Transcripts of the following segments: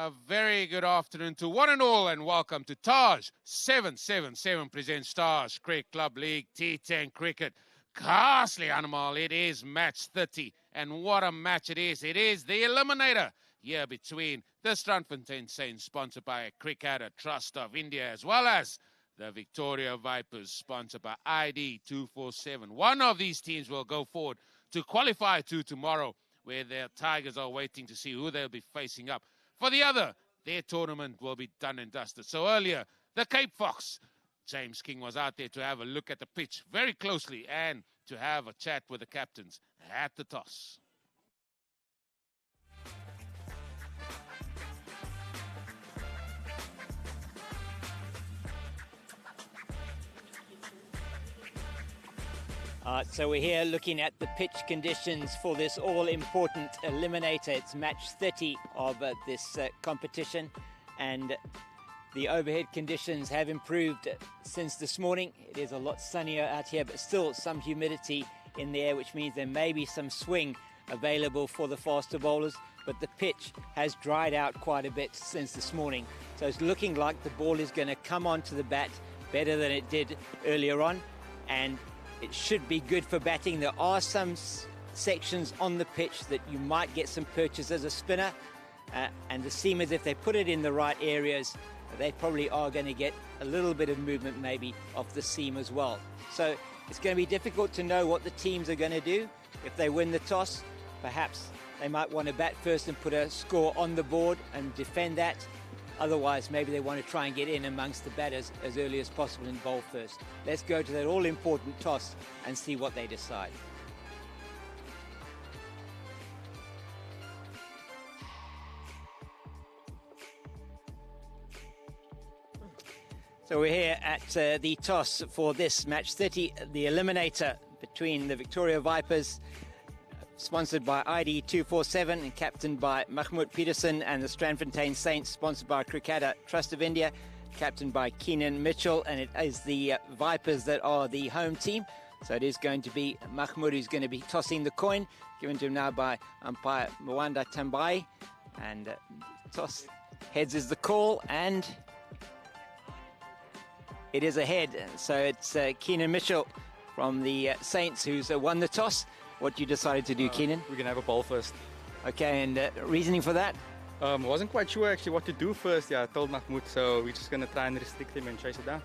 A very good afternoon to one and all, and welcome to Taj 777 presents Taj Cricket Club League T10 Cricket. Ghastly animal, it is match 30, and what a match it is. It is the Eliminator here between the Strandfontein Saints, sponsored by Cricketer Trust of India, as well as the Victoria Vipers, sponsored by ID 247. One of these teams will go forward to qualify to tomorrow, where their Tigers are waiting to see who they'll be facing up. For the other, their tournament will be done and dusted. So earlier, the Cape Fox, James King, was out there to have a look at the pitch very closely and to have a chat with the captains at the toss. So we're here looking at the pitch conditions for this all-important Eliminator. It's match 30 of this competition, and the overhead conditions have improved since this morning. It is a lot sunnier out here, but still some humidity in the air, which means there may be some swing available for the faster bowlers, but the pitch has dried out quite a bit since this morning. So it's looking like the ball is going to come onto the bat better than it did earlier on, and it should be good for batting. There are some sections on the pitch that you might get some purchase as a spinner, and the seamers, if they put it in the right areas, they probably are going to get a little bit of movement maybe off the seam as well. So it's going to be difficult to know what the teams are going to do. If they win the toss, perhaps they might want to bat first and put a score on the board and defend that. Otherwise, maybe they want to try and get in amongst the batters as early as possible and bowl first. Let's go to that all-important toss and see what they decide. So we're here at the toss for this match 30, the Eliminator between the Victoria Vipers, sponsored by ID 247 and captained by Mahmoud Peterson, and the Strandfontein Saints, sponsored by Cricketer Trust of India, captained by Keenan Mitchell, and it is the Vipers that are the home team. So it is going to be Mahmoud who's going to be tossing the coin, given to him now by umpire Mwanda Tambai, and toss heads is the call, and it is a head. So it's Keenan Mitchell from the Saints who's won the toss. What you decided to do, Keenan? We're going to have a ball first. Okay, and reasoning for that? Wasn't quite sure actually what to do first. Yeah, I told Mahmoud, so we're just going to try and restrict him and chase it down.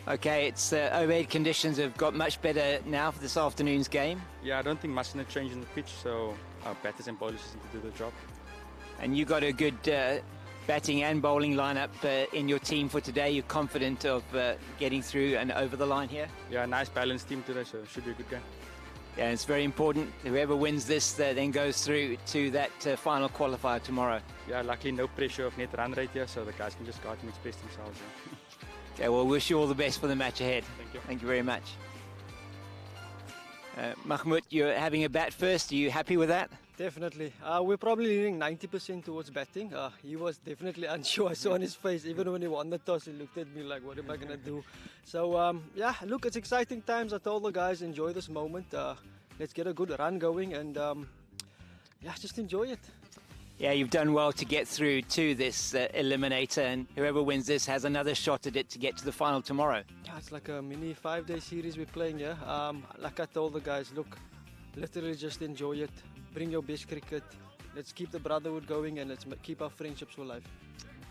Okay, it's overhead conditions have got much better now for this afternoon's game. Yeah, I don't think much is going to change in the pitch, so our batters and bowlers just need to do the job. And you got a good batting and bowling lineup in your team for today. You're confident of getting through and over the line here? Yeah, nice balanced team today, so it should be a good game. Yeah, it's very important. Whoever wins this then goes through to that final qualifier tomorrow. Yeah, luckily no pressure of net run rate here, so the guys can just go out and express themselves. Yeah. Okay, well, wish you all the best for the match ahead. Thank you. Thank you very much. Mahmoud, you're having a bat first. Are you happy with that? Definitely. We're probably leaning 90% towards batting. He was definitely unsure. I saw on his face, even when he won the toss, he looked at me like, what am I going to do? So, yeah, look, it's exciting times. I told the guys, enjoy this moment. Let's get a good run going and, yeah, just enjoy it. Yeah, you've done well to get through to this Eliminator, and whoever wins this has another shot at it to get to the final tomorrow. Yeah, it's like a mini 5-day series we're playing here. Like I told the guys, look, literally just enjoy it. Bring your best cricket. Let's keep the brotherhood going and let's keep our friendships alive.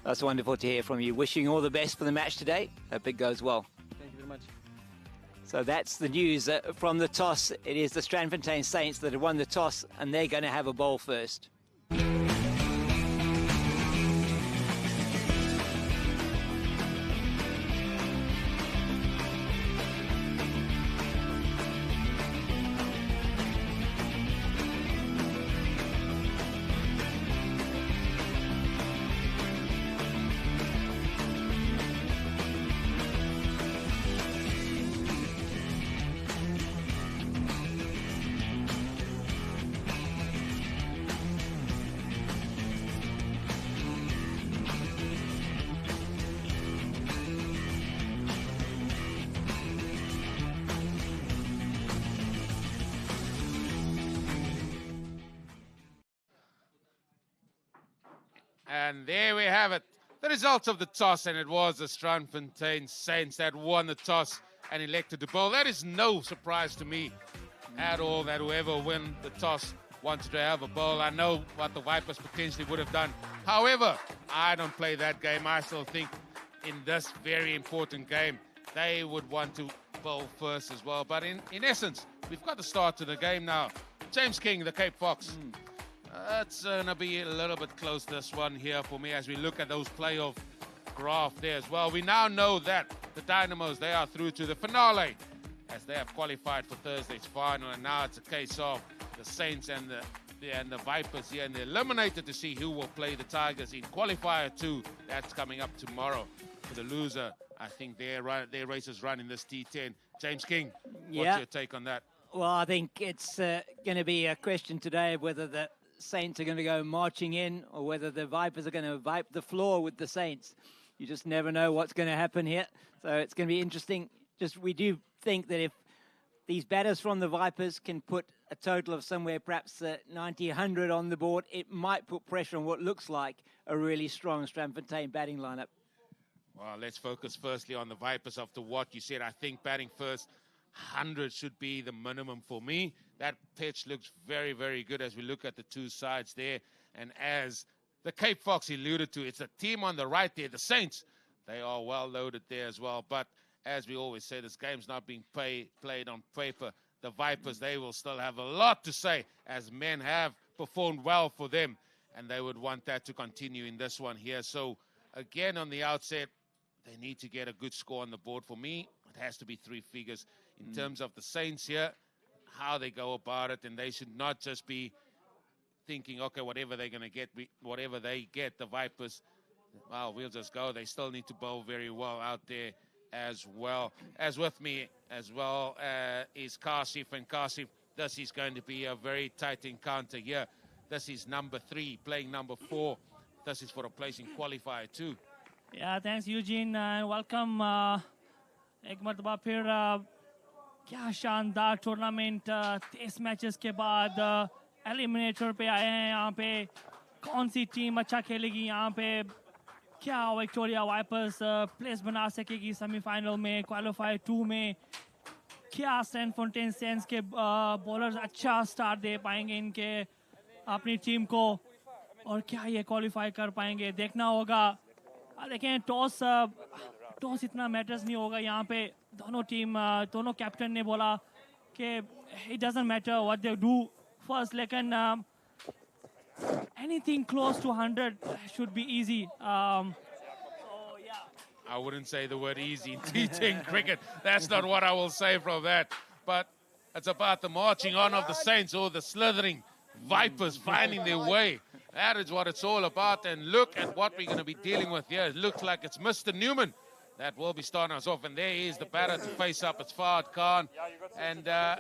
That's wonderful to hear from you. Wishing you all the best for the match today. Hope it goes well. Thank you very much. So that's the news from the toss. It is the Strandfontein Saints that have won the toss, and they're going to have a bowl first. And there we have it. The results of the toss, and it was the Strandfontein Saints that won the toss and elected to bowl. That is no surprise to me at all, that whoever win the toss wanted to have a bowl. I know what the Vipers potentially would have done. However, I don't play that game. I still think in this very important game, they would want to bowl first as well. But in essence, we've got the start to the game now. James King, the Cape Fox. It's going to be a little bit close, this one here for me, as we look at those playoff graph there as well. We now know that the Dynamos, they are through to the finale, as they have qualified for Thursday's final. And now it's a case of the Saints and the Vipers here, and they're eliminated to see who will play the Tigers in qualifier 2. That's coming up tomorrow. For the loser, I think their races run in this T10. James King, what's your take on that? Well, I think it's going to be a question today of whether the Saints are going to go marching in or whether the Vipers are going to wipe the floor with the Saints. You just never know what's going to happen here. So it's going to be interesting. We do think that if these batters from the Vipers can put a total of somewhere perhaps 90, 100 on the board, it might put pressure on what looks like a really strong Strandfontein batting lineup. Well, let's focus firstly on the Vipers after what you said. I think batting first, 100 should be the minimum for me. That pitch looks very, very good as we look at the two sides there. And as the Cape Fox alluded to, it's a team on the right there, the Saints. They are well loaded there as well. But as we always say, this game's not being played on paper. The Vipers, they will still have a lot to say, as men have performed well for them. And they would want that to continue in this one here. So, again, on the outset, they need to get a good score on the board. For me, it has to be 3 figures. In terms of the Saints here, how they go about it, and they should not just be thinking, okay, whatever they're going to get, whatever they get, the Vipers, well, we'll just go. They still need to bowl very well out there as well. As with me as well is Kasif, and Kasif, this is going to be a very tight encounter here. This is number 3, playing number 4. This is for a place in qualifier 2. Yeah, thanks Eugene and welcome. एक मरतबा फिर क्या शानदार tournament 23 matches के बाद eliminator पे आए हैं. यहाँ पे कौन सी टीम अच्छा खेलेगी, यहाँ पे क्या विक्टोरिया वाइपर्स प्लेस बना सकेगी सेमीफाइनल में, क्वालिफायर 2 में, क्या स्टैंडफोर्टेन सेंस के बॉलर्स अच्छा स्टार्ट दे पाएंगे इनके अपनी टीम को, और क्या ये क्वालिफाई कर पाएंगे, देखना होगा. देखें टॉस इतना मैटर्स नहीं होगा यहाँ पे. दोनों कैप्टन ने बोला कि it doesn't matter what they do first, लेकिन anything close to 100 should be easy. I wouldn't say the word easy in T10 cricket. That's not what I will say from that. But it's about the marching on of the Saints, or the slithering Vipers finding their way. That is what it's all about. And look at what we're going to be dealing with here. It looks like it's Mr. Newman that will be starting us off. And there he is, the batter to face up. It's Fahad Khan. And I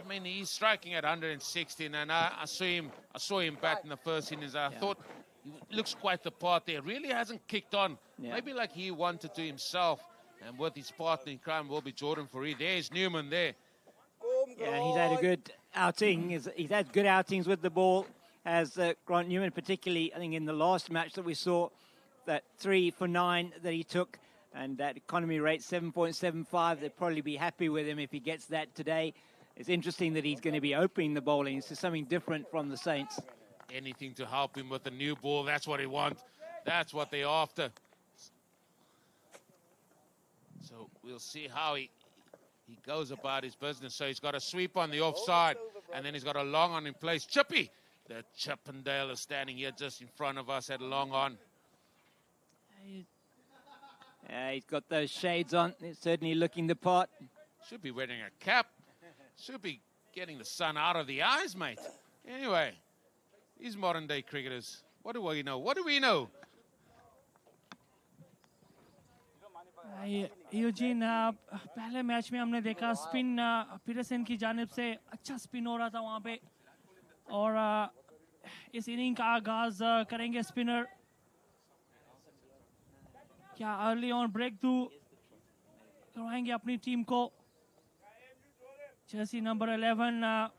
mean, he's striking at 116. And I saw him bat in the first innings. I thought he looks quite the part there. Really hasn't kicked on. Maybe like he wanted to himself. And with his partner in crime will be Jordan Fareed. There's Newman there. Yeah, he's had a good outing. He's had good outings with the ball, as Grant Newman, particularly, I think, in the last match that we saw, that 3 for 9 that he took, and that economy rate 7.75. They'd probably be happy with him if he gets that today. It's interesting that he's going to be opening the bowling. This is something different from the Saints. Anything to help him with the new ball, that's what he wants. That's what they're after. So we'll see how he goes about his business. So he's got a sweep on the offside, and then he's got a long on in place. Chippy, the Chippendale is standing here just in front of us at long on. Yeah, he's got those shades on. He's certainly looking the part. Should be wearing a cap. Should be getting the sun out of the eyes, mate. Anyway, these modern day cricketers, what do we know? What do we know? Eugene पहले match में हमने देखा spin Peterson की जानिब से अच्छा spin हो रहा था वहाँ पे, और इस इनिंग का आगाज करेंगे स्पिनर. क्या अर्ली ऑन ब्रेक थ्रू करवाएंगे अपनी टीम को. जर्सी नंबर 11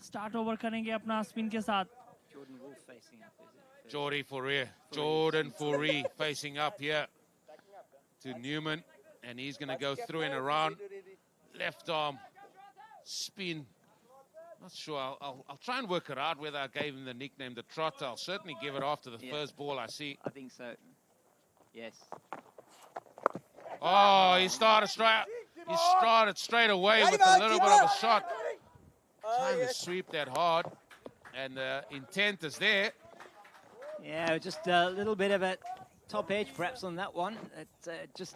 स्टार्ट ओवर करेंगे अपना स्पिन के साथ. Jordan Wolf facing up, is it? Jordan Fourie facing up here to Newman. And he's going to go through and around. Left arm spin. Not sure. I'll try and work it out whether I gave him the nickname the Trotter. I'll certainly give it after the first ball I see. I think so. Yes. Oh, he started straight away with a little bit of a shot. Trying to sweep that hard. And the intent is there. Yeah, just a little bit of a top edge perhaps on that one. It just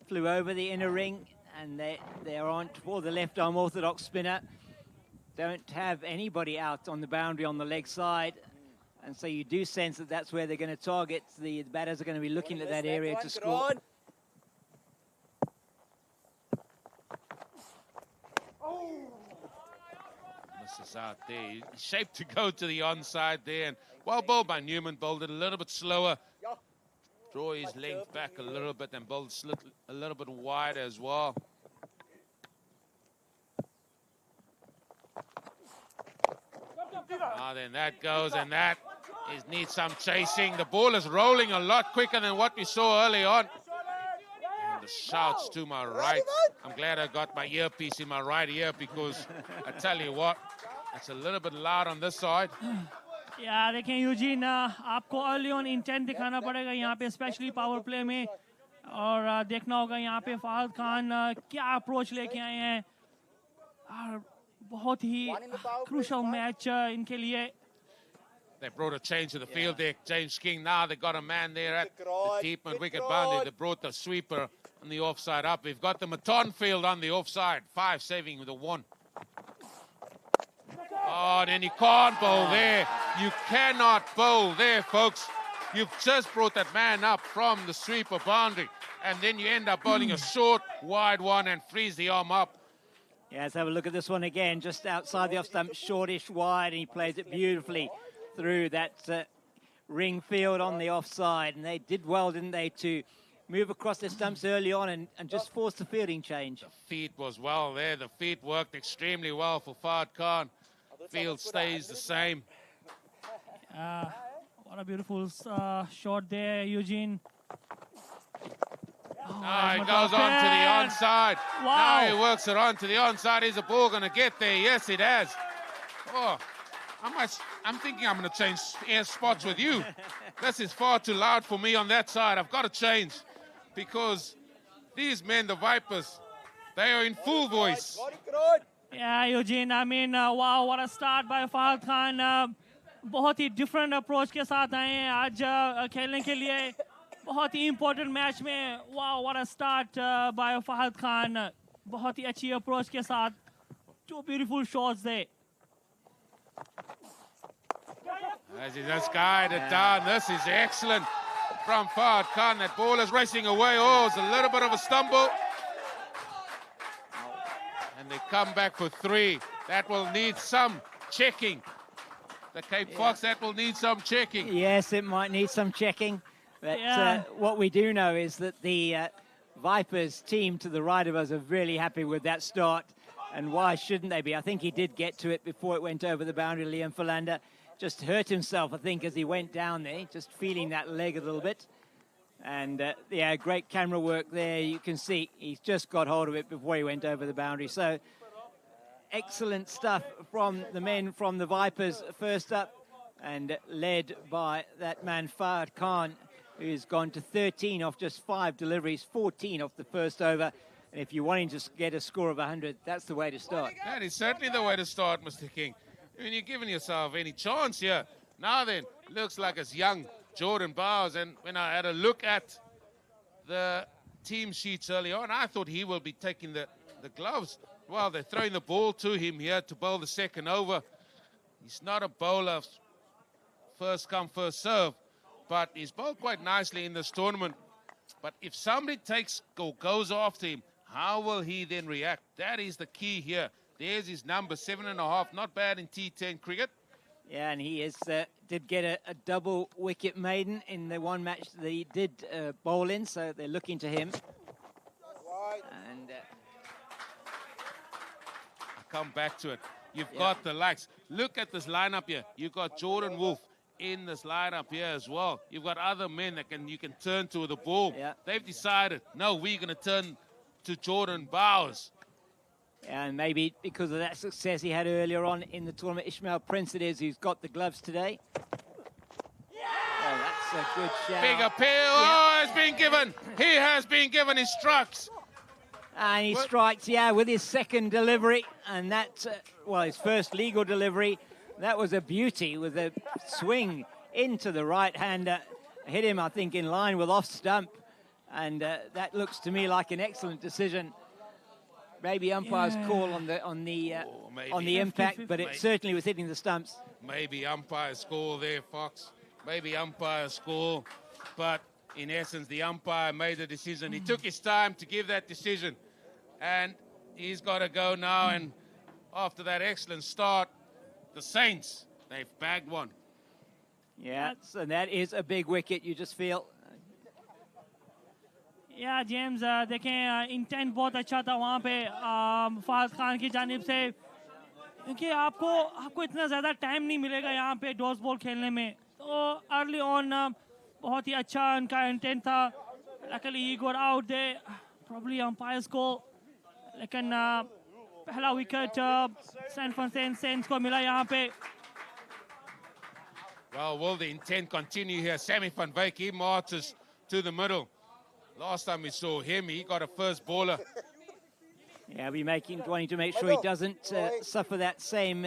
flew over the inner ring. And they're on for the left arm orthodox spinner. Don't have anybody out on the boundary on the leg side. And so you do sense that that's where they're going to target. The batters are going to be looking at that area to score. Misses out there. He's shaped to go to the onside there. And well bowled by Newman. Bowled it a little bit slower. Draw his length back a little bit and bowled a little bit wider as well. Then that goes, and that needs some chasing. The ball is rolling a lot quicker than what we saw early on. And the shouts to my right. I'm glad I got my earpiece in my right ear, because I tell you what, it's a little bit loud on this side. Yeah, देखें Eugene, आपको early on intent दिखाना पड़ेगा यहाँ पे, specially power play में, और देखना होगा यहाँ पे फहद खान क्या अप्रोच लेके आए हैं, और बहुत ही क्रूशल मैच इनके लिए. They brought a change to the field there. James King, now they've got a man there at the deep and wicket boundary. They brought the sweeper on the offside up. We've got the Maton field on the offside. 5 saving with a 1. Oh, then you can't bowl there. You cannot bowl there, folks. You've just brought that man up from the sweeper boundary, and then you end up bowling a short, wide one and freeze the arm up. Yeah, let's have a look at this one again. Just outside the off stump, shortish wide, and he plays it beautifully through that ring field on the offside. And they did well, didn't they, to move across their stumps early on and just force the fielding change. The feet was well there. The feet worked extremely well for Fahad Khan. Field stays the same. What a beautiful shot there, Eugene. He goes on to the onside. Wow. Now he works it on to the onside. Is the ball going to get there? Yes, it has. Oh, I'm thinking I'm going to change air spots with you. This is far too loud for me on that side. I've got to change, because these men, the Vipers, they are in full voice. Yeah, Eugene, I mean, wow, what a start by Fahad Khan. बहुत ही different approach के साथ आए हैं आज खेलने के लिए. बहुत ही इम्पोर्टेंट मैच में. Wow, what a start by Fahad Khan. बहुत ही अच्छी अप्रोच के साथ. 2 beautiful shots there. As he just guided down. This is excellent from Fahad Khan. That ball is racing away. Oh, it's a little bit of a stumble. And they come back for 3. That will need some checking. The Cape Fox, that will need some checking. Yes, it might need some checking. But what we do know is that the Vipers team to the right of us are really happy with that start. And why shouldn't they be? I think he did get to it before it went over the boundary. Liam Philander just hurt himself, I think, as he went down there, just feeling that leg a little bit. And, yeah, great camera work there. You can see he's just got hold of it before he went over the boundary. So excellent stuff from the men from the Vipers first up, and led by that man Fahad Khan, who's gone to 13 off just 5 deliveries, 14 off the first over. And if you're wanting to get a score of 100, that's the way to start. That is certainly the way to start, Mr. King. I mean, you're giving yourself any chance here. Now then, looks like it's young Jordan Bowers. And when I had a look at the team sheets early on, I thought he will be taking the gloves. Well, they're throwing the ball to him here to bowl the second over. He's not a bowler, first come, first serve, but he's bowled quite nicely in this tournament. But if somebody goes after him, how will he then react? That is the key here. There's his number, 7.5. Not bad in T10 cricket. Yeah, and he did get a double wicket maiden in the one match that he did bowl in, so they're looking to him. And come back to it. You've got the likes. Look at this lineup here. You've got Jordan Wolf. in this lineup here as well. You've got other men that you can turn to with the ball. Yeah. They've decided, no, we're going to turn to Jordan Bowers. And maybe because of that success he had earlier on in the tournament, Ishmael Prince it is who's got the gloves today. Oh, that's a good shot. Big appeal. Oh, has been given. He has been given his strikes. And he strikes, with his second delivery. And that's, his first legal delivery. That was a beauty with a swing into the right-hander. Hit him, I think, in line with off stump. And that looks to me like an excellent decision. Maybe umpire's call on the impact, but it certainly was hitting the stumps. Maybe umpire's call there, Fox. Maybe umpire's call. But in essence, the umpire made the decision. He took his time to give that decision. And he's got to go now. And after that excellent start, the Saints, they've bagged one. Yeah, so that is a big wicket, you just feel. या James देखें intent बहुत अच्छा था वहाँ पे फाज खान की जानिब से क्योंकि आपको इतना ज़्यादा टाइम नहीं मिलेगा यहाँ पे डॉस बॉल खेलने में तो अर्ली ऑन बहुत ही अच्छा उनका इंटेंट था luckily he got out there probably umpires call लेकिन पहला विकेट स्ट्रैंडफोंटेन सेंट्स को मिला यहाँ पे. Well, will the intent continue here? Sammy van Wyk, he marches to the middle. Last time we saw him, he got a first baller. Yeah, wanting to make sure he doesn't suffer that same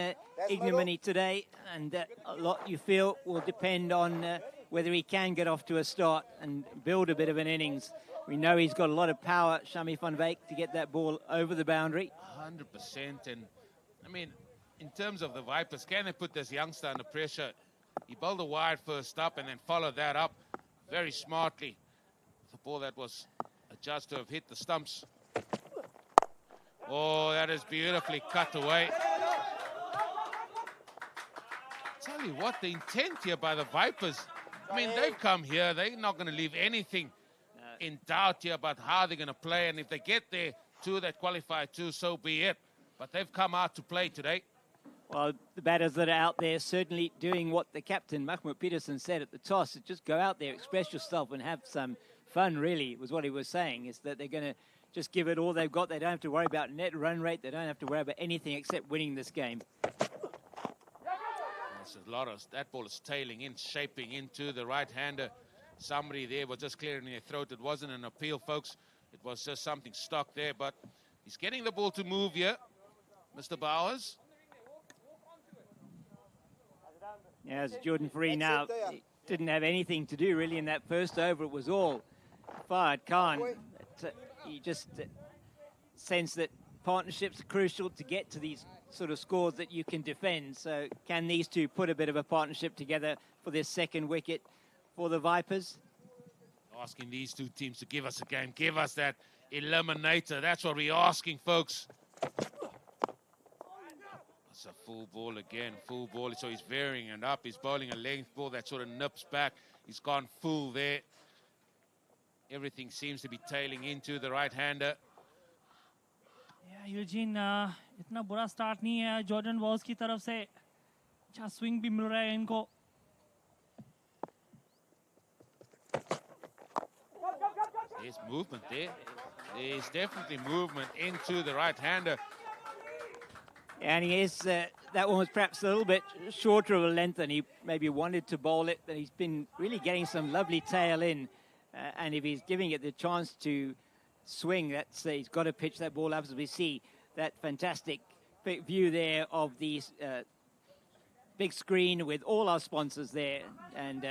ignominy today. And a lot, you feel, will depend on whether he can get off to a start and build a bit of an innings. We know he's got a lot of power, Shami van Wyk, to get that ball over the boundary. 100%. And, I mean, in terms of the Vipers, can they put this youngster under pressure? He bowled a wide first up and then followed that up very smartly. The ball that was adjudged to have hit the stumps. Oh, that is beautifully cut away. Tell you what, the intent here by the Vipers, I mean, they've come here, they're not going to leave anything in doubt here about how they're going to play, and if they get there, two that qualify too, so be it. But they've come out to play today. Well, the batters that are out there certainly doing what the captain, Mahmoud Peterson, said at the toss, just go out there, express yourself and have some fun, really, was what he was saying, is that they're going to just give it all they've got. They don't have to worry about net run rate. They don't have to worry about anything except winning this game. There's a lot of, that ball is tailing in, shaping into the right-hander. Somebody there was just clearing their throat. It wasn't an appeal, folks. It was just something stuck there, but he's getting the ball to move here. Mr. Bowers. Yeah, it's Jordan Free now. He didn't have anything to do, really, in that first over. It was all Fahad Khan. You just sense that partnerships are crucial to get to these sort of scores that you can defend. So can these two put a bit of a partnership together for this second wicket for the Vipers? Asking these two teams to give us a game. Give us that eliminator. That's what we're asking, folks. It's a full ball again, full ball. So he's varying it up. He's bowling a length ball that sort of nips back. He's gone full there. Everything seems to be tailing into the right-hander. Yeah, Eugene, इतना बुरा start नहीं है Jordan balls की तरफ से. अच्छा swing भी मिल रहा है इनको. There's movement there. There's definitely movement into the right-hander. And he is, that one was perhaps a little bit shorter of a length than he maybe wanted to bowl it, but he's been really getting some lovely tail in. And if he's giving it the chance to swing, that's he's got to pitch that ball up, as we see that fantastic view there of the big screen with all our sponsors there. And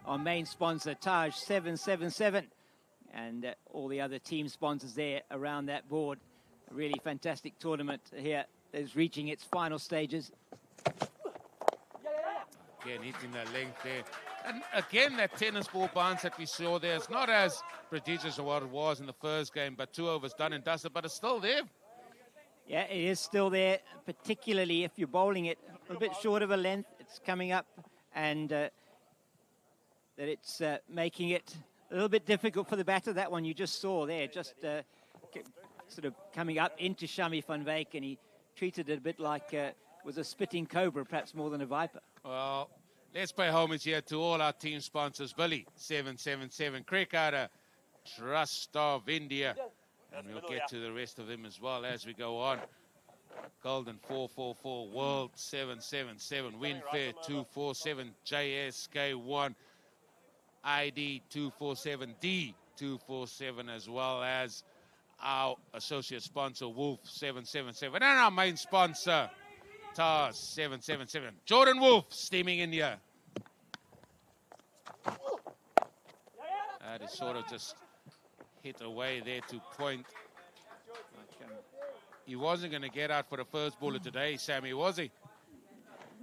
our main sponsor, Taj 777, and all the other team sponsors there around that board. A really fantastic tournament here is reaching its final stages. Again, hitting that length there. And again, that tennis ball bounce that we saw there is not as prodigious as what it was in the first game, but 2 overs done and dusted, but it's still there. Yeah, it is still there, particularly if you're bowling it a bit short of a length. It's coming up, and that it's making it a little bit difficult for the batter. That one you just saw there, just sort of coming up into Shami van Wyk, and he treated it a bit like was a spitting cobra, perhaps more than a viper. Well, Let's pay homage here to all our team sponsors. Billy, 777 Cricket, Trust of India. And we'll get to the rest of them as well as we go on. Golden 444, World 777, Winfair 247, JSK1, ID 247D 247, as well as our associate sponsor Wolf 777, and our main sponsor TARS 777. Jordan Wolf steaming in here. That is sort of just hit away there to point. He wasn't going to get out for the first ball of today, Sammy, was he?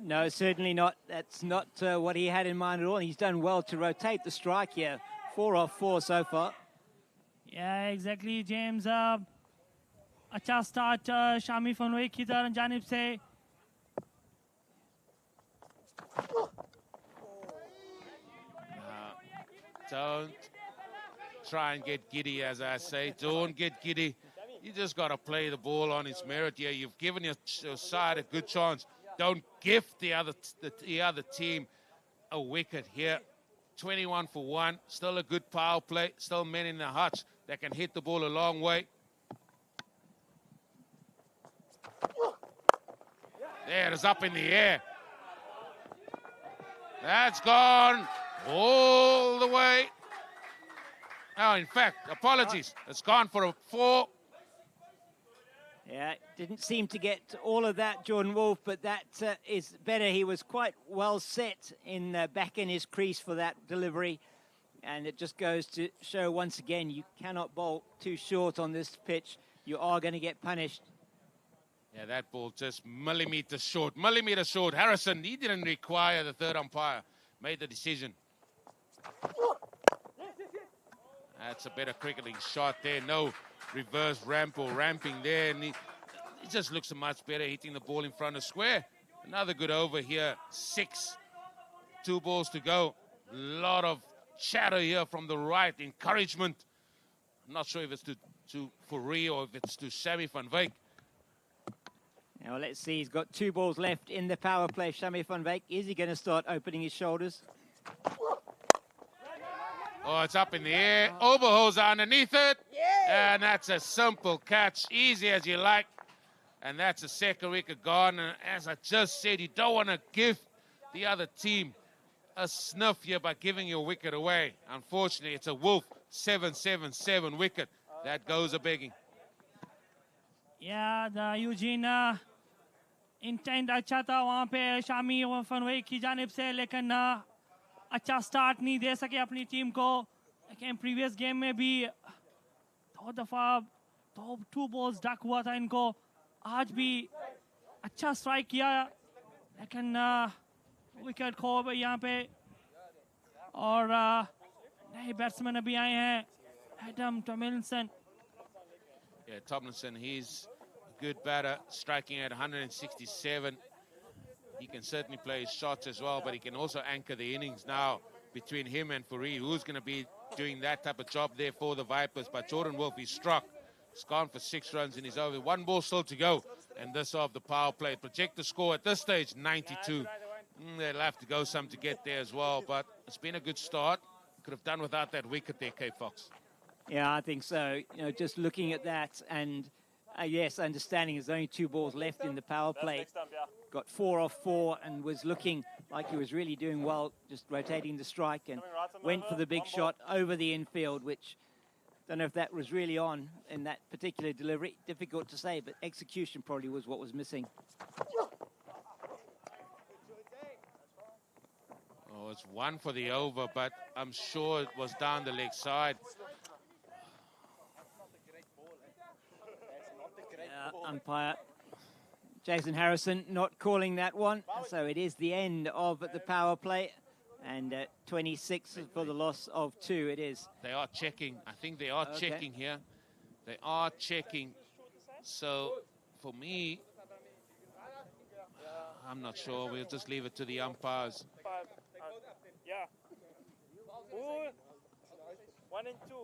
No, certainly not. That's not what he had in mind at all. He's done well to rotate the strike here. 4 off 4 so far. Yeah, exactly, James. अच्छा start Shami फनवे की जानिब से. Don't try and get giddy, as I say. Don't get giddy. You just got to play the ball on its merit here. You've given your side a good chance. Don't gift the other team a wicket here. 21 for 1. Still a good power play. Still men in the hutch that can hit the ball a long way. There it is, up in the air. That's gone all the way. No, in fact, apologies. It's gone for a 4. Yeah, didn't seem to get all of that, Jordan Wolf, but that is better. He was quite well set in back in his crease for that delivery. And it just goes to show once again, you cannot bowl too short on this pitch. You are going to get punished. Yeah, that ball just millimeters short. Millimeter short. Harrison, he didn't require the third umpire. Made the decision. That's a better cricketing shot there. No reverse ramp or ramping there. And he just looks much better hitting the ball in front of square. Another good over here. 6. 2 balls to go. A lot of chatter here from the right. Encouragement. I'm not sure if it's to Fourie or if it's to Sammy van Wyk. Now let's see. He's got 2 balls left in the power play. Sammy van Wyk. Is he going to start opening his shoulders? Oh, it's up in the air. Oberholzer underneath it. Yeah. And that's a simple catch. Easy as you like. And that's a second wicket gone. And as I just said, you don't want to give the other team a sniff here by giving your wicket away. Unfortunately, it's a Wolf 777 wicket. That goes a begging. Yeah, the Eugene intent अच्छा था वहाँ पे शामी फनवे की जानिब से, लेकिन अच्छा start नहीं दे सके अपनी टीम को. लेकिन प्रीवियस गेम में भी 2 दफ़ा 2 बॉल्स डक हुआ था इनको. आज भी अच्छा स्ट्राइक किया, लेकिन विकेट खो यहाँ पे. और नए बैट्समैन अभी आए हैं, Adam टॉमिल्सन. Yeah, Tomlinson, he's a good batter, striking at 167. He can certainly play his shots as well, but he can also anchor the innings now between him and Fourie. Who's going to be doing that type of job there for the Vipers? But Jordan Wolf, he's struck. He's gone for 6 runs in his over. 1 ball still to go. And this off the power play. Projected score at this stage, 92. They'll have to go some to get there as well. But it's been a good start. Could have done without that wicket there, K. Fox. Yeah, I think so. You know, just looking at that and, yes, understanding there's only 2 balls left in the power play. Got 4 off 4 and was looking like he was really doing well, just rotating the strike, and went for the big shot over the infield, which don't know if that was really on in that particular delivery. Difficult to say, but execution probably was what was missing. Oh, it's 1 for the over, but I'm sure it was down the leg side. Umpire Jason Harrison not calling that one, so it is the end of the power play, and 26 for the loss of 2 it is. They are checking. I think they are checking here. They are checking. So for me, I'm not sure. We'll just leave it to the umpires. Yeah. 1 and 2.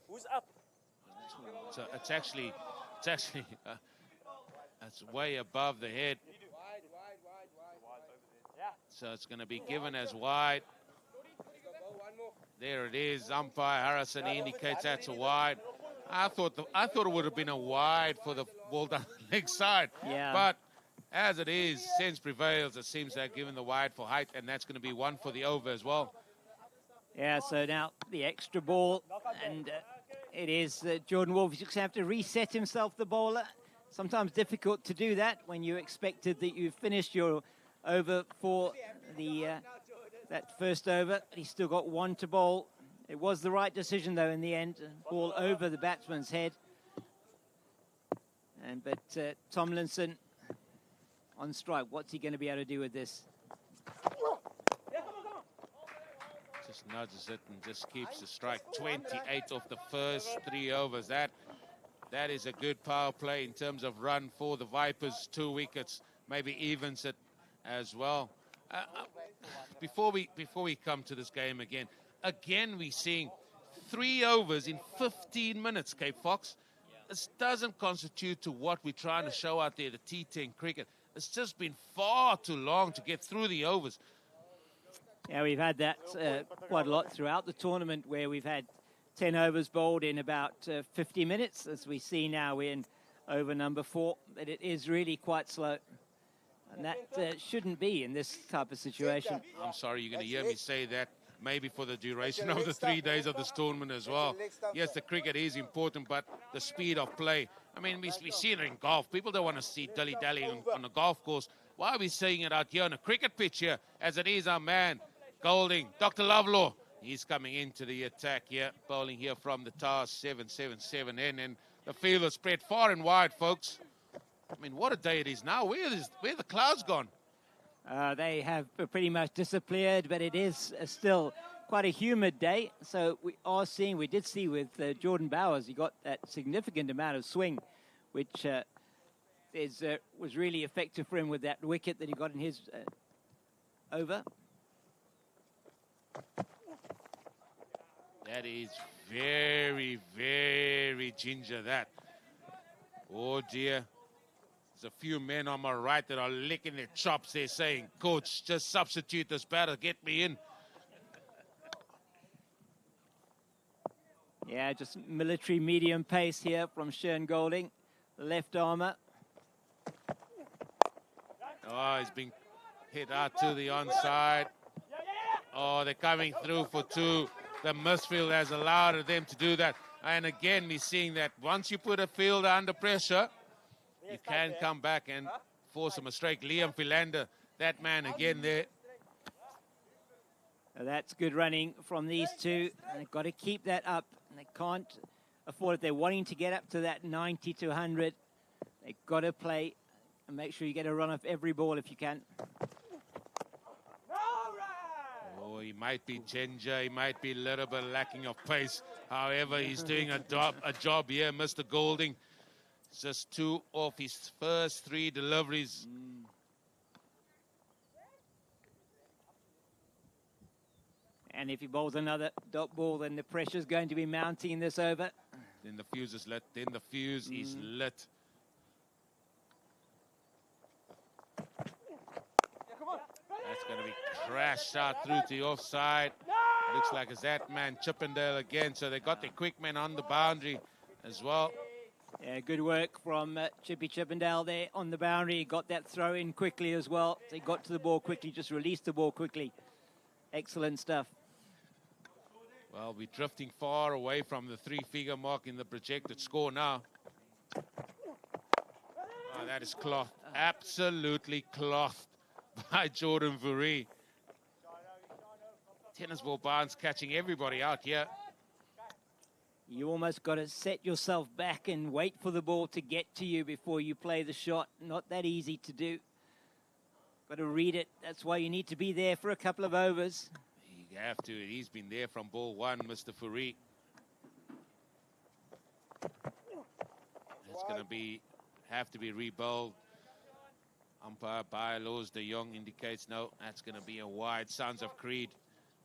Who's up? So it's actually it's way above the head. So it's going to be given as wide. There it is. Umpire Harrison indicates that's a wide. I thought it would have been a wide for the ball down the leg side. Yeah. But as it is, sense prevails. It seems they're given the wide for height, and that's going to be one for the over as well. Yeah, so now the extra ball, and it is Jordan Wolf. He's going to have to reset himself, the bowler. Sometimes difficult to do that when you expected that you finished your over for the that first over. He's still got one to bowl. It was the right decision, though, in the end. Ball over the batsman's head. But Tomlinson on strike. What's he going to be able to do with this? Just nudges it and just keeps the strike. 28 of the first 3 overs. That is a good power play in terms of run for the Vipers. 2 wickets, maybe evens it as well. Before we come to this game again we're seeing 3 overs in 15 minutes, Cape Fox. This doesn't constitute to what we're trying to show out there, the T10 cricket. It's just been far too long to get through the overs. Yeah, we've had that quite a lot throughout the tournament, where we've had 10 overs bowled in about 50 minutes. As we see now, we're in over number 4, but it is really quite slow. And that shouldn't be in this type of situation. I'm sorry, you're going to hear me say that maybe for the duration of the 3 days of this tournament as well. Yes, the cricket is important, but the speed of play. I mean, we see it in golf. People don't want to see dilly-dally on a golf course. Why are we seeing it out here on a cricket pitch here? As it is, our man, Golding, Dr. Lovelow. He's coming into the attack here, bowling here from the TARS 777N, and the field is spread far and wide, folks. I mean, what a day it is now. Where the clouds gone? They have pretty much disappeared, but it is still quite a humid day. So we did see with Jordan Bowers, he got that significant amount of swing, which was really effective for him with that wicket that he got in his over. That is very, very ginger, that. Oh, dear. There's a few men on my right that are licking their chops. They're saying, coach, just substitute this batter, get me in. Yeah, just military medium pace here from Shern Golding, left armour. Oh, he's been hit out to the onside. Oh, they're coming through for 2. The misfield has allowed them to do that. And again, we're seeing that once you put a fielder under pressure, you can come back and force a mistake. Liam Philander, that man again there. That's good running from these two. They've got to keep that up. And they can't afford it. They're wanting to get up to that 90 to 100. They've got to play and make sure you get a run off every ball if you can. Oh, he might be ginger. He might be a little bit lacking of pace. However, he's doing a job here, Mr. Golding. Just 2 of his first 3 deliveries. And if he bowls another dot ball, then the pressure's going to be mounting in this over. Then the fuse is lit. Then the fuse is lit. That's going to be crashed out through to the offside. Looks like it's that man, Chippendale, again. So they got the quick man on the boundary as well. Yeah, good work from Chippy Chippendale there on the boundary. He got that throw in quickly as well. So he got to the ball quickly, just released the ball quickly. Excellent stuff. Well, we're drifting far away from the 3-figure mark in the projected score now. Oh, that is clothed. Absolutely clothed by Jordan Fourie. Tennis ball Barnes catching everybody out here. You almost got to set yourself back and wait for the ball to get to you before you play the shot. Not that easy to do. Got to read it. That's why you need to be there for a couple of overs. You have to. He's been there from ball 1, Mr. Fourie. It's going to have to be rebowled. Umpire bylaws, De Jong indicates no. That's going to be a wide. Sounds of Creed.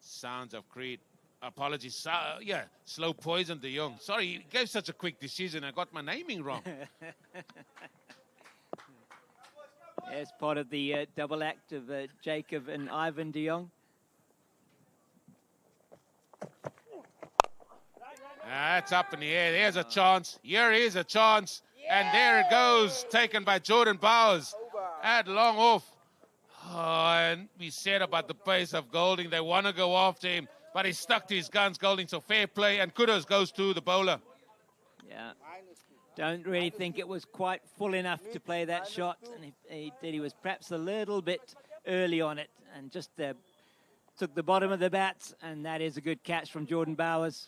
Sounds of Creed. Apologies. Yeah, slow poison, De Jong. Sorry, he gave such a quick decision. I got my naming wrong. as part of the double act of Jacob and Ivan de Jong. That's up in the air. There's a chance. Here is a chance. And there it goes, taken by Jordan Bowers at long off. Oh, and we said about the pace of Golding. They want to go after him, but he stuck to his guns, Golding. So fair play, and kudos goes to the bowler. Yeah, don't really think it was quite full enough to play that shot. And he was perhaps a little bit early on it and just took the bottom of the bat. And that is a good catch from Jordan Bowers.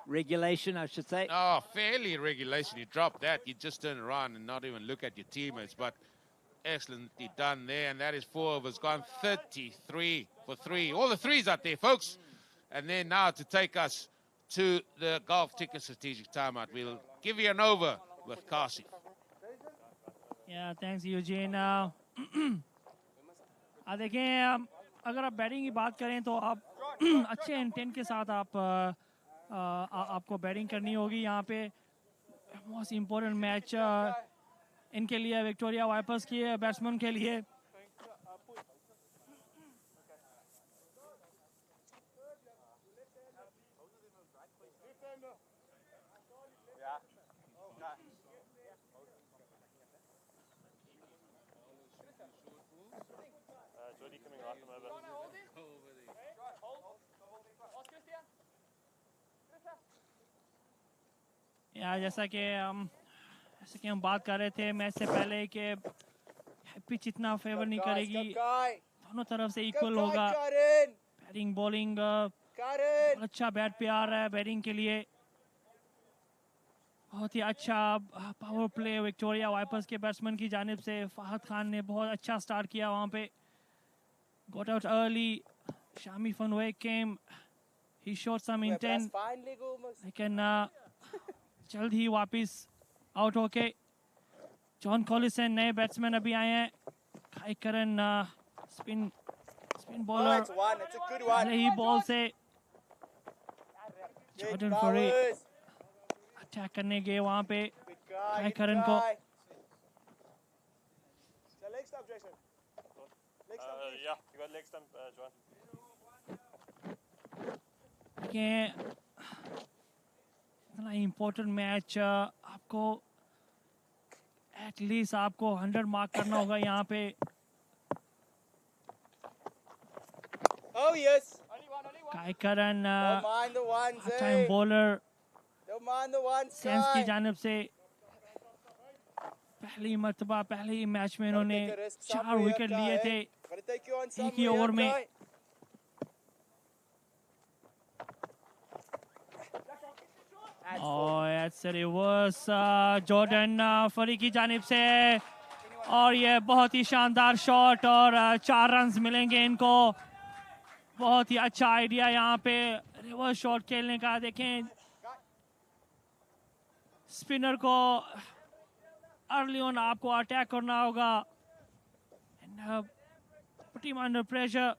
Regulation, I should say. Oh, fairly regulation. You drop that, you just turn around and not even look at your teammates. But excellently done there, and that is 4 overs gone. 33 for 3. All the threes out there, folks. And then now to take us to the golf ticket strategic timeout, we'll give you an over with Kasi. Yeah, thanks Eugene. देखें अगर आप batting की बात करें तो आप अच्छे intent के साथ आपको बैटिंग करनी होगी यहाँ पे. मोस्ट इम्पोर्टेंट मैच इनके लिए, विक्टोरिया वाइपर्स के बैट्समैन के लिए. या जैसा कि हम बात कर रहे थे मैच से पहले कि पिच इतना फेवर नहीं करेगी, दोनों तरफ से इक्वल होगा. बैटिंग बॉलिंग अच्छा बैट पे आ रहा है बैटिंग के लिए. बहुत ही अच्छा पावर प्ले विक्टोरिया वाइपर्स के बैट्समैन की जानिब से. फहद खान ने बहुत अच्छा स्टार्ट किया वहाँ पे. Got out early. Shami van Wyk came. He showed some intent. लेकिन जल्द ही वापस आउट होके. जॉन कॉलिसन नए बैट्समैन अभी आए हैं. खाई करन स्पिन बॉलर पहले ही बॉल से. जॉर्डन फरी अटैक करने गए वहाँ पे खाई करन को. Yeah, you got leg stump, John. इतना इम्पोर्टेंट मैच आपको एटलीस्ट आपको 100 मार्क करना होगा यहाँ पे. Oh yes. कायकरन Don't mind the ones. Time bowler Don't mind the ones. Sense की जानिब से पहली मर्तबा पहले ही मैच में इन्होंने 4 विकेट लिए थे एक ही ओवर में. और it's a reverse जॉर्डन फरी की जानिब से. और ये बहुत ही शानदार शॉट और 4 रन्स मिलेंगे इनको. बहुत ही अच्छा आइडिया यहाँ पे रिवर्स शॉट खेलने का. देखें स्पिनर को अर्ली ऑन आपको अटैक करना होगा. And put him under pressure.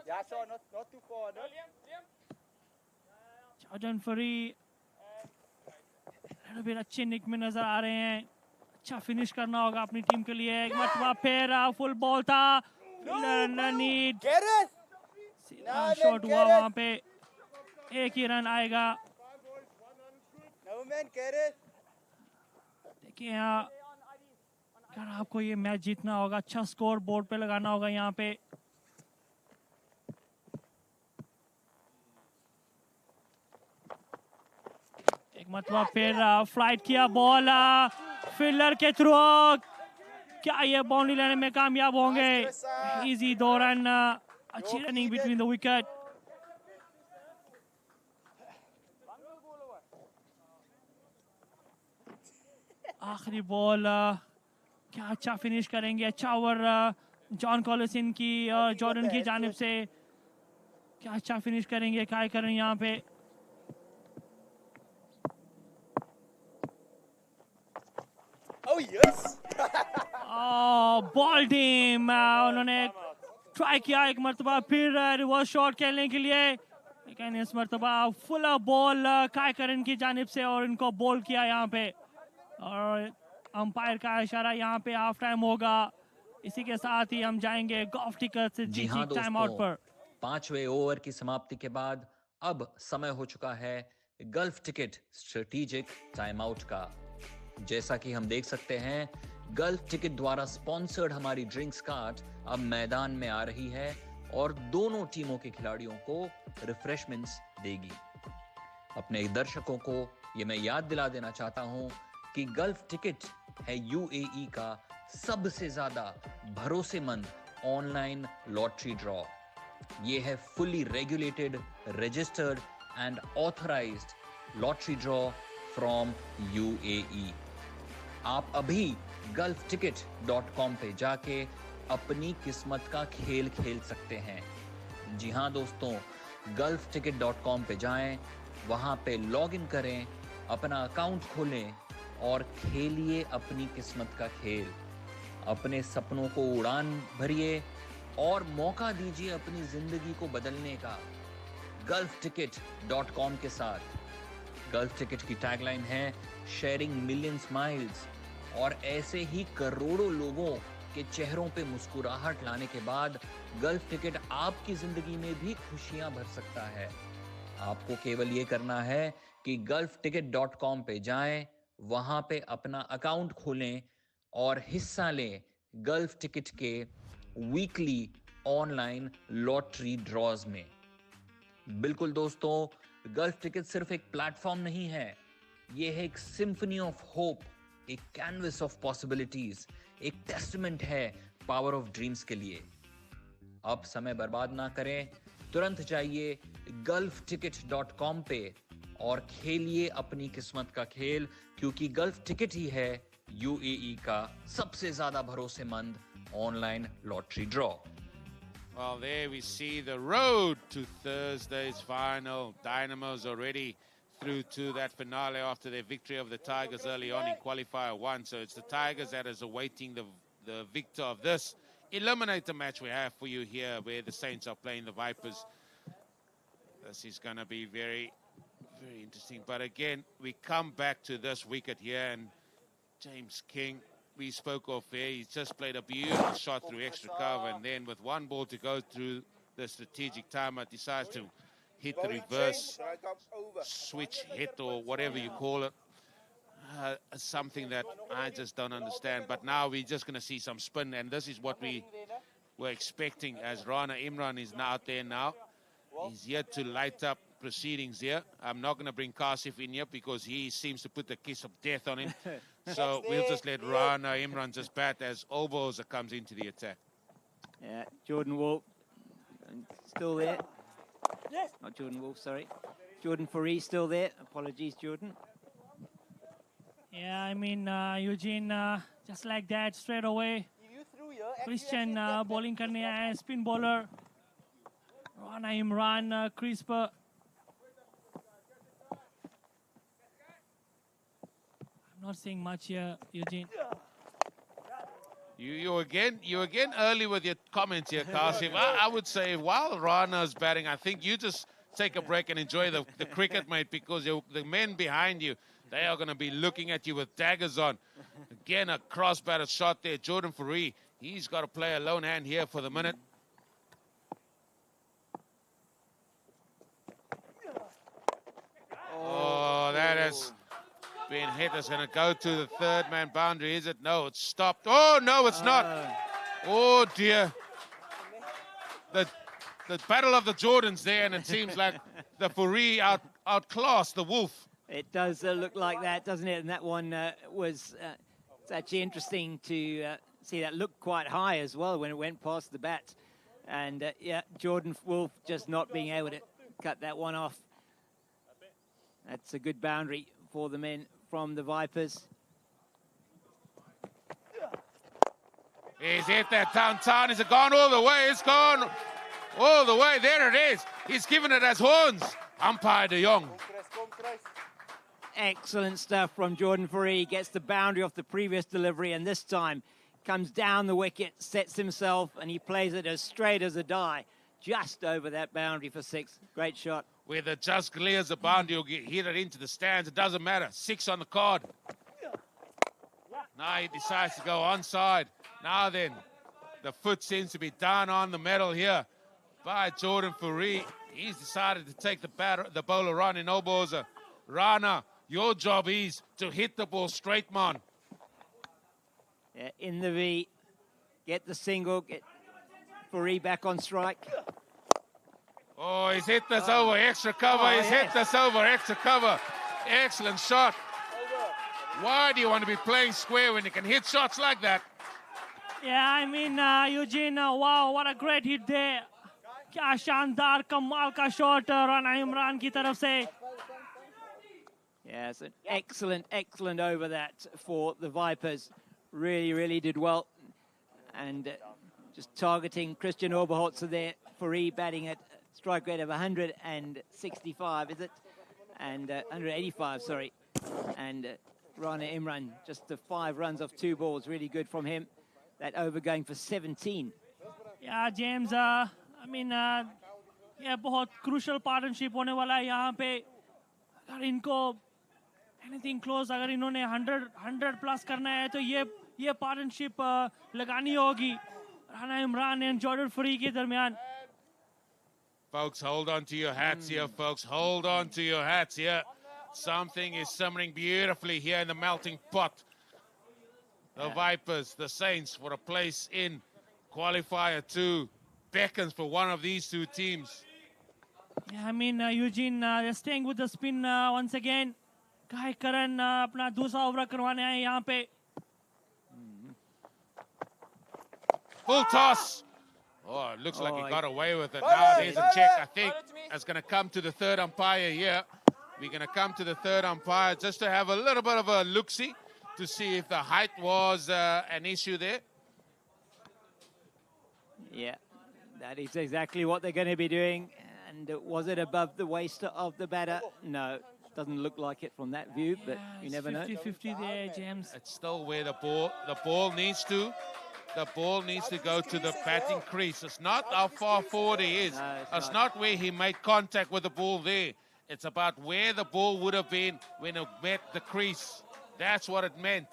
Yeah, Sean, not too far. No? Jordan फरी फिर अच्छे निक में नजर आ रहे हैं. अच्छा फिनिश करना होगा अपनी टीम के लिए. एक मरतबा फिर फुल बॉल था. Need Get it. शॉट हुआ वहां पे. एक ही रन आएगा. No man, get it. देखिए यहाँ अगर आपको ये मैच जीतना होगा अच्छा स्कोर बोर्ड पे लगाना होगा यहाँ पे. एक मतलब फिर फ्लाइट किया बॉल फील्डर के थ्रू. क्या ये बाउंड्री लेने में कामयाब होंगे? Easy 2 run. अच्छी रनिंग बिटवीन द विकेट. आखिरी बॉल क्या अच्छा फिनिश करेंगे. अच्छा ओवर जॉन कॉलिसन की और जॉर्डन की जानिब से. क्या अच्छा फिनिश करेंगे काय करें यहाँ पे. Oh yes. बॉल टीम उन्होंने ट्राई किया एक मरतबा फिर रिवर्स शॉट खेलने के लिए. लेकिन इस मरतबा फुल बॉल काय करन की जानिब से और इनको बॉल किया यहाँ पे. और अंपायर का इशारा यहाँ पे हाफ टाइम होगा। इसी के साथ ही हम जाएंगे गॉल्फ टिकट से जी हाँ टाइम आउट पर। पांचवें ओवर की समाप्ति के बाद अब समय हो चुका है gulf ticket strategic time out का। जैसा कि हम देख सकते हैं, गल्फ टिकट द्वारा स्पॉन्सर्ड हमारी ड्रिंक्स कार्ट अब मैदान में आ रही है और दोनों टीमों के खिलाड़ियों को रिफ्रेशमेंट्स देगी। अपने दर्शकों को ये मैं याद दिला देना चाहता हूं कि गल्फ टिकट है यूएई का सबसे ज्यादा भरोसेमंद ऑनलाइन लॉटरी ड्रॉ। ये है fully regulated, registered and authorised lottery draw from UAE. आप अभी gulfticket.com पे जाके अपनी किस्मत का खेल खेल सकते हैं। जी हाँ दोस्तों, gulfticket.com पे जाएं, वहां पे लॉग इन करें, अपना अकाउंट खोलें और खेलिए अपनी किस्मत का खेल। अपने सपनों को उड़ान भरिए और मौका दीजिए अपनी जिंदगी को बदलने का gulfticket.com के साथ। गल्फ टिकट की टैगलाइन है शेयरिंग मिलियन स्माइल्स, और ऐसे ही करोड़ों लोगों के चेहरों पे मुस्कुराहट लाने के बाद गल्फ टिकट आपकी जिंदगी में भी खुशियां भर सकता है। आपको केवल ये करना है कि gulfticket.com पे जाएं, वहां पे अपना अकाउंट खोलें और हिस्सा लें गल्फ टिकट के वीकली ऑनलाइन लॉटरी ड्रॉज में। बिल्कुल दोस्तों, गल्फ टिकट सिर्फ एक प्लेटफॉर्म नहीं है, यह है एक सिम्फनी ऑफ होप, एक कैनवस ऑफ पॉसिबिलिटीज, एक टेस्टमेंट है पावर ऑफ ड्रीम्स के लिए। अब समय बर्बाद ना करें, तुरंत जाइए gulfticket.com पे और खेलिए अपनी किस्मत का खेल, क्योंकि गल्फ टिकट ही है यूएई का सबसे ज्यादा भरोसेमंद online lottery draw. Well, there we see the road to Thursday's final. Dynamos already through to that finale after their victory of the Tigers early on in qualifier 1. So it's the Tigers that is awaiting the victor of this Eliminator match we have for you here, where the Saints are playing the Vipers. This is going to be very, very interesting. But again, we come back to this wicket here, and James King, we spoke of there, he's just played a beautiful shot through extra cover, and then with one ball to go through the strategic timeout, decides to hit the reverse switch hit or whatever you call it. Something that I just don't understand. But now we're just going to see some spin, and this is what we were expecting, as Rana Imran is now out there now. He's yet to light up proceedings here. I'm not going to bring Kasif in here because he seems to put the kiss of death on him. So we'll just let Rana Imran just bat as Oboza comes into the attack. Yeah, Jordan Wolf still there. Not Jordan Wolf, sorry. Jordan Faree still there. Apologies, Jordan. Yeah, I mean, Eugene, just like that, straight away. Christian bowling करने आया है, spin bowler. Rana Imran, crease पर. I'm not seeing much here, Eugene. You again early with your comments here, Kasif. I would say while Rana's batting, I think you just take a break and enjoy the cricket, mate, because the men behind you, they are going to be looking at you with daggers on. Again, a cross-batted shot there. Jordan Faree, he's got to play a lone hand here for the minute. Oh, that has been hit. It's going to go to the third man boundary, is it? No, it's stopped. Oh, no, it's not. Oh, dear. The battle of the Jordans there, and it seems like the Faree outclassed the Wolf. It does look like that, doesn't it? And that one was, it's actually interesting to see that look quite high as well when it went past the bat. And yeah, Jordan Wolf just not being able to cut that one off. That's a good boundary for the men from the Vipers. He's hit that downtown. Is it gone all the way? It's gone all the way. There it is. He's given it as horns. Umpire De Jong. Excellent stuff from Jordan Faree. Gets the boundary off the previous delivery, and this time comes down the wicket, sets himself, and he plays it as straight as a die, just over that boundary for 6. Great shot. Whether it just clears the boundary or hit it into the stands, it doesn't matter. 6 on the card. Now he decides to go onside. Now then, the foot seems to be down on the metal here by Jordan Fourie. He's decided to take the bowler on in no balls. Rana, your job is to hit the ball straight, man. Yeah, in the V, get the single, get Fourie back on strike. Oh, he's hit this over extra cover. He's hit this over extra cover. Excellent shot. Why do you want to be playing square when you can hit shots like that? Yeah, I mean, Eugene, wow, what a great hit there. क्या शानदार कमाल का shot Rana Imran की तरफ से. Yes, an excellent over that for the Vipers. Really did well. And just targeting Christian Oberholzer there. Fourie batting at strike rate of 165, is it? And 185, sorry. And Rana Imran, just the 5 runs off 2 balls. Really good from him. That over going for 17. Yeah, James, I mean, yeah, बहुत crucial partnership होने वाला है यहाँ पे. अगर इनको anything close, अगर इन्होंने 100 plus करना है तो ये partnership लगानी होगी Rana Imran and Jordan Fourie के दरमियान. Folks, hold on to your hats here, folks. Hold on to your hats here. Something is simmering beautifully here in the melting pot. The Vipers, the Saints, for a place in qualifier 2 beckons for one of these 2 teams. Yeah, I mean, Eugene, they're staying with the spin once again. Guy Karan अपना दूसरा over करवाने आए यहाँ पे. Full toss. Oh, it looks like he got away with it. Now there's a check. I think it's going to come to the third umpire here. We're going to come to the third umpire just to have a little bit of a look-see to see if the height was an issue there. Yeah, that is exactly what they're going to be doing. And was it above the waist of the batter? No, doesn't look like it from that view, but you never know. 50-50 there, James. It's still where the ball needs to. The ball needs to go to the batting crease. It's not how far forward he is. No, it's not where he made contact with the ball there. It's about where the ball would have been when it met the crease. That's what it meant.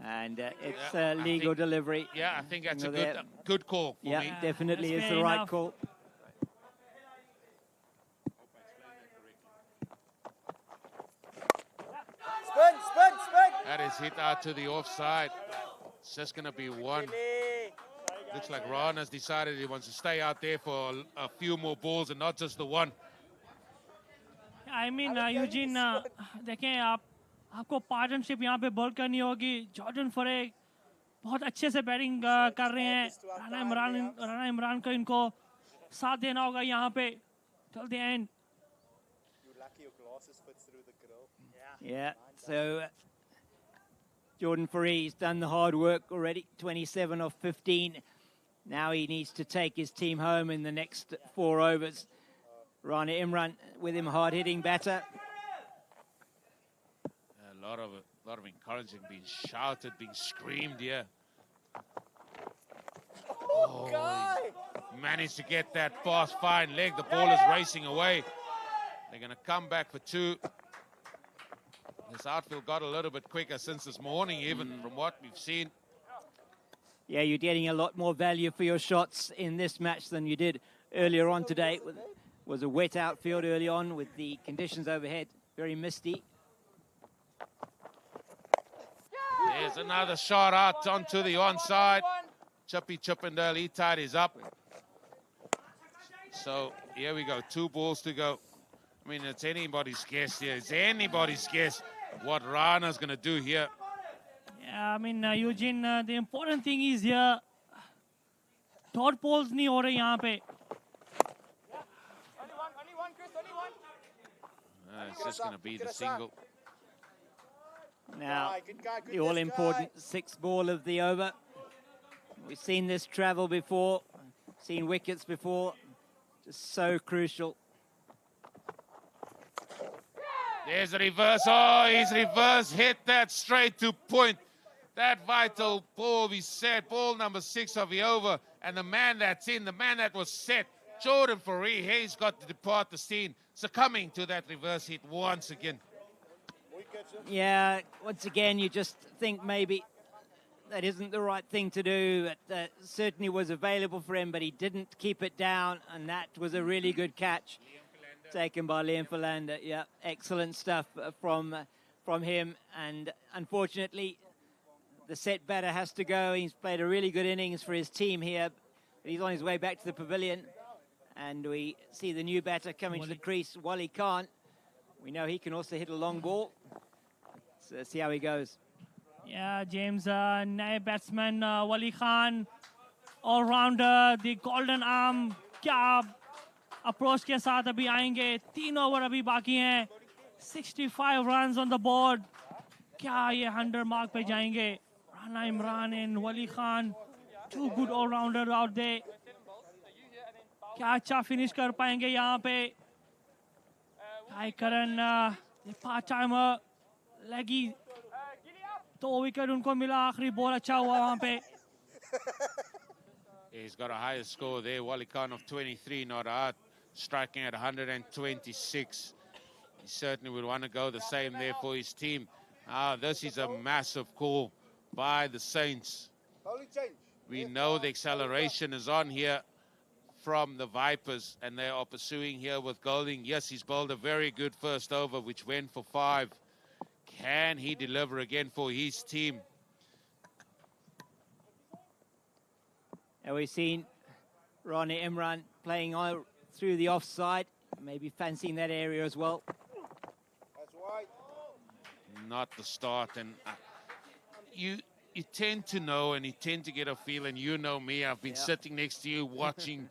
And it's legal delivery. Yeah, I think that's a good call for me. Definitely That's is the fair right enough. call. Spin! That is hit out to the offside. It's just going to be one. Looks like Ron has decided he wants to stay out there for a few more balls and not just the one. I mean, Eugene, देखें आपको partnership यहाँ पे ball करनी होगी. Jordan फरे बहुत अच्छे से बैटिंग कर रहे हैं. राना इमरान को इनको साथ देना होगा यहाँ पे till the end. Yeah, so Jordan Faree's done the hard work already, 27 off 15. Now he needs to take his team home in the next 4 overs. Rana Imran with him, hard-hitting batter. A lot of encouraging being shouted, being screamed here. Oh, he managed to get that fast, fine leg. The ball is racing away. They're going to come back for 2. This outfield got a little bit quicker since this morning, even from what we've seen. Yeah, you're getting a lot more value for your shots in this match than you did earlier on today. It was a wet outfield early on with the conditions overhead, very misty. There's another shot out onto the onside. Chippy Chippendale, he tied his up. So here we go, 2 balls to go. I mean, it's anybody's guess here. It's anybody's guess what Rana's going to do here. Yeah, I mean, Eugene, the important thing is here, dot balls नहीं हो रहे यहाँ पे. Only one, Chris, only one. It's just going to be the single. Now, Good guy, the all-important 6th ball of the over. We've seen this travel before, seen wickets before. Just so crucial. There's a reverse. Oh, he's reverse hit that straight to point. That vital ball, we said, ball number 6 of the over. And the man that's in, the man that was set, Jordan Fourie, he's got to depart the scene, succumbing to that reverse hit once again. Wicket. Yeah, once again, you just think maybe that isn't the right thing to do. It certainly was available for him, but he didn't keep it down, and that was a really good catch taken by Liam Philander. Yeah, excellent stuff from him, and unfortunately, the set batter has to go. He's played a really good innings for his team here, but he's on his way back to the pavilion, and we see the new batter coming to the crease, Wally Khan. We know he can also hit a long ball. So let's see how he goes. Yeah, James, नए batsman Wali Khan, all-rounder, the golden arm, क्या approach के साथ अभी आएंगे. 3 over अभी बाकी हैं. 65 runs on the board. क्या ये 100 mark पे जाएंगे? Rana Imran and Wali Khan, 2 good all-rounders out there. क्या अच्छा finish कर पाएंगे यहाँ पे? Kai Karan, the part-timer, legi. 2 wicket उनको मिला. आखिरी बॉल अच्छा हुआ वहाँ पे. He's got a higher score there. Wally Khan of 23 not out, striking at 126. He certainly would want to go the same there for his team. This is a massive call by the Saints. We know the acceleration is on here from the Vipers, and they are pursuing here with Golding. Yes, he's bowled a very good first over, which went for 5. Can he deliver again for his team? And we've seen Ronnie Imran playing all through the offside, maybe fancying that area as well. Not the start, and you tend to know, and you tend to get a feel, and you know me, I've been sitting next to you watching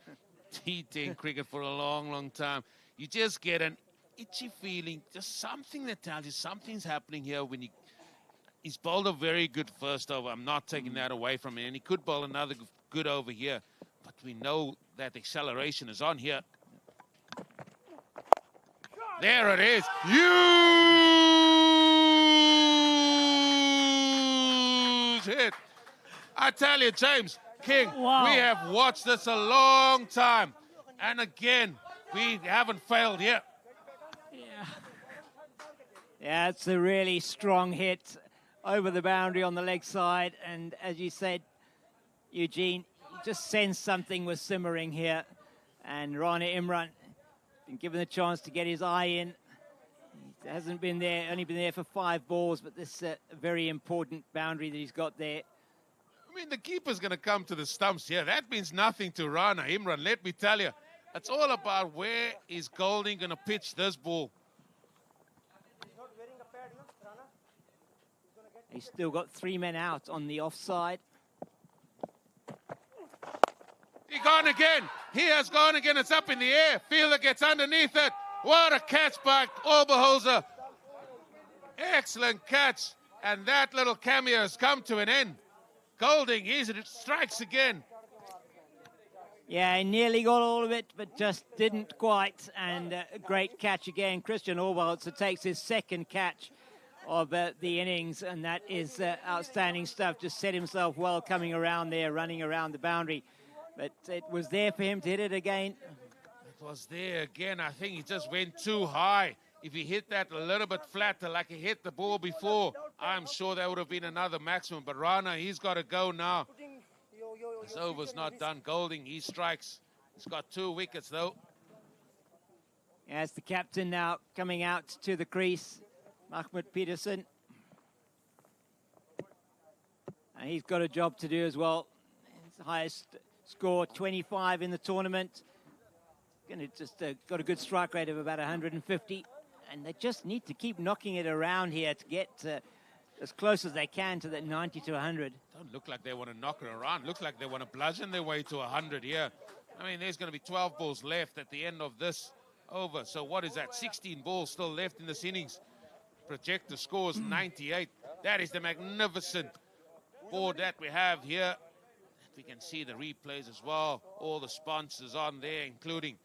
T10 cricket for a long, long time. You just get an itchy feeling, just something that tells you something's happening here when he's bowled a very good first over. I'm not taking that away from him, and he could bowl another good over here, but we know that acceleration is on here. There it is. Huge hit. I tell you, James King, Wow. we have watched this a long time, and again, we haven't failed yet. Yeah, it's a really strong hit over the boundary on the leg side. And as you said, Eugene, you just sensed something was simmering here. And Rana Imran been given the chance to get his eye in. He hasn't been there, only been there for 5 balls, but this very important boundary that he's got there. I mean, the keeper's going to come to the stumps here. That means nothing to Rana Imran, let me tell you. It's all about where is Golding going to pitch this ball. He's still got 3 men out on the offside. He gone again. He has gone again. It's up in the air. Fielder gets underneath it. What a catch by Oberholzer. Excellent catch. And that little cameo has come to an end. Golding, he strikes again. Yeah, he nearly got all of it, but just didn't quite. And a great catch again. Christian Oberholzer takes his 2nd catch of the innings, and that is outstanding stuff. Just set himself well coming around there, running around the boundary. But it was there for him to hit it again. It was there again. I think he just went too high. If he hit that a little bit flatter like he hit the ball before, I'm sure that would have been another maximum. But Rana, he's got to go now. His over's not done. Golding, he strikes. He's got 2 wickets, though. As the captain now coming out to the crease, Mahmoud Peterson. And he's got a job to do as well. His highest score, 25 in the tournament. Going to just got a good strike rate of about 150. And they just need to keep knocking it around here to get as close as they can to that 90 to 100. Don't look like they want to knock it around. Look like they want to bludgeon their way to 100 here. I mean, there's going to be 12 balls left at the end of this over. So what is that? 16 balls still left in this innings. Projector scores 98. That is the magnificent board that we have here. We can see the replays as well. All the sponsors on there, including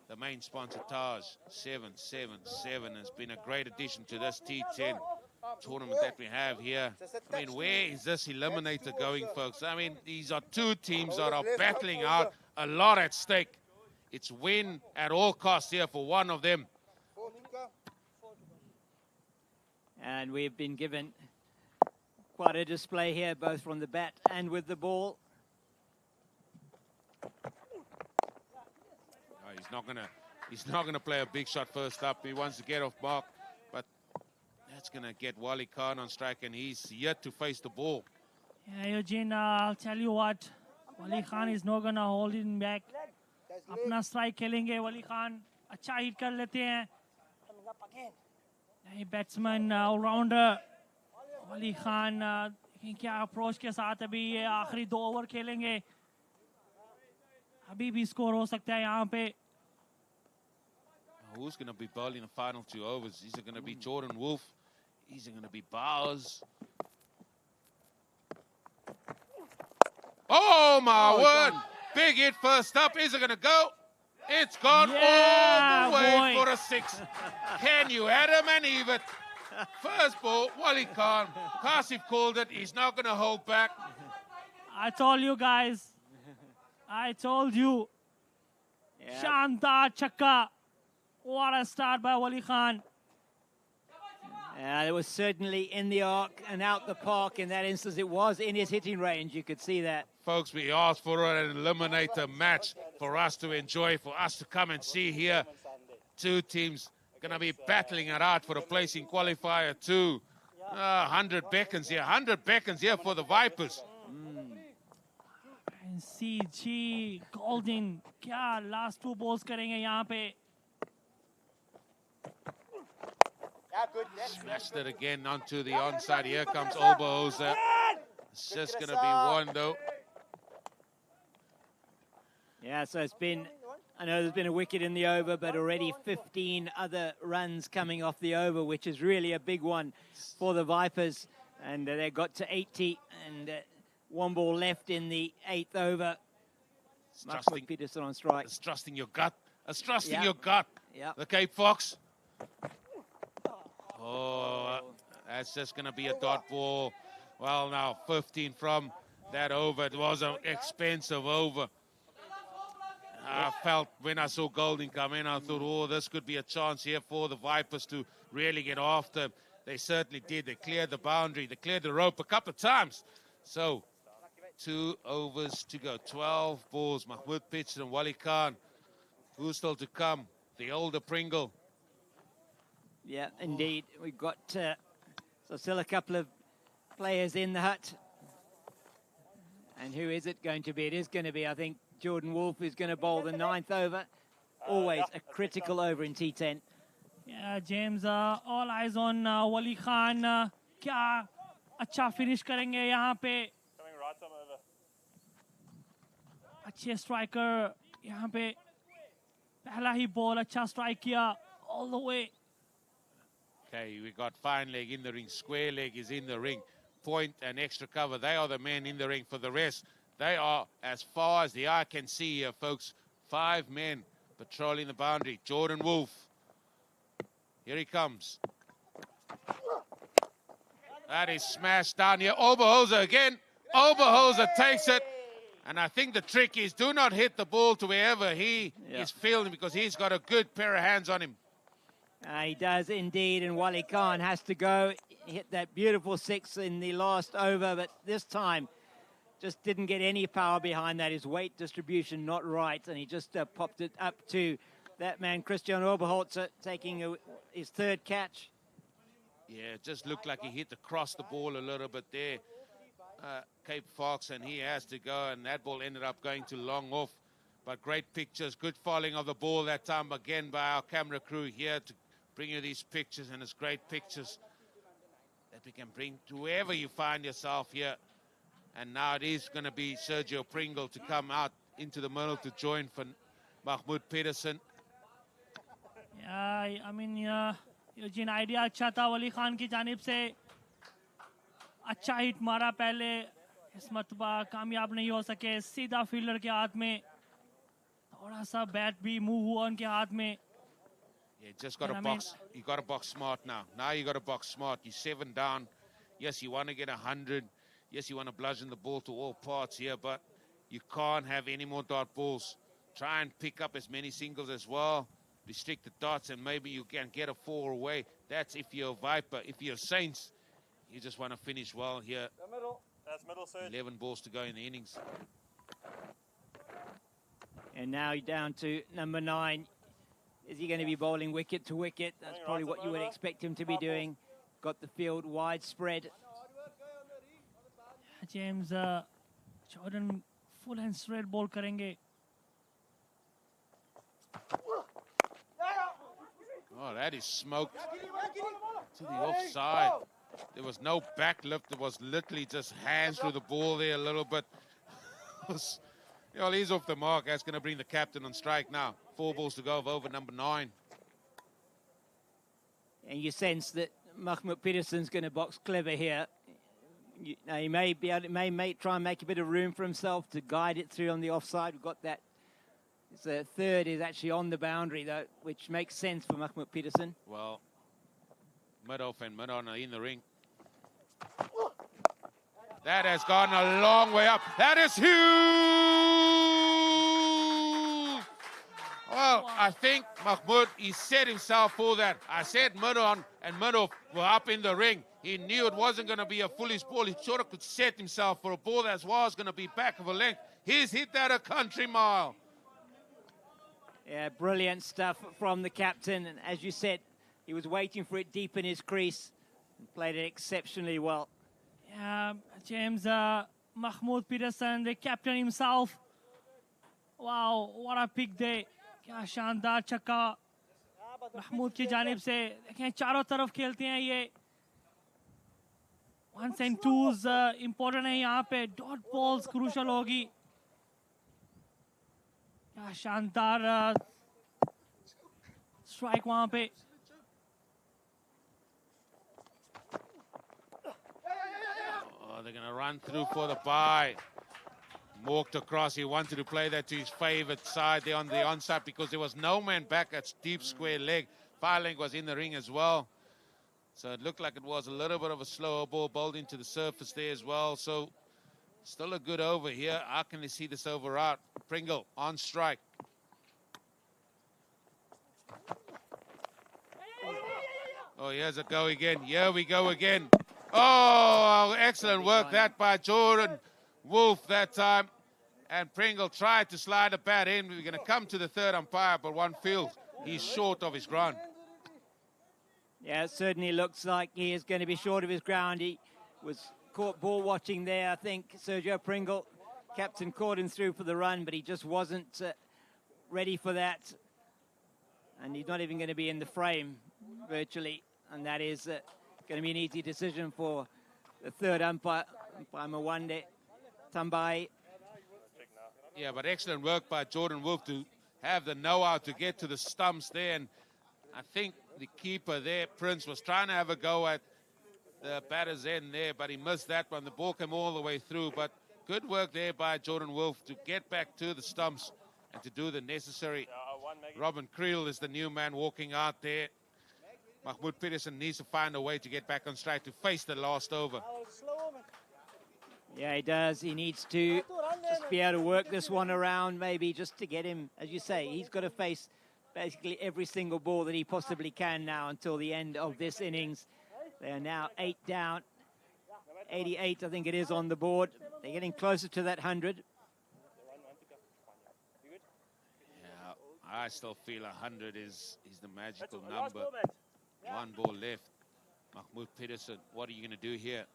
the main sponsor, Taj 777, has been a great addition to this T10 tournament that we have here. I mean, where is this Eliminator going, folks? I mean, these are 2 teams that are battling out a lot at stake. It's win at all costs here for one of them. And we've been given quite a display here, both from the bat and with the ball. No, he's not gonna play a big shot first up. He wants to get off mark, but that's gonna get Wali Khan on strike, and he's yet to face the ball. Yeah, Eugene, I'll tell you what, Wali Khan is not gonna hold him back. अपना strike खेलेंगे वली खान, अच्छा hit कर लेते हैं. नहीं, batsman all-rounder वली खान देखें क्या approach के साथ अभी ये आखिरी 2 ओवर खेलेंगे. अभी भी score हो सकता है यहाँ पे. Who's going to be bowling the final 2 overs? Is it going to be Jordan Wolf? Is it going to be Bowers? Oh, my word. Big hit first up. Is it going to go? It's gone all the way for a 6. Can you add him and heave it? First ball, Wali Khan. Kasif called it. He's not going to hold back. I told you guys. I told you. Shandar Chakka. What a start by Wali Khan. It was certainly in the arc and out the park. In that instance, it was in his hitting range. You could see that. Folks, we asked for an eliminator match for us to enjoy, for us to come and see here. 2 teams going to be battling it out for a place in qualifier 2. 100 beckons here. 100 beckons here for the Vipers. And CG, Golden, क्या last 2 balls करेंगे यहाँ पे? Smashed it again onto the onside. Here comes Oberhoser. It's just going to be 1 though. Yeah, so it's been, I know there's been a wicket in the over, but already 15 other runs coming off the over, which is really a big one for the Vipers. And they got to 80 and 1 ball left in the 8th over. Mahmoud Peterson on strike. It's trusting your gut. It's trusting your gut. Yeah. The Cape Fox. Oh, that's just going to be a dot ball. Well, now 15 from that over. It was an expensive over. I felt when I saw Golding come in, I thought, oh, this could be a chance here for the Vipers to really get after him. They certainly did. They cleared the boundary. They cleared the rope a couple of times. So 2 overs to go. 12 balls. Mahmoud Pitcher and Wali Khan. Who's still to come? The older Pringle. Yeah, indeed. We've got so still a couple of players in the hut. And who is it going to be? It is going to be, I think, Jordan Wolf, who's going to bowl the 9th over. Always a critical over in T10. Yeah, James, all eyes on Wali Khan. क्या अच्छा finish करेंगे यहाँ पे? Coming right arm over. अच्छे striker यहाँ पे पहला ही ball अच्छा strike किया all the way. Okay, we got fine leg in the ring. Square leg is in the ring. Point and extra cover. They are the men in the ring. For the rest, they are as far as the eye can see here, folks. 5 men patrolling the boundary. Jordan Wolf. Here he comes. That is smashed down here. Oberhoser again. Oberhoser takes it. And I think the trick is do not hit the ball to wherever he is fielding, because he's got a good pair of hands on him. He does indeed, and Wali Khan has to go. He hit that beautiful 6 in the last over, but this time just didn't get any power behind that. His weight distribution not right, and he just popped it up to that man, Christian Oberholzer, taking his 3rd catch. Yeah, it just looked like he hit across the ball a little bit there, Cape Fox, and he has to go, and that ball ended up going to long off. But great pictures, good following of the ball that time again by our camera crew here to bring you these pictures, and it's great pictures that we can bring to wherever you find yourself here. And now it is going to be Sergio Pringle to come out into the middle to join for Mahmoud Peterson. Yeah, I mean, Eugene, idea अच्छा था वली खान की जानिब से. अच्छा hit मारा पहले, इस मरतबा कामयाब नहीं हो सके. सीधा फील्डर के हाथ में, थोड़ा सा बैट भी मूव हुआ उनके हाथ में. Yeah, just got to box. You got to box smart now. Now you got to box smart. You're 7 down. Yes, you want to get 100. Yes, you want to bludgeon the ball to all parts here, but you can't have any more dot balls. Try and pick up as many singles as well. Restrict the dots, and maybe you can get a 4 away. That's if you're Viper. If you're Saints, you just want to finish well here. That's middle surge. 11 balls to go in the innings. And now you're down to number 9. Is he going to be bowling wicket to wicket? That's probably what you would expect him to be doing. Got the field widespread. James, Jordan full and straight ball करेंगे. Oh, that is smoked to the offside. There was no back lift. It was literally just hands through the ball there a little bit. Well, he's off the mark. That's going to bring the captain on strike now. 4 balls to go of over number 9. And you sense that Mahmoud Peterson's going to box clever here. He may be able to, may try and make a bit of room for himself to guide it through on the offside. We've got that. The third is actually on the boundary, though, which makes sense for Mahmoud Peterson. Well, mid-off and mid-on are in the ring. That has gone a long way up. That is huge! Well, I think Mahmoud, he set himself for that. I said mid-on and mid-off were up in the ring. He knew it wasn't going to be a foolish ball. He sort of could set himself for a ball that was going to be back of a length. He's hit that a country mile. Yeah, brilliant stuff from the captain. And as you said, he was waiting for it deep in his crease and played it exceptionally well. Yeah, James, Mahmoud Peterson, the captain himself. Wow, what a pick there. क्या शानदार छक्का महमूद की जानिब से. देखें चारों तरफ खेलते हैं ये. 1s and 2s important है यहाँ पे. डॉट बॉल्स क्रूशल होगी. क्या शानदार स्ट्राइक वहाँ पे. Oh, they're going to run through for the bye. Walked across. He wanted to play that to his favorite side there on the onside because there was no man back. That's deep square leg. Fireling was in the ring as well. So it looked like it was a little bit of a slower ball bowled into the surface there as well. So still a good over here. How can they see this over out? Pringle on strike. Oh, here's a go again. Here we go again. Oh, excellent work that by Jordan Wolf that time. And Pringle tried to slide a bat in. We're going to come to the third umpire, but one feels he's short of his ground. Yeah, it certainly looks like he is going to be short of his ground. He was caught ball watching there, I think. Sergio Pringle, captain, caught him through for the run, but he just wasn't ready for that. And he's not even going to be in the frame, virtually. And that is going to be an easy decision for the third umpire, umpire Mwande Tambai. Yeah, but excellent work by Jordan Wolf to have the know-how to get to the stumps there. And I think the keeper there, Prince, was trying to have a go at the batter's end there, but he missed that one. The ball came all the way through, but good work there by Jordan Wolf to get back to the stumps and to do the necessary. Robin Creel is the new man walking out there. Mahmoud Peterson needs to find a way to get back on strike to face the last over. Yeah, he does. He needs to just be able to work this one around, maybe just to get him, as you say, he's got to face basically every single ball that he possibly can now until the end of this innings. They are now 8 down. 88, I think it is, on the board. They're getting closer to that 100. Yeah, I still feel 100 is the magical number. 1 ball left. Mahmoud Peterson, what are you going to do here?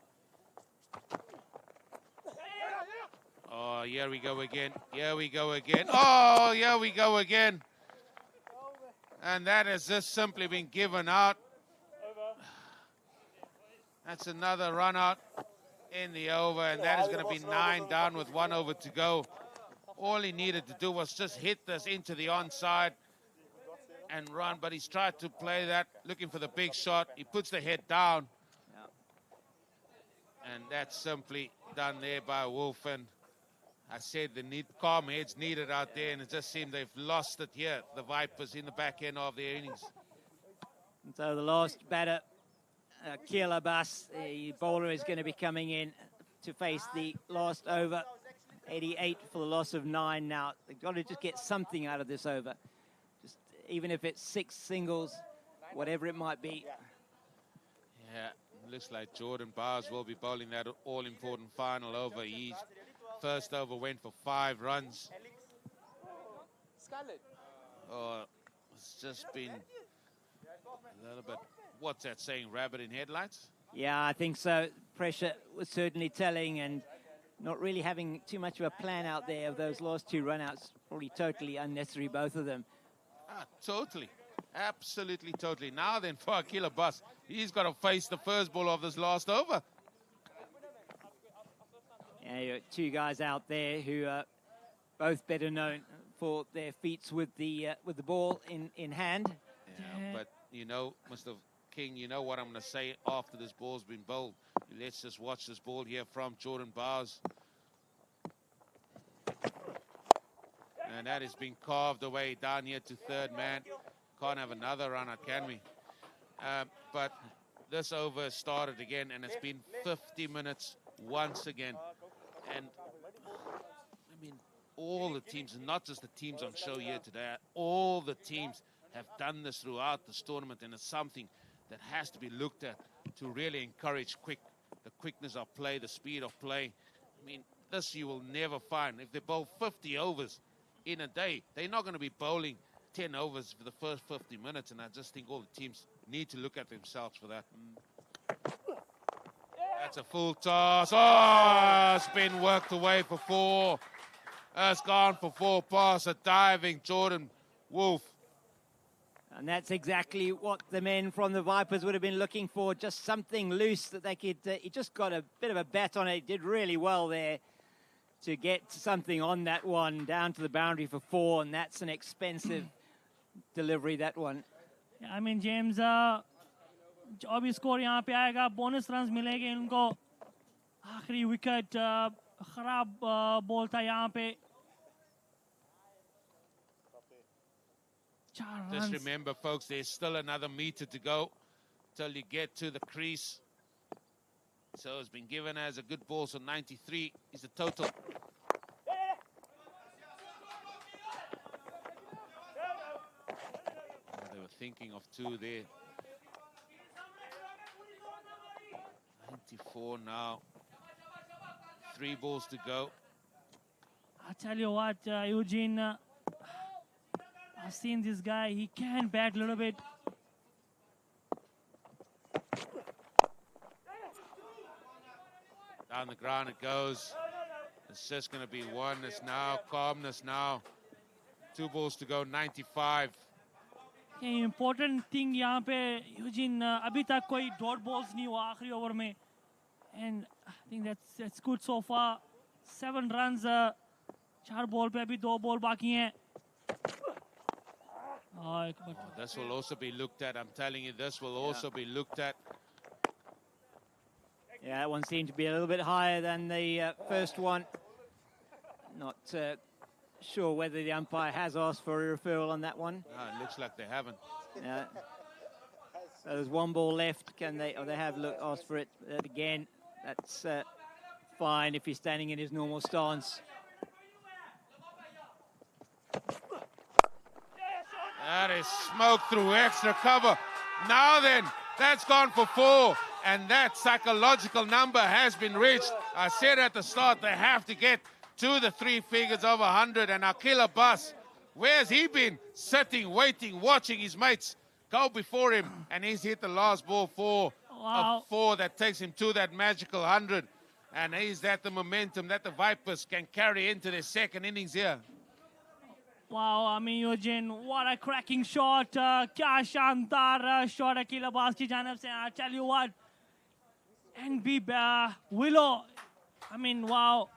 Oh, here we go again. Here we go again. Oh, here we go again. And that has just simply been given out. That's another run out in the over, and that is going to be 9 down with 1 over to go. All he needed to do was just hit this into the onside and run, but he's tried to play that, looking for the big shot. He puts the head down. And that's simply done there by Wolf. And I said the calm heads needed out there, and it just seemed they've lost it here, the Vipers, in the back end of their innings. And so the last batter, Kiel Abbas, the bowler, is going to be coming in to face the last over. 88 for the loss of 9 now. They've got to just get something out of this over. Just even if it's 6 singles, whatever it might be. Yeah, looks like Jordan Bars will be bowling that all-important final over. His first over went for 5 runs. Oh, it's just been a little bit, what's that saying, rabbit in headlights? Yeah, I think so. Pressure was certainly telling, and not really having too much of a plan out there of those last 2 run-outs. Probably totally unnecessary, both of them. Totally. Absolutely, totally. Now then, for Akil Abbas, he's got to face the first ball of this last over. Yeah, you got 2 guys out there who are both better known for their feats with the ball in hand. Yeah, but you know, Mr. King, you know what I'm going to say after this ball's been bowled. Let's just watch this ball here from Jordan Bars. And that has been carved away down here to third man. Can't have another runner, can we? But this over started again, and it's been 50 minutes once again. And, I mean, all the teams, not just the teams on show here today, all the teams have done this throughout this tournament, and it's something that has to be looked at to really encourage the quickness of play, the speed of play. I mean, this you will never find. If they bowl 50 overs in a day, they're not going to be bowling 10 overs for the first 50 minutes, and I just think all the teams need to look at themselves for that. That's a full toss. Oh, it's been worked away for 4. It's gone for 4 past a diving Jordan Wolf. And that's exactly what the men from the Vipers would have been looking for, just something loose that they could, he just got a bit of a bat on it, did really well there to get something on that one, down to the boundary for 4, and that's an expensive delivery, that one. Yeah, I mean, James, जो अभी score यहाँ पे आएगा, bonus runs मिलेंगे इनको. आखिरी wicket खराब ball था यहाँ पे. 4 Just runs. remember, folks, there's still another meter to go till you get to the crease. So it's been given as a good ball, so 93 is the total. They were thinking of 2 there. 94 now. 3 balls to go. I tell you what, Eugene, I've seen this guy. He can bat a little bit. Down the ground it goes. It's just going to be oneness now, calmness now. 2 balls to go, 95. Okay, important thing यहाँ पे Eugene, अभी तक कोई dot balls नहीं हुआ आखिरी over में, and I think that's good so far. 7 runs, 4 ball पे अभी 2 बॉल बाकी हैं. This will also be looked at. I'm telling you, this will also be looked at. Yeah, that one seemed to be a little bit higher than the first one. Not sure whether the umpire has asked for a referral on that one. No, it looks like they haven't. Yeah. So there's 1 ball left. Can they? Or they have asked for it again. That's fine if he's standing in his normal stance. That is smoke through extra cover. Now then, that's gone for 4. And that psychological number has been reached. I said at the start, they have to get to the 3 figures of 100. And Akil Abbas, where's he been? Sitting, waiting, watching his mates go before him. And he's hit the last ball of 4 that takes him to that magical 100. And is that the momentum that the Vipers can carry into their second innings here? Wow, I mean, Eugene, what a cracking shot. क्या शानदार shot Aqeel Abbas की जानब से. I tell you what, NB Willow, I mean, wow,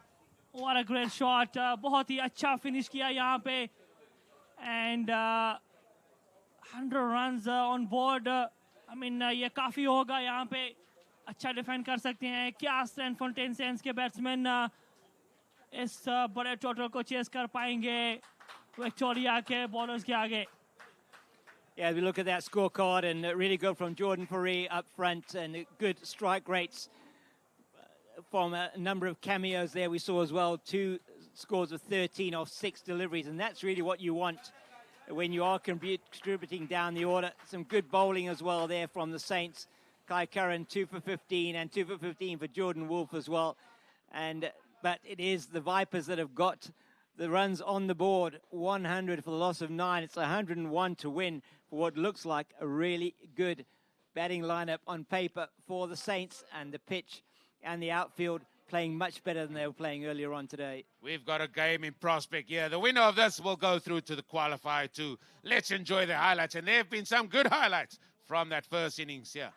what a great shot. बहुत ही अच्छा finish किया यहाँ पे. And 100 runs on board. I mean, ये काफ़ी होगा यहाँ पे. अच्छा डिफेंड कर सकते हैं. क्या स्ट्रैंडफोंटेन सेंस के बैट्समैन इस बड़े टोटल को चेस कर पाएंगे Victoria के bowlers के आगे? Yeah, we look at that scorecard, and really good from Jordan Paree up front, and good strike rates from a number of cameos there we saw as well. 2 scores of 13 off 6 deliveries, and that's really what you want when you are contributing down the order. Some good bowling as well there from the Saints. Kai Curran 2 for 15 and 2 for 15 for Jordan Wolf as well. But it is the Vipers that have got the runs on the board. 100 for the loss of 9. It's 101 to win for what looks like a really good batting lineup on paper for the Saints, and the pitch and the outfield playing much better than they were playing earlier on today. We've got a game in prospect here. The winner of this will go through to the qualifier too. Let's enjoy the highlights, and there have been some good highlights from that first innings here.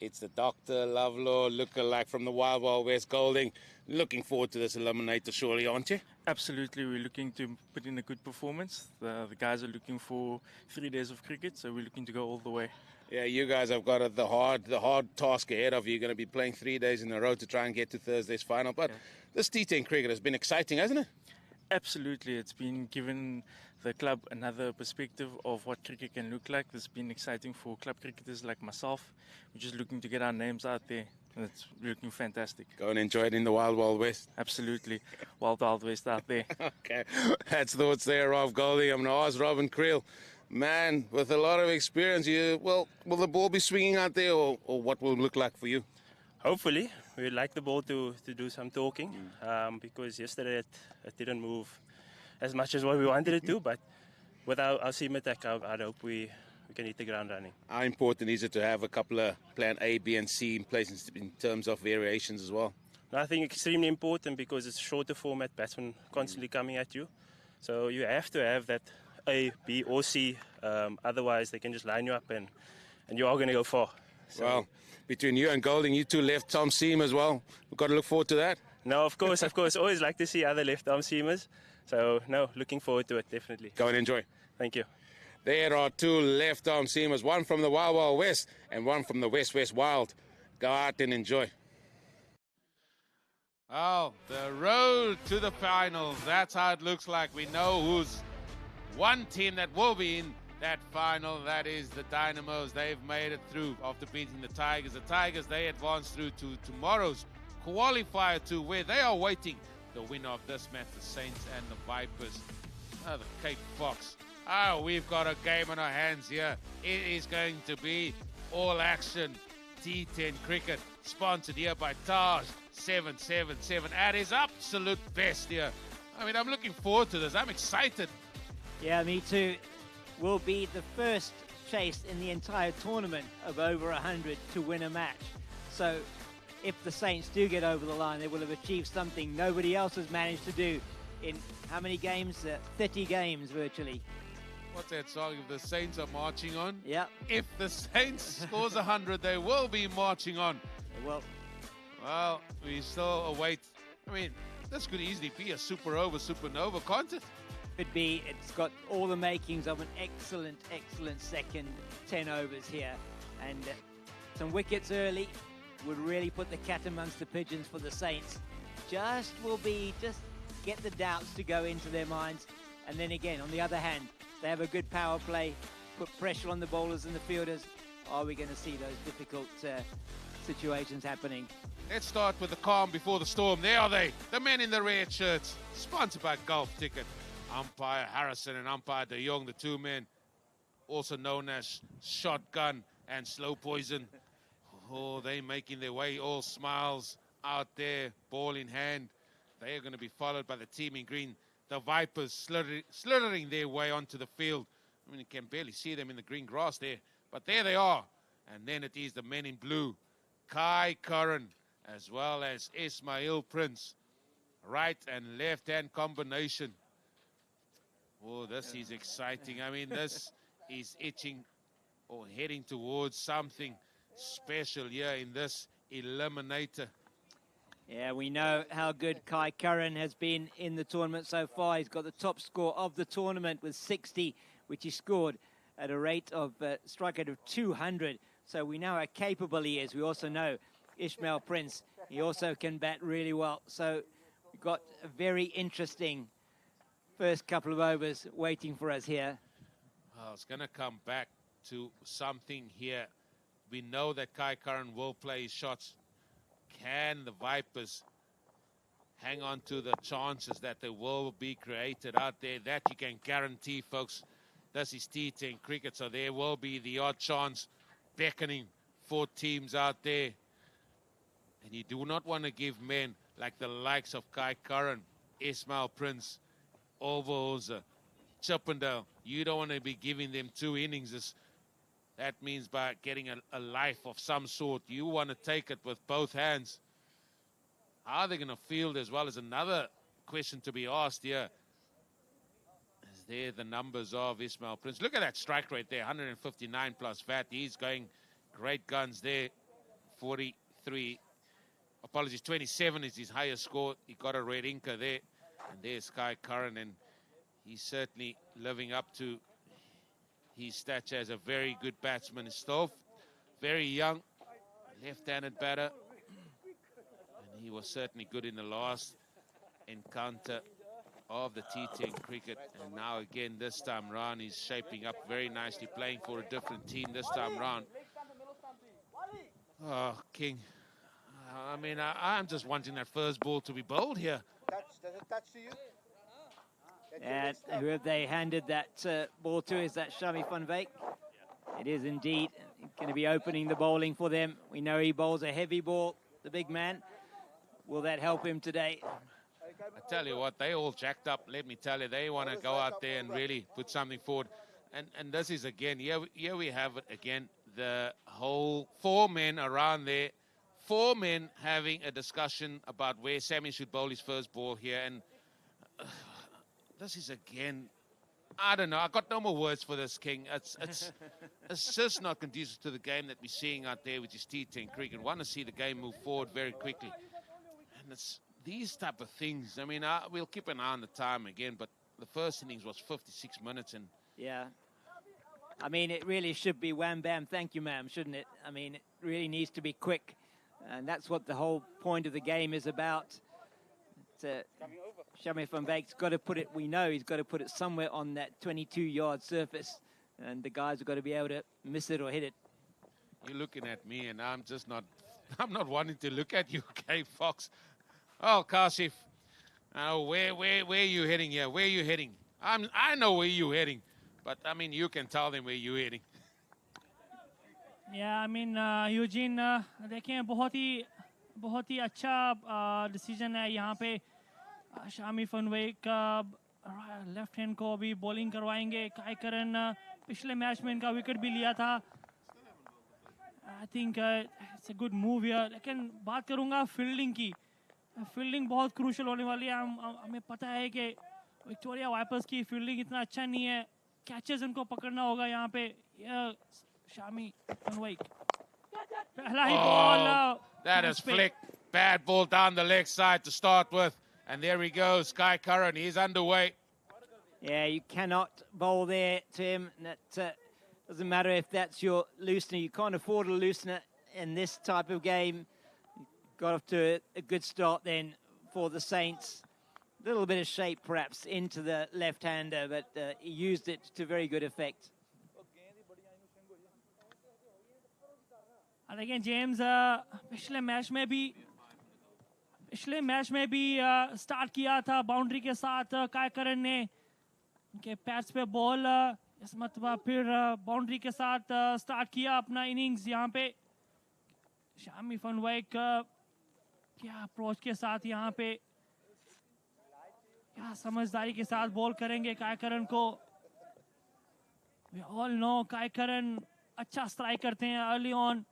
It's the Dr. Lovelore lookalike from the Wild Wild West Golding. Looking forward to this Eliminator, surely, aren't you? Absolutely, we're looking to put in a good performance. The guys are looking for 3 days of cricket, so we're looking to go all the way. Yeah, you guys have got the hard task ahead of you. You're going to be playing 3 days in a row to try and get to Thursday's final. But this T10 cricket has been exciting, hasn't it? Absolutely, it's been given the club another perspective of what cricket can look like. It's been exciting for club cricketers like myself. We're just looking to get our names out there. It's looking fantastic. Go and enjoy it in the Wild Wild West. Absolutely. Wild Wild West out there. Okay. That's thoughts there of Golding. I'm going to ask Robin Creel. Man, with a lot of experience, will the ball be swinging out there, or what will it look like for you? Hopefully. We'd like the ball to do some talking because yesterday it didn't move as much as what we wanted it to. But with our seam attack, I'd hope we we can hit the ground running. How important is it to have a couple of plan A, B, and C in place in terms of variations as well? I think extremely important because it's a shorter format, batsmen constantly coming at you. So you have to have that A, B, or C. Otherwise, they can just line you up and you are going to go far. So, well, between you and Golding, you two left arm seam as well. We've got to look forward to that. No, of course. Always like to see other left arm seamers. So, no, looking forward to it, definitely. Go and enjoy. Thank you. There are two left arm seamers, one from the Wild Wild West and one from the West West Wild. Go out and enjoy. Oh, the road to the finals. That's how it looks like. We know who's one team that will be in that final. That is the Dynamos. They've made it through after beating the Tigers. The Tigers, they advance through to tomorrow's qualifier to where they are waiting the winner of this match, the Saints and the Vipers. Oh, the Cape Fox. Oh, we've got a game on our hands here. It is going to be all action T10 cricket, sponsored here by Taj 777 at his absolute best here. I mean, I'm looking forward to this. I'm excited. Yeah, me too. Will be the first chase in the entire tournament of over 100 to win a match. So if the Saints do get over the line, they will have achieved something nobody else has managed to do in how many games? 30 games virtually. What's that song? If the Saints are marching on? Yeah. If the Saints scores 100, they will be marching on. Well, we still await. I mean, this could easily be a supernova, can't it? Could be. It's got all the makings of an excellent second 10 overs here. And some wickets early would really put the cat amongst the pigeons for the Saints. Just get the doubts to go into their minds. And then again, on the other hand, they have a good power play, put pressure on the bowlers and the fielders. Are we going to see those difficult situations happening? Let's start with the calm before the storm. There are they, the men in the red shirts, sponsored by Golf Ticket. Umpire Harrison and Umpire De Jong, the two men, also known as Shotgun and Slow Poison. Oh, they making their way, all smiles out there, ball in hand. They are going to be followed by the team in green. The Vipers slithering their way onto the field. I mean, you can barely see them in the green grass there, but there they are. And then it is the men in blue, Kai Curran, as well as Ismail Prince. Right and left-hand combination. Oh, this is exciting. I mean, this is itching or heading towards something special here in this Eliminator. Yeah, we know how good Kai Curran has been in the tournament so far. He's got the top score of the tournament with 60, which he scored at a rate of strike rate of 200. So we know how capable he is. We also know Ismail Prince, he also can bat really well. So we've got a very interesting first couple of overs waiting for us here. Well, it's going to come back to something here. We know that Kai Curran will play his shots. Can the Vipers hang on to the chances that there will be created out there? That you can guarantee, folks. This is T10 cricket, so there will be the odd chance beckoning for teams out there. And you do not want to give men like the likes of Kai Curran, Ismail Prince, Olverhoser, Chippendale. You don't want to be giving them 2 innings. That means by getting a life of some sort. You want to take it with both hands. How are they going to field as well as another question to be asked here? Is there the numbers of Ismail Prince? Look at that strike rate there, 159 plus VAT. He's going great guns there. 43, apologies, 27 is his highest score. He got a red inker there. And there's Kai Curran, and he's certainly living up to his stature as a very good batsman. He's still very young, left-handed batter. And he was certainly good in the last encounter of the T10 cricket. And now again, this time round, he's shaping up very nicely, playing for a different team this time round. Oh, King. I mean, I'm just wanting that first ball to be bowled here. Does it touch to you? And who have they handed that ball to? Is that Shami van Wyk? It is indeed. Going to be opening the bowling for them. We know he bowls a heavy ball, the big man. Will that help him today? I tell you what, they all jacked up. Let me tell you, they want to go out there and really put something forward. And this is again, here we have it again, the whole 4 men around there, 4 men having a discussion about where Sammy should bowl his first ball here. And this is again, I don't know, I got no more words for this, King. It's just not conducive to the game that we're seeing out there, which is T10 cricket. Want to see the game move forward very quickly. And it's these type of things. I mean, we'll keep an eye on the time again, but the first innings was 56 minutes. And yeah. I mean, it really should be wham, bam, thank you, ma'am, shouldn't it? I mean, it really needs to be quick. And that's what the whole point of the game is about. Shami van Beek's got to put it, we know he's got to put it somewhere on that 22-yard surface. And the guys have got to be able to miss it or hit it. You're looking at me, and I'm not wanting to look at you, okay, Fox. Oh, Kashif, where are you heading here? Where are you heading? I know where you're heading, but I mean, you can tell them where you're heading. Yeah, I mean, Eugene, देखें बहुत ही अच्छा decision है यहाँ पे शामी फनवे का left hand को अभी bowling करवाएंगे काय करन पिछले मैच में इनका विकेट भी लिया था I think it's a good move here लेकिन बात करूँगा फील्डिंग की फील्डिंग बहुत क्रूशल होने वाली है हमें पता है कि विक्टोरिया वाइपर्स की फील्डिंग इतना अच्छा नहीं है कैचेस उनको पकड़ना होगा यहाँ पे शामी फनवे पहला ही ball that is flicked. Bad ball down the leg side to start with. And there he goes, Sky Curran. He's underway. Yeah, you cannot bowl there, Tim. That doesn't matter if that's your loosener. You can't afford a loosener in this type of game. Got off to a good start then for the Saints. A little bit of shape, perhaps, into the left-hander, but he used it to very good effect. और देखिए James पिछले match में भी start किया था boundary के साथ काय करन ने उनके पैड्स पे बॉल इस मतलब फिर बाउंड्री के साथ स्टार्ट किया अपना इनिंग्स यहाँ पे शामी फनवे क्या अप्रोच के साथ यहाँ पे क्या समझदारी के साथ बॉल करेंगे काय करन को we all know काय करन अच्छा स्ट्राइक करते हैं early on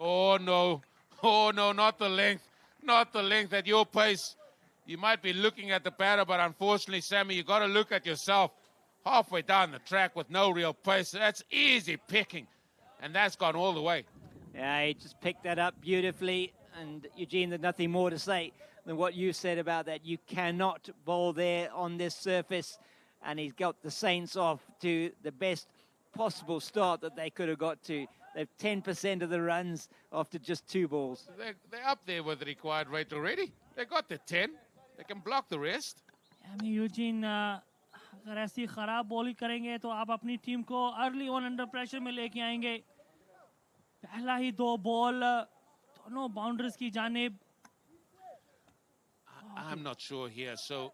Oh, no. Oh, no, not the length. Not the length at your pace. You might be looking at the batter, but unfortunately, Sammy, you got to look at yourself halfway down the track with no real pace. That's easy picking, and that's gone all the way. Yeah, he just picked that up beautifully, and Eugene, there's nothing more to say than what you said about that. You cannot bowl there on this surface, and he's got the Saints off to the best possible start that they could have got to. They've 10% of the runs after just 2 balls. They're up there with the required rate already. They got the 10. They can block the rest. I mean, Eugene, अगर ऐसी खराब bowling करेंगे तो आप अपनी team को early on under pressure में लेके आएंगे पहला ही 2 बॉल दोनों बाउंड्रीज की जानिब I'm not sure here, so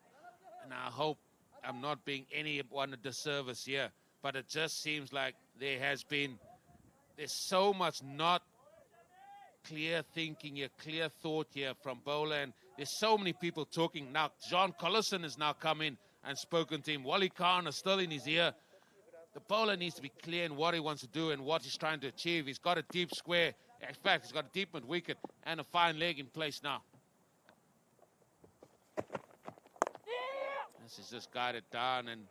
and I hope I'm not being anyone a disservice here, but it just seems like there's so much not clear thinking here, clear thought here from bowler, and there's so many people talking. Now, John Collison has now come in and spoken to him. Wally Khan is still in his ear. The bowler needs to be clear in what he wants to do and what he's trying to achieve. He's got a deep square. In fact, he's got a deep mid wicket and a fine leg in place now. This is just guided down, and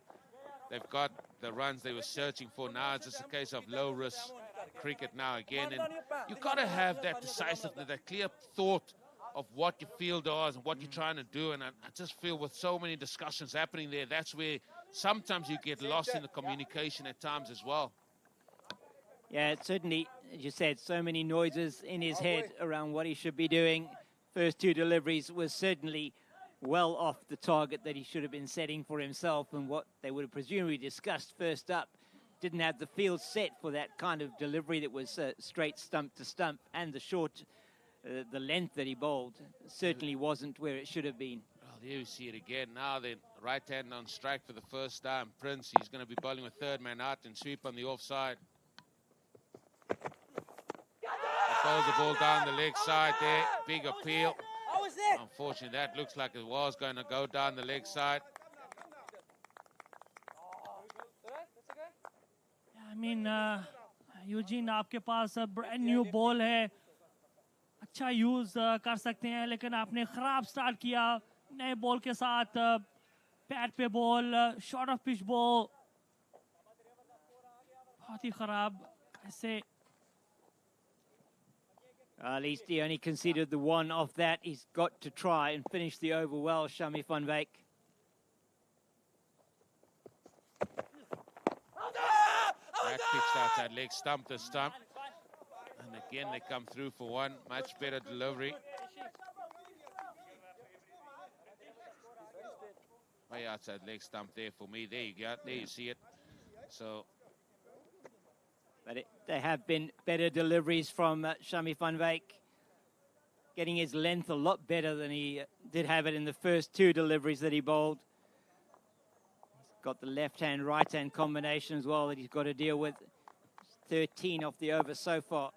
they've got the runs they were searching for. Now it's just a case of low-risk cricket now again. And you've got to have that decisiveness, that clear thought of what your field is and what you're trying to do. And I just feel with so many discussions happening there, that's where sometimes you get lost in the communication at times as well. Yeah, it certainly, as you said, so many noises in his head around what he should be doing. First 2 deliveries was certainly well off the target that he should have been setting for himself, and what they would have presumably discussed first up. Didn't have the field set for that kind of delivery that was straight stump to stump, and the short, the length that he bowled certainly wasn't where it should have been. Well, there you see it again. Now then, right hand on strike for the first time. Prince, he's going to be bowling with 3rd man out and sweep on the offside. He bowls the ball down the leg side there. Big appeal. Unfortunately, that looks like it was going to go down the leg side. I mean, Eugene, आपके पास brand new ball है, अच्छा use कर सकते हैं, लेकिन आपने खराब start किया नए ball के साथ, pad पे ball, short of pitch ball, बहुत ही खराब ऐसे. At least he only conceded the one off that. He's got to try and finish the over well, Shami van Wyk. That pitched outside leg stump this time. And again, they come through for one. Much better delivery. Way outside leg stump there for me. There you go. There you see it. So... But there have been better deliveries from Shami van Wyk, getting his length a lot better than he did have it in the first two deliveries that he bowled. He's got the left-hand, right-hand combination as well that he's got to deal with. 13 off the over so far.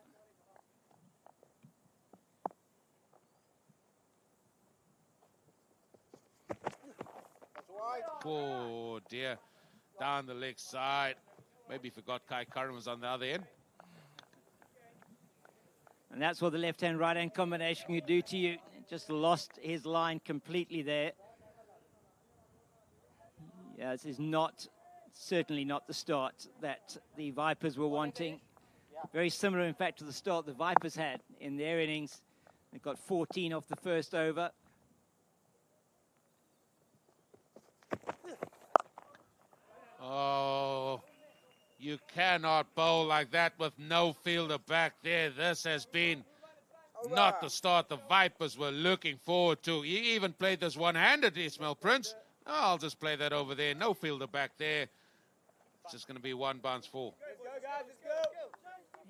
Oh, dear. Down the leg side. Maybe forgot Kai Curran was on the other end. And that's what the left-hand, right-hand combination can do to you. Just lost his line completely there. Yeah, this is certainly not the start that the Vipers were wanting. Very similar, in fact, to the start the Vipers had in their innings. They got 14 off the first over. Oh... You cannot bowl like that with no fielder back there. This has been not the start the Vipers were looking forward to. You even played this one-handed, Ismail Prince. Oh, I'll just play that over there. No fielder back there. It's just going to be one bounce full.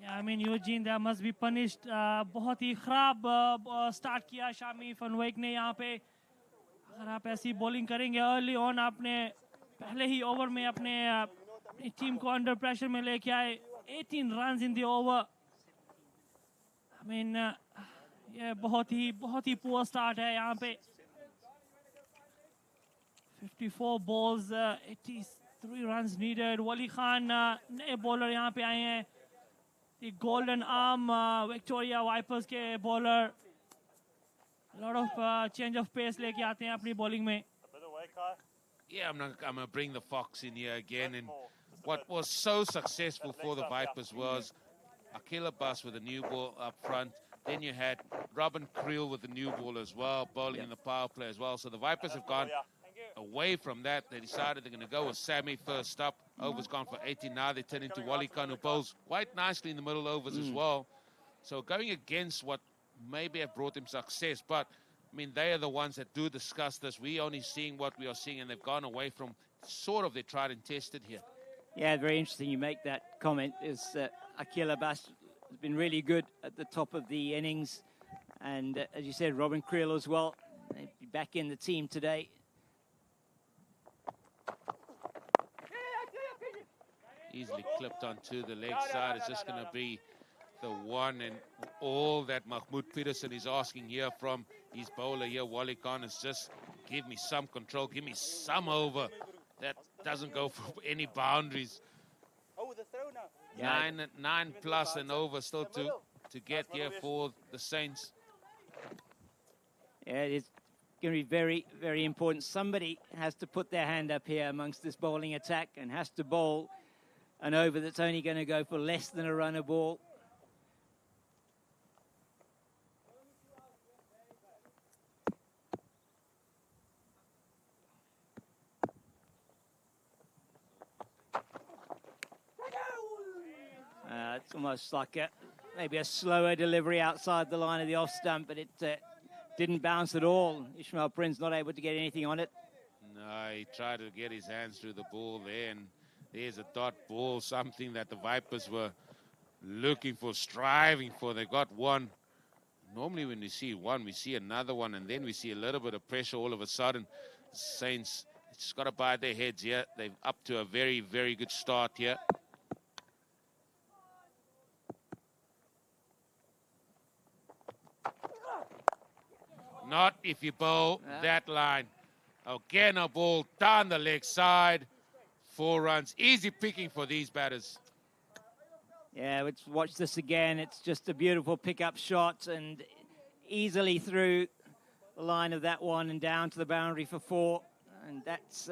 Yeah, I mean, Eugene, that must be punished. बहुत ही खराब start किया Shami van Wyk ने यहाँ पे. अगर आप ऐसी bowling करेंगे early on, आपने पहले ही over में अपने team को under pressure में लेके आए, 18 runs in the over. I mean, ये बहुत ही poor start है यहाँ पे. 54 balls, 83 runs needed. Wali Khan नए bowler यहाँ पे आए हैं. The golden arm Victoria Vipers के bowler. A lot of change of pace लेके आते हैं अपनी bowling में. Yeah, I'm going to bring the Fox in here again. And what was so successful for the Vipers was Akila Bus with a new ball up front. Then you had Robin Creel with the new ball as well, bowling in the power play as well. So the Vipers have gone away from that. They decided they're going to go with Sammy first up. Over's gone for 80. Now they turn into Wally Khan, who bowls quite nicely in the middle overs as well. So going against what maybe have brought him success. But, I mean, they are the ones that do discuss this. We're only seeing what we are seeing, and they've gone away from sort of they tried and tested here. Yeah, very interesting you make that comment. Akil Abbas has been really good at the top of the innings. And as you said, Robin Creel as well. They'll be back in the team today. Easily clipped onto the leg side. It's just going to be the one and all that Mahmoud Peterson is asking here from his bowler here, Wally Khan, is just give me some control, give me some over. That doesn't go for any boundaries. Oh, the throw now. 9 plus and over still to get here for the Saints. Yeah, it's going to be very, very important. Somebody has to put their hand up here amongst this bowling attack and has to bowl an over that's only going to go for less than a run a ball. It's almost like maybe a slower delivery outside the line of the off stump, but it didn't bounce at all. Ishmael Prince not able to get anything on it. No, he tried to get his hands through the ball there, and there's a dot ball, something that the Vipers were looking for, striving for. They got one. Normally when we see one, we see another one, and then we see a little bit of pressure all of a sudden. Saints just got to bide their heads here. They're up to a very, very good start here. Not if you bowl that line. Again, a ball down the leg side. 4 runs. Easy picking for these batters. Yeah, let's watch this again. It's just a beautiful pickup shot and easily through the line of that one and down to the boundary for 4. And that's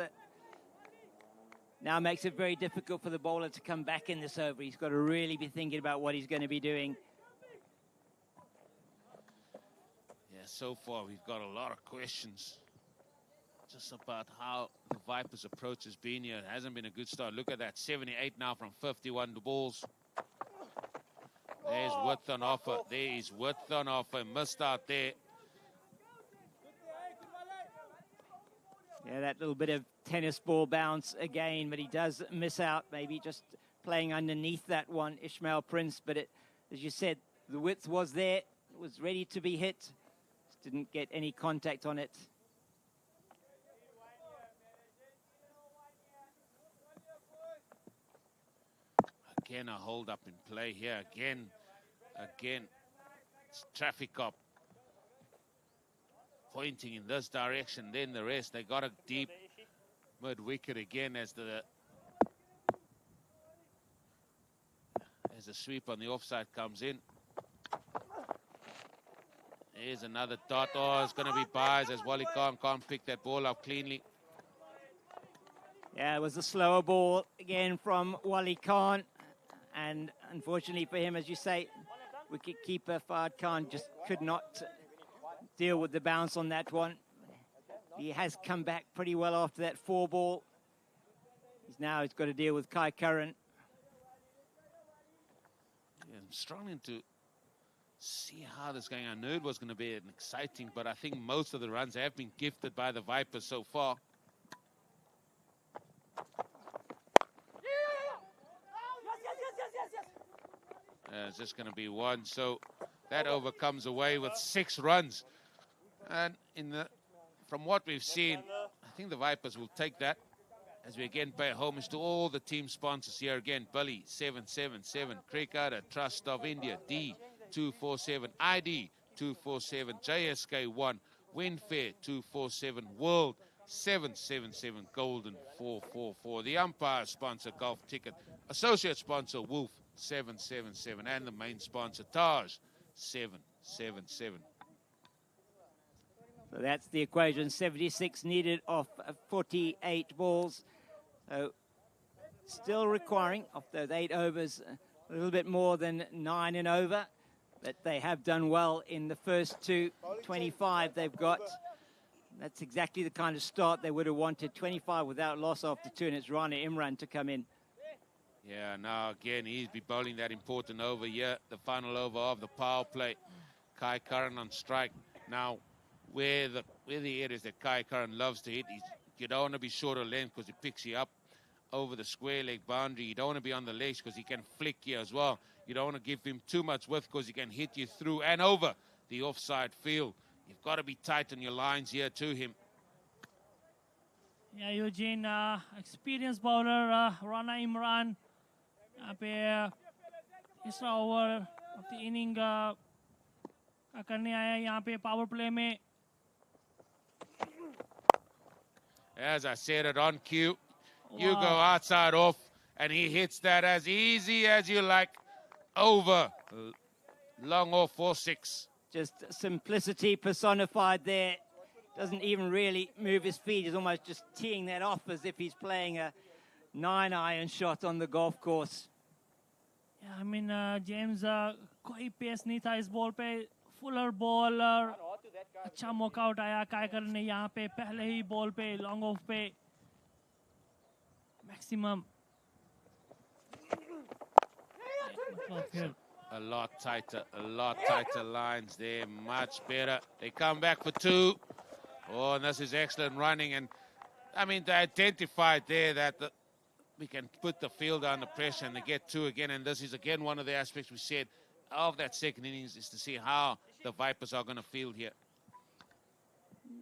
now makes it very difficult for the bowler to come back in this over. He's got to really be thinking about what he's going to be doing. Yeah, so far we've got a lot of questions just about how the Vipers' approach has been here. It hasn't been a good start. Look at that, 78 now from 51 balls. There's width on offer. There is width on offer. Missed out there. Yeah, that little bit of tennis ball bounce again, but he does miss out. Maybe just playing underneath that one, Ishmael Prince. But it, as you said, the width was there. It was ready to be hit. Just didn't get any contact on it. Again, a hold up in play here. Again, it's traffic cop pointing in this direction. Then the rest, they got a deep mid wicket again as the sweep on the offside comes in. Here's another dot. Oh, it's going to be buys as Wally Khan can't pick that ball up cleanly. Yeah, it was a slower ball again from Wally Khan. And unfortunately for him, as you say, wicketkeeper Fahad Khan just could not deal with the bounce on that one. He has come back pretty well after that 4 ball. He's got to deal with Kai Curran. Yeah, I'm struggling to see how this is going. I knew it was going to be an exciting, but I think most of the runs have been gifted by the Vipers so far. It's just going to be 1, so that over comes away with 6 runs. And from what we've seen, I think the Vipers will take that as we again pay homage to all the team sponsors here again. Billy 777, Cricket, Trust of India, D247, ID 247, JSK1, Winfair 247, World 777, Golden 444. The umpire sponsor Golf Ticket, associate sponsor Wolf 777, and the main sponsor Taj 777. So that's the equation. 76 needed off 48 balls. So still requiring, of those 8 overs, a little bit more than 9 and over. But they have done well in the first 2. 25 they've got. That's exactly the kind of start they would have wanted. 25 without loss after 2, and it's Rana Imran to come in. Yeah, now again, he's be bowling that important over here, the final over of the power play. Kai Curran on strike. Now, where the areas that Kai Curran loves to hit, you don't want to be short of length because he picks you up over the square leg boundary. You don't want to be on the legs because he can flick you as well. You don't want to give him too much width because he can hit you through and over the offside field. You've got to be tight on your lines here to him. Yeah, Eugene, experienced bowler Rana Imran. यहाँ पे तीसरा over of the inning का करने आया यहाँ पे power play में. As I said it on cue, you go outside off, and he hits that as easy as you like, over, long off for 6. Just simplicity personified there. Doesn't even really move his feet. He's almost just teeing that off as if he's playing a 9-iron shot on the golf course. Yeah, I mean, James, कोई pace नहीं था इस ball पे. Fuller ball और अच्छा मौका उठाया कायकर ने यहाँ पे पहले ही बॉल पे लॉन्ग ऑफ पे maximum. A lot tighter lines there, much better. They come back for 2. Oh, and this is excellent running. And I mean, they identified there that we can put the field under pressure and they get 2 again. And this is again one of the aspects we said of that second innings, is to see how the Vipers are going to field here.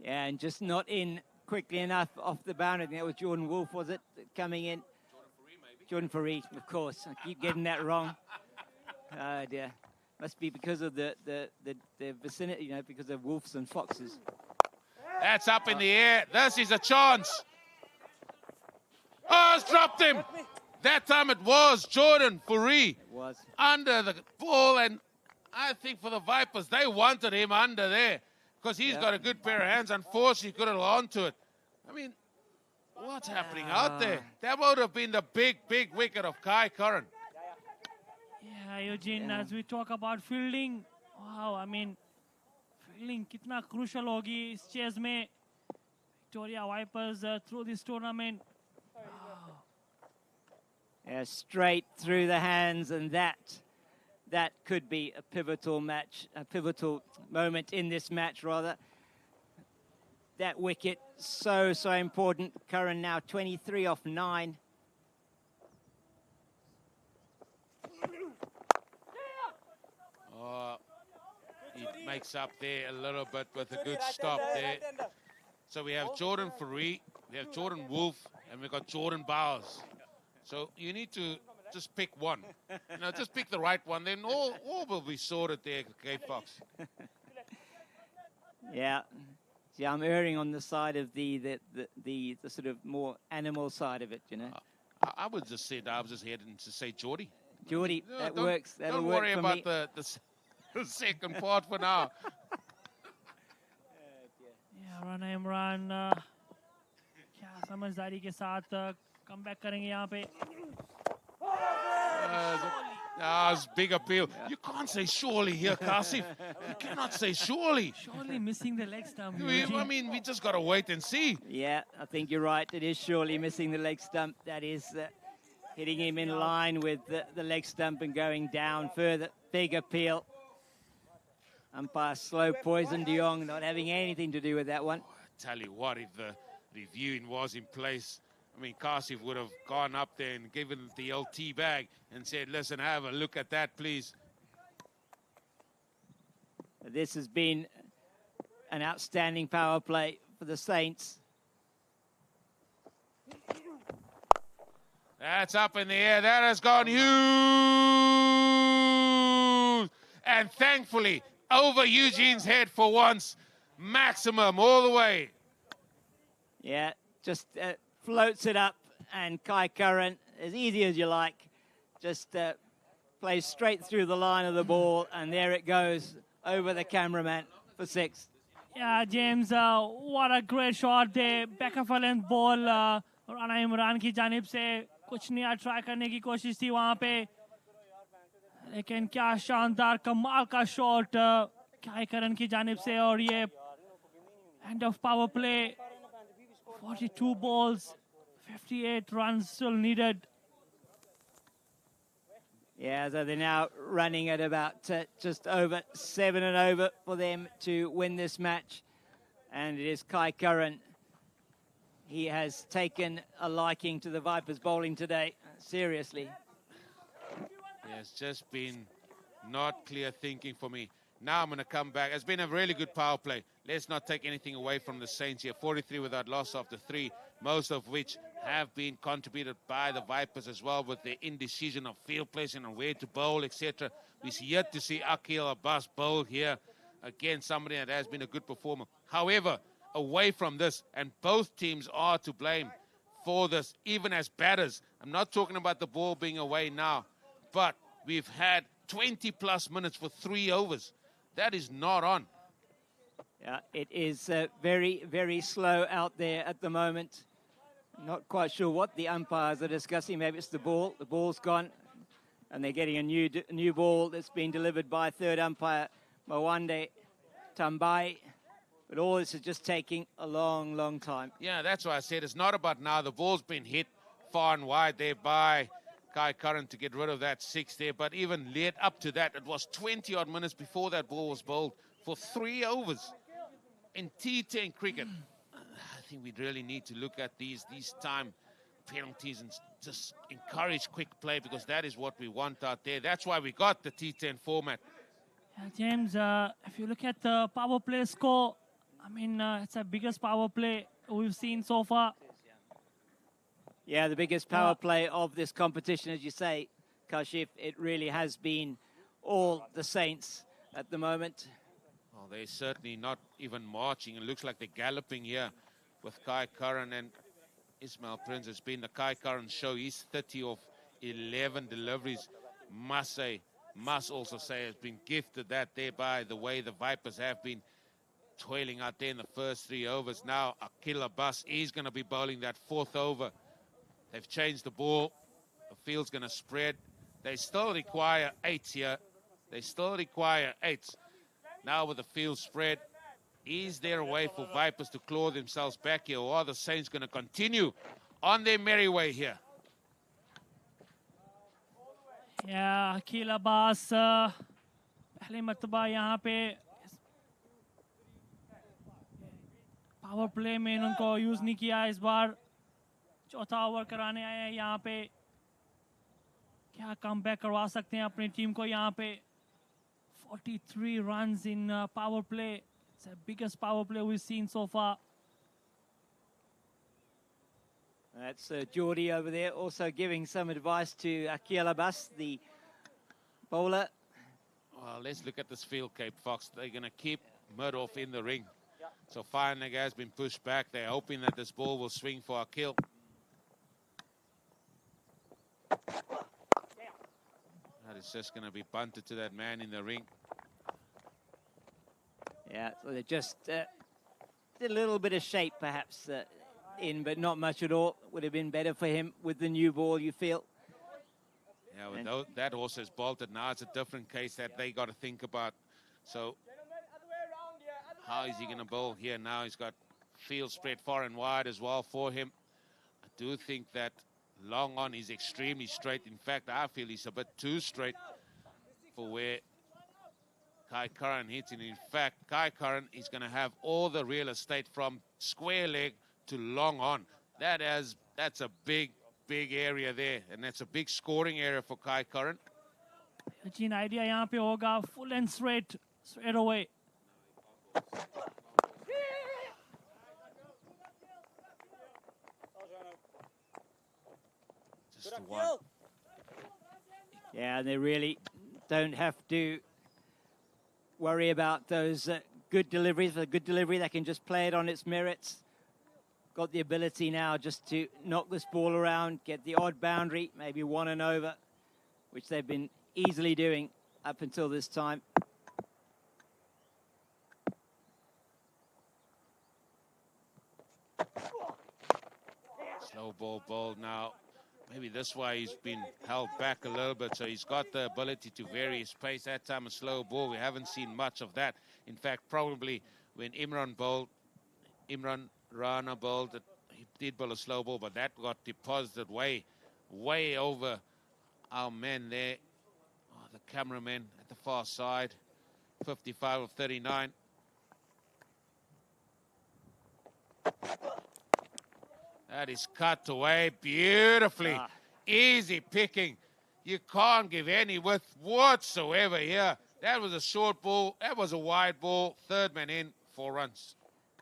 Yeah, and just not in quickly enough off the boundary. I think that was Jordan Wolf, was it, coming in? Jordan Faree, maybe. Jordan Faree, of course. I keep getting that wrong. Oh, dear. Must be because of the vicinity, you know, because of wolves and foxes. That's up in the air. This is a chance. Oh, it's dropped him. That time it was Jordan Fourie under the ball, and I think for the Vipers, they wanted him under there because he's got a good pair of hands. Unfortunately, he couldn't hold on to it. I mean, what's happening out there? That would have been the big wicket of Kai Curran. Yeah, Eugene, as we talk about fielding, wow, I mean, fielding kitna crucial hogi is chase mein. Victoria Vipers through this tournament. Wow. Yeah, straight through the hands, and that could be a pivotal match, a pivotal moment in this match, rather. That wicket, so important. Curran now 23 off 9. He makes up there a little bit with a good stop there. So we have Jordan Fourie, we have Jordan Wolf, and we've got Jordan Bowers. So you need to just pick one. You know, just pick the right one, then all will be sorted there, Cape Fox. Yeah. See, I'm erring on the side of the sort of more animal side of it, you know. I would just say, I was just heading to say Geordie. Geordie, that works. That'll don't work worry for about me. the second part for now. Yeah, Rana Imran क्या समझदारी के साथ comeback करेंगे यहाँ पे. It's big appeal. You can't say surely here, Kasif. You cannot say surely. Surely missing the leg stump. I mean, we just got to wait and see. Yeah, I think you're right. It is surely missing the leg stump. That is hitting him in line with the leg stump and going down further. Big appeal. Umpire slow poison De Jong, not having anything to do with that one. Tell you what, if the reviewing was in place, I mean, Kasif would have gone up there and given the LT bag and said, listen, have a look at that, please. This has been an outstanding power play for the Saints. That's up in the air. That has gone huge. And thankfully, over Eugene's head for once. Maximum all the way. Yeah, just floats it up, and Kai Curran, as easy as you like, just plays straight through the line of the ball, and there it goes over the cameraman for 6. Yeah, James, what a great shot there. Back of a length ball, Rana Imran की जानिब से कुछ नया try करने की कोशिश थी वहाँ पे, लेकिन क्या शानदार कमाल का शॉट kai Curran की जानिब से, और ये end of power play. 42 balls, 58 runs still needed. Yeah, so they're now running at about just over 7 and over for them to win this match. And it is Kai Curran. He has taken a liking to the Vipers bowling today, seriously. Yeah, it's just been not clear thinking for me. Now I'm going to come back. It's been a really good power play. Let's not take anything away from the Saints here. 43 without loss after 3, most of which have been contributed by the Vipers as well with their indecision of field placing and where to bowl, etc. We're yet to see Akil Abbas bowl here. Again, somebody that has been a good performer. However, away from this, and both teams are to blame for this, even as batters. I'm not talking about the ball being away now, but we've had 20-plus minutes for 3 overs. That is not on. Yeah, it is very, very slow out there at the moment. Not quite sure what the umpires are discussing. Maybe it's the ball. The ball's gone, and they're getting a new ball that's been delivered by third umpire Mwande Tambai. But all this is just taking a long, long time. Yeah, that's why I said it's not about now. The ball's been hit far and wide there by Kai Curran to get rid of that 6 there. But even led up to that, it was 20-odd minutes before that ball was bowled for 3 overs. In T10 cricket, I think we really need to look at these time penalties and just encourage quick play, because that is what we want out there. That's why we got the T10 format. Yeah, James, if you look at the power play score, I mean, it's the biggest power play we've seen so far. Yeah, the biggest power play of this competition, as you say, Kashif. It really has been all the Saints at the moment. Well, they're certainly not even marching. It looks like they're galloping here with Kai Curran and Ismail Prince. It's been the Kai Curran show. He's 30 of 11 deliveries. Must also say has been gifted that there by the way the Vipers have been toiling out there in the first 3 overs. Now Akil Abbas is going to be bowling that 4th over. They've changed the ball. The field's going to spread. They still require 8 here. They still require 8. Now with the field spread, is there a way for Vipers to claw themselves back here, or are the Saints going to continue on their merry way here? या अकील अब्बास पहली मर्तबा यहाँ पे power play में उनको use नहीं किया इस बार चौथा ओवर कराने आए हैं यहाँ पे क्या कम बैक करवा सकते हैं अपनी टीम को यहाँ पे 43 runs in power play. It's the biggest power play we've seen so far. That's Geordie over there also giving some advice to Akil Abbas, the bowler. Well, let's look at this field, Cape Fox. They're going to keep Murdoch in the ring. So Feinegger has been pushed back. They're hoping that this ball will swing for Akil. That is just going to be bunted to that man in the ring. Yeah, so they just did a little bit of shape perhaps in, but not much at all. Would have been better for him with the new ball, you feel? Yeah, well, that horse is bolted. Now it's a different case that they got to think about. So how is he going to bowl here now? He's got field spread far and wide as well for him. I do think that long on is extremely straight. In fact, I feel he's a bit too straight for where Kai Curran hits. And in fact, Kai Curran is going to have all the real estate from square leg to long on. That's a big area there, and that's a big scoring area for Kai Curran. Gene idea यहाँ पे होगा full and straight away. Just the one. Yeah, they really don't have to worry about those good deliveries. For a good delivery, they can just play it on its merits. Got the ability now just to knock this ball around, get the odd boundary, maybe 1 and over, which they've been easily doing up until this time. Slow ball bowled now. Maybe this way he's been held back a little bit, so he's got the ability to vary his pace. That time a slow ball, we haven't seen much of that. In fact, probably when Imran Rana bowled, he did bowl a slow ball, but that got deposited way over our men there. Oh, the cameraman at the far side, 55 of 39. That is cut away beautifully. Easy picking. You can't give any width whatsoever here. That was a short ball. That was a wide ball. Third man in, 4 runs.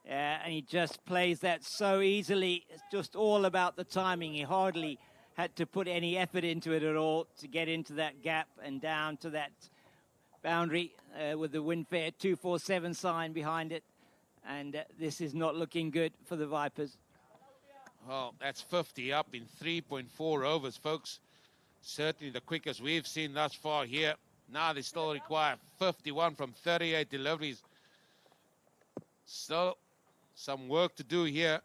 Yeah, and he just plays that so easily. It's just all about the timing. He hardly had to put any effort into it at all to get into that gap and down to that boundary with the Winfair 247 sign behind it. And this is not looking good for the Vipers. Well, that's 50 up in 3.4 overs, folks. Certainly the quickest we've seen thus far here. Now they still require 51 from 38 deliveries. Still some work to do here.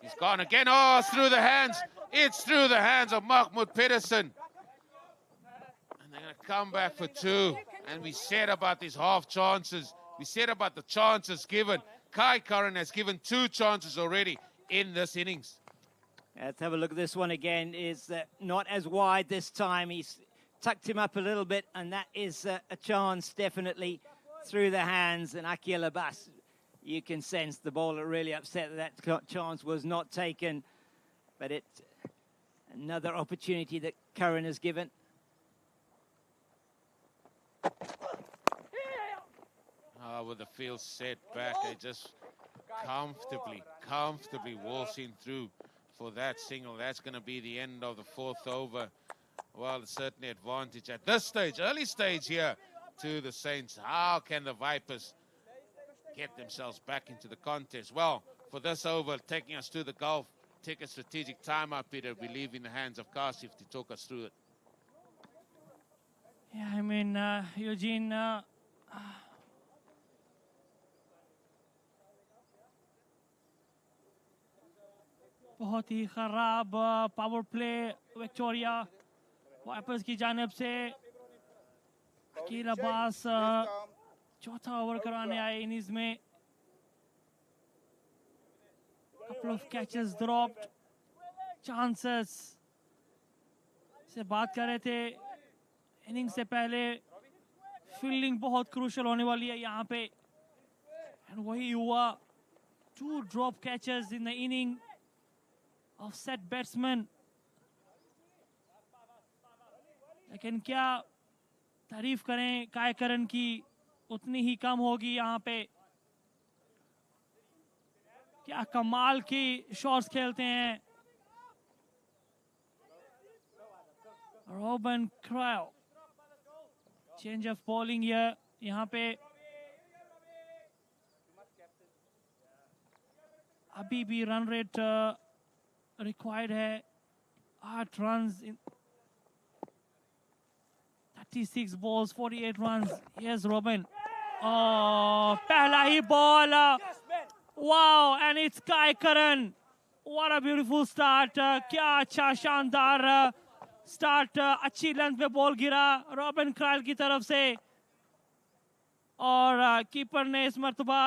He's gone again. Oh, it's through the hands. It's through the hands of Mahmoud Pedersen. And they're going to come back for 2. And we said about these half chances. We said about the chances given. Kai Curran has given 2 chances already in this innings. Let's have a look at this one again. Is not as wide this time. He's tucked him up a little bit, and that is a chance definitely through the hands. And Akil Abbas, you can sense the bowler really upset that chance was not taken. But it's another opportunity that Curran has given. With the field set back, they just comfortably waltzing through for that single. That's going to be the end of the fourth over. Well, it's certainly advantage at this stage, early stage here to the Saints. How can the Vipers get themselves back into the contest? Well, for this over, taking us to the Gulf, take a strategic timeout, Peter. We leave in the hands of Kasif to talk us through it. Yeah, I mean, Eugene, बहुत ही खराब power play Victoria wipers की जानिब से। अकील अब्बास चौथा over कराने आए innings में। couple of catches dropped, chances से बात कर रहे थे। इनिंग से पहले फील्डिंग बहुत क्रूशल होने वाली है यहाँ पे, एंड वही हुआ। 2 drop catches in the inning of set batsman। लेकिन क्या तारीफ करें कायकरन की, उतनी ही कम होगी यहाँ पे। क्या कमाल की शॉट्स खेलते हैं रॉबन क्राइल। चेंज ऑफ बॉलिंग यहाँ पे अभी भी रन रेट रिक्वायर्ड है 8 runs in 36 balls, 48 runs. Yes, Robin. Oh, पहला ही ball. Wow, and it's Kai Karan. What a beautiful start. क्या अच्छा शानदार स्टार्ट। अच्छी लेंथ पे बॉल गिरा रॉबिन क्राइल की तरफ से, और कीपर ने इस मर्तबा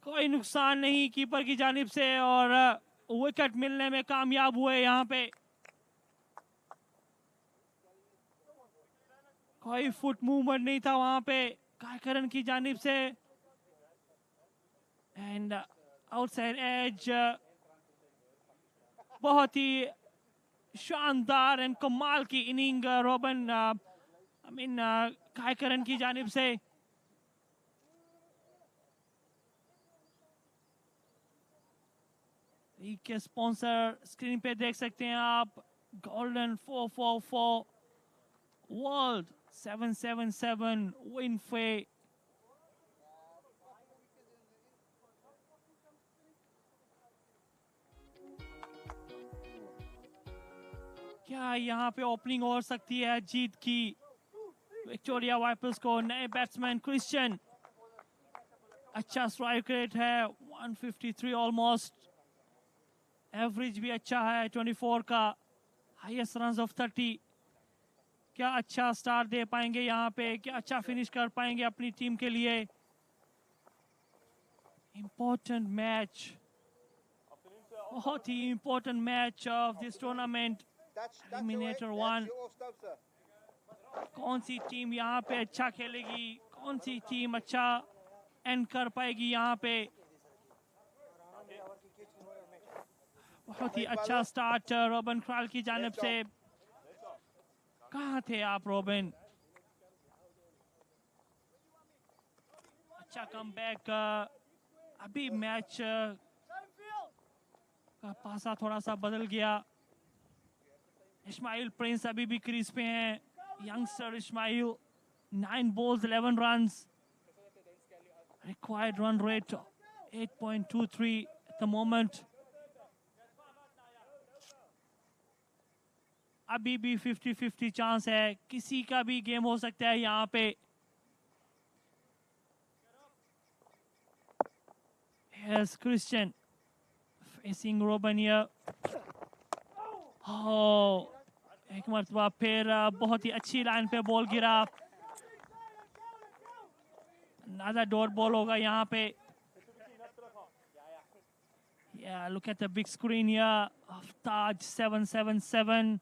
कोई नुकसान नहीं कीपर की जानिब से, और विकेट मिलने में कामयाब हुए। यहाँ पे कोई फुट मूवमेंट नहीं था वहां पे कायकरन की जानिब से, एंड आउटसाइड एज। बहुत ही शानदार एंड कमाल की इनिंग रॉबिन कायकरन की जानिब से। के स्पॉन्सर स्क्रीन पे देख सकते हैं आप, गोल्डन 444 वर्ल्ड 777 विनफे। क्या यहाँ पे ओपनिंग हो सकती है जीत की विक्टोरिया वाइपर्स को? नए बैट्समैन क्रिश्चियन, अच्छा स्ट्राइक रेट है 153 ऑलमोस्ट, एवरेज भी अच्छा है 24 का, हाईएस्ट रन्स ऑफ 30। क्या अच्छा स्टार्ट दे पाएंगे यहाँ पे? क्या अच्छा फिनिश कर पाएंगे अपनी टीम के लिए? इम्पोर्टेंट मैच, बहुत ही important match of this tournament, eliminator 1। कौन सी टीम यहाँ पे अच्छा खेलेगी, कौन सी टीम अच्छा एंड कर पाएगी यहाँ पे? बहुत ही अच्छा स्टार्ट रॉबिन क्राइल की जानिब से। कहाँ थे आप रॉबिन? अच्छा कमबैक। अभी मैच का पासा थोड़ा सा बदल गया। इस्माइल प्रिंस अभी भी क्रीज पे हैं। Youngster Ismail, 9 balls 11 runs, required run rate 8.23 at the moment। अभी भी 50-50 चांस है, किसी का भी गेम हो सकता है यहाँ पे। Here's Christian facing Robin here। Oh, एक मरतबा फिर बहुत ही अच्छी लाइन पे बॉल गिरा। Another डॉट बॉल होगा यहाँ पे। Yeah, look at the big screen here of Taj 777,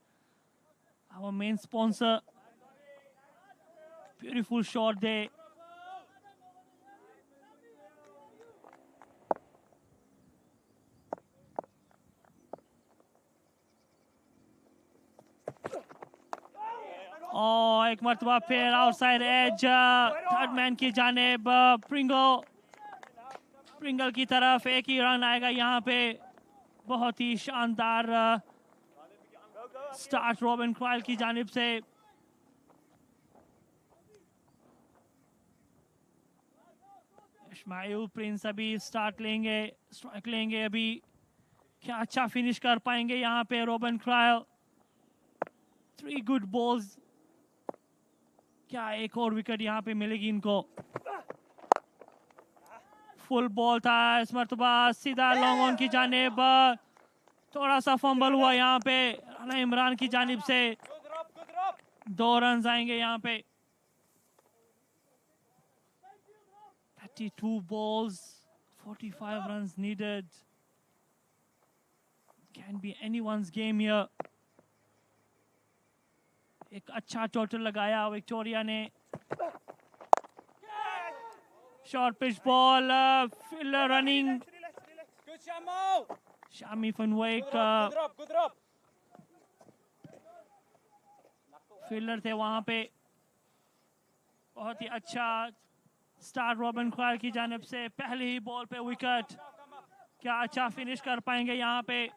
our main sponsor। Beautiful shot there। और एक मरतबा फिर आउटसाइड एज, थर्ड मैन की जानेब प्रिंगल की तरफ। एक ही रन आएगा यहाँ पे। बहुत ही शानदार स्टार्ट रॉबिन क्राइल की जानिब से। इस्माइल प्रिंस अभी स्टार्ट लेंगे, स्ट्राइक लेंगे अभी। क्या अच्छा फिनिश कर पाएंगे यहाँ पे रॉबिन क्राइल। 3 good balls. क्या एक और विकेट यहाँ पे मिलेगी इनको। फुल बॉल था इस मरतबा, सीधा लॉन्ग ऑन की जानिब। थोड़ा सा फंबल हुआ यहाँ पे राना इमरान की जानिब से। 2 रन आएंगे यहाँ पे। 32 balls, 45 runs needed. Can be anyone's game here. एक अच्छा टोटल लगाया विक्टोरिया ने। Short pitch ball, fielder running. शामी फनवेक फील्डर थे वहां पे। बहुत ही अच्छा स्टार्ट रॉबिन क्राइल की जानिब से। पहली ही बॉल पे विकेट। क्या अच्छा फिनिश कर पाएंगे यहाँ पे।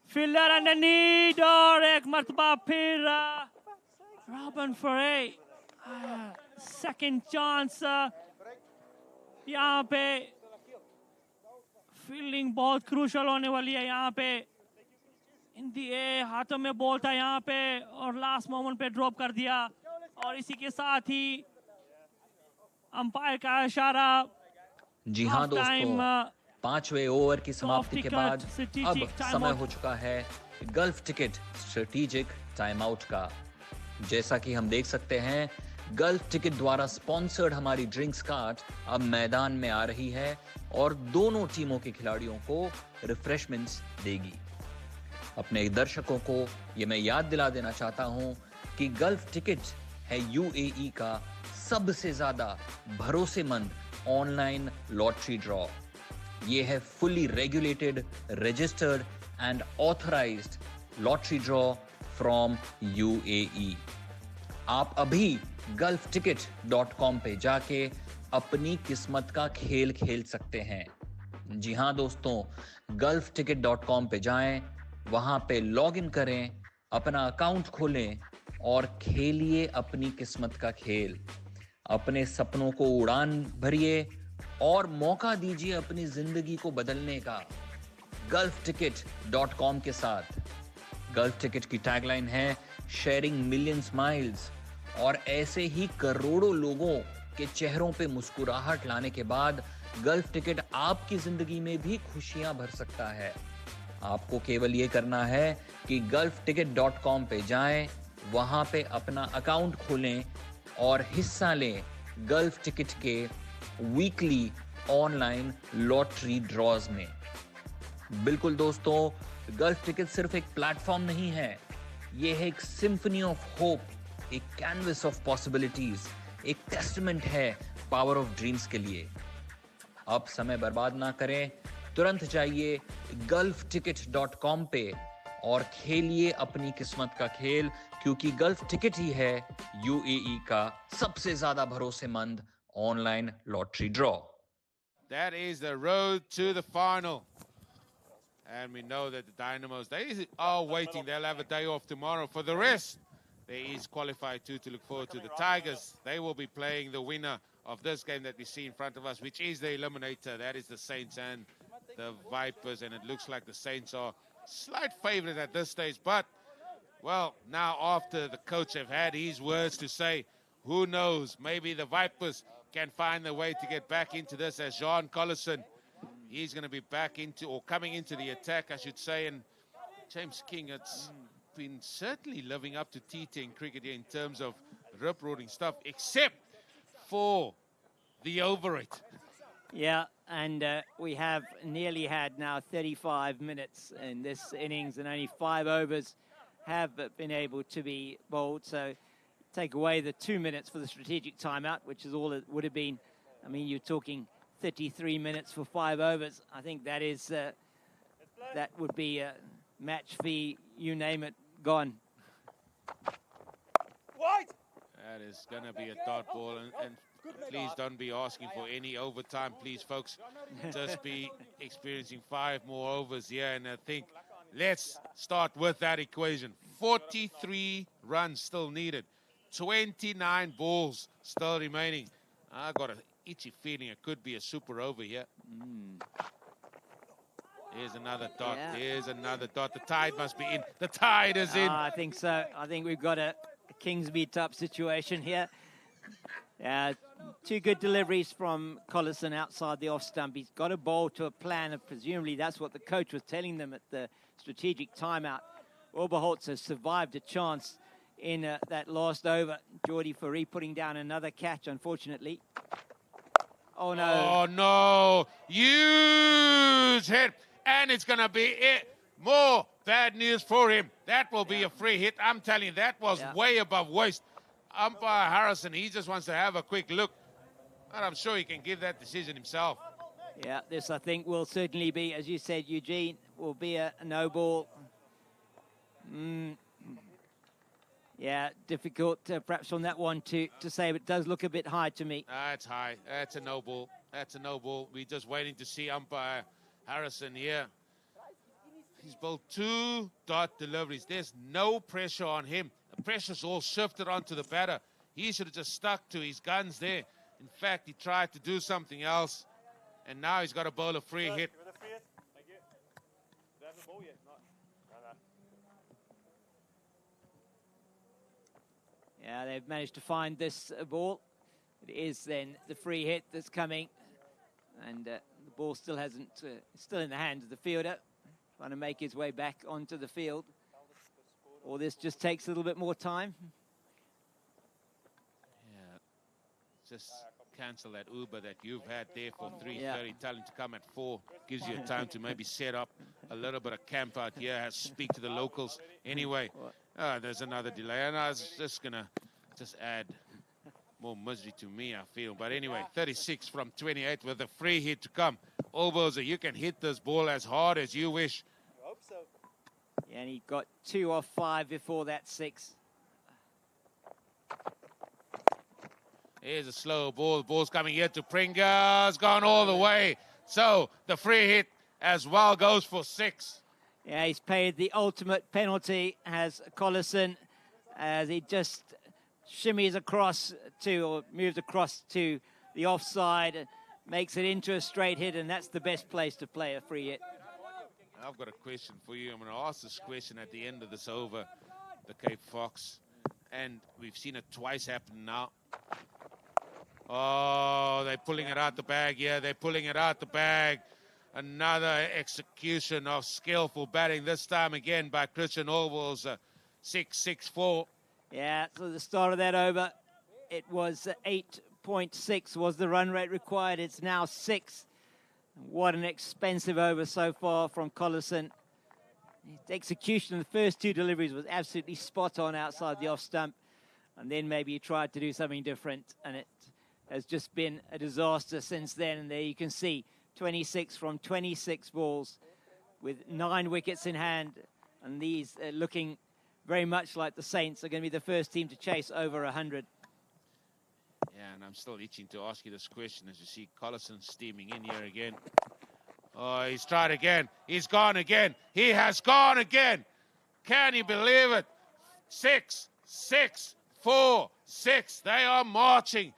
फील्डर अंडरनीथ और एक मरतबा फिर रॉबिन फरे। सेकंड चांस यहाँ पे। फील्डिंग बहुत क्रूशल होने वाली है यहाँ पे। इन दी ए हाथों में बॉल था यहाँ पे और लास्ट मोमेंट पे ड्रॉप कर दिया। और इसी के साथ ही अंपायर का इशारा। जी हाँ दोस्तों, 5वें ओवर की समाप्ति के बाद अब समय हो चुका है gulf ticket strategic time out का। जैसा कि हम देख सकते हैं, गल्फ टिकट द्वारा स्पॉन्सर्ड हमारी ड्रिंक्स कार्ट अब मैदान में आ रही है और दोनों टीमों के खिलाड़ियों को रिफ्रेशमेंट्स देगी। अपने दर्शकों को ये मैं याद दिला देना चाहता हूं कि गल्फ टिकट है यूएई का सबसे ज्यादा भरोसेमंद ऑनलाइन लॉटरी ड्रॉ। ये है fully regulated, registered and authorised lottery draw from UAE. आप अभी gulfticket.com पे जाके अपनी किस्मत का खेल खेल सकते हैं। जी हाँ दोस्तों, gulfticket.com पे जाएं, वहां पे लॉग इन करें, अपना अकाउंट खोलें और खेलिए अपनी किस्मत का खेल। अपने सपनों को उड़ान भरिए और मौका दीजिए अपनी जिंदगी को बदलने का gulfticket.com के साथ। गल्फ टिकट की टैगलाइन है शेयरिंग मिलियन स्माइल्स, और ऐसे ही करोड़ों लोगों के चेहरों पे मुस्कुराहट लाने के बाद गल्फ टिकट आपकी जिंदगी में भी खुशियां भर सकता है। आपको केवल ये करना है कि gulfticket.com पे जाएं, वहां पे अपना अकाउंट खोलें और हिस्सा लें गल्फ टिकट के वीकली ऑनलाइन लॉटरी ड्रॉज में। बिल्कुल दोस्तों, गल्फ टिकट सिर्फ एक प्लेटफॉर्म नहीं है, ये है एक सिम्फनी ऑफ होप, एक कैनवस ऑफ पॉसिबिलिटीज, एक टेस्टमेंट है पावर ऑफ ड्रीम्स के लिए। अब समय बर्बाद ना करें, तुरंत जाइए gulfticket.com पे और खेलिए अपनी किस्मत का खेल, क्योंकि गल्फ टिकट ही है यूएई का सबसे ज्यादा भरोसेमंद online lottery draw. That is the road to the final. And we know that the Dynamos, they are waiting. They'll have a day off tomorrow. For the rest, there is qualified two to look forward to. The Tigers, they will be playing the winner of this game that we see in front of us, which is the Eliminator. That is the Saints and the Vipers. And it looks like the Saints are slight favourite at this stage. But, well, now after the coach have had his words to say, who knows, maybe the Vipers can find a way to get back into this, as Jean Collison, he's going to be back into, or coming into the attack, I should say. And James King, it's been certainly living up to T10 cricket in terms of rip-roaring stuff, except for the over it. Yeah, and we have nearly had now 35 minutes in this innings, and only 5 overs have been able to be bowled. So take away the 2 minutes for the strategic timeout, which is all it would have been. I mean, you're talking 33 minutes for 5 overs. I think that is that would be a match fee, you name it, gone. That is going to be a dot ball, and please don't be asking for any overtime, please, folks. Just be experiencing 5 more overs here, and I think let's start with that equation. 43 runs still needed, 29 balls still remaining. I got an itchy feeling it could be a super over here. There's another dot. Yeah. There's another dot. The tide must be in. The tide is in. I think so. I think we've got a Kingsby type situation here. 2 good deliveries from Collison outside the off stump. He's got a bowl to a plan, and presumably that's what the coach was telling them at the strategic timeout. Oberholtz has survived a chance in that last over. Geordie Fourie putting down another catch, unfortunately. Oh, no. Oh, no. Huge hit. And it's going to be it. More bad news for him. That will be a free hit. I'm telling you, that was way above waist. Umpire Harrison, he just wants to have a quick look. And I'm sure he can give that decision himself. Yeah, this, I think, will certainly be, as you said, Eugene, will be a no ball. Yeah, difficult perhaps on that one to say, but it does look a bit high to me. That's high. That's a no ball. That's a no ball. We're just waiting to see umpire Harrison here. He's bowled 2 dot deliveries. There's no pressure on him. The pressure's all shifted onto the batter. He should have just stuck to his guns there. In fact, he tried to do something else, and now he's got to bowl a free hit. Yeah, they've managed to find this ball. It is then the free hit that's coming, and the ball still hasn't, still in the hands of the fielder, trying to make his way back onto the field. Or this just takes a little bit more time. Yeah, just cancel that Uber that you've had there for 3:30. Tell him to come at 4. Gives you time to maybe set up a little bit of camp out here, speak to the locals. Anyway, there's another delay, and I was just going to add more misery to me, I feel. But anyway, 36 from 28 with a free hit to come. Oboza, you can hit this ball as hard as you wish. I hope so. Yeah, and he got 2 off 5 before that 6. Here's a slow ball. The ball's coming here to Pringa's gone all the way. So the free hit as well goes for 6. Yeah, he's paid the ultimate penalty, has Collison, as he just shimmies across to, or moves across to the offside, makes it into a straight hit, and that's the best place to play a free hit. I've got a question for you. I'm going to ask this question at the end of this over, the Cape Fox. And we've seen it twice happen now. Oh, they're pulling it out the bag here. They're pulling it out the bag. Another execution of skillful batting, this time again by Christian Orwell's 6-6-4. Yeah, so the start of that over, it was 8.6 was the run rate required. It's now 6. What an expensive over so far from Collison. His execution of the first 2 deliveries was absolutely spot on outside the off stump. And then maybe he tried to do something different, and it has just been a disaster since then. And there you can see 26 from 26 balls with 9 wickets in hand. And these looking very much like the Saints are going to be the first team to chase over 100. Yeah, and I'm still itching to ask you this question as you see Collison steaming in here again. Oh, he's tried again. He's gone again. He has gone again. Can you believe it? 6, 6, 4, 6. They are marching.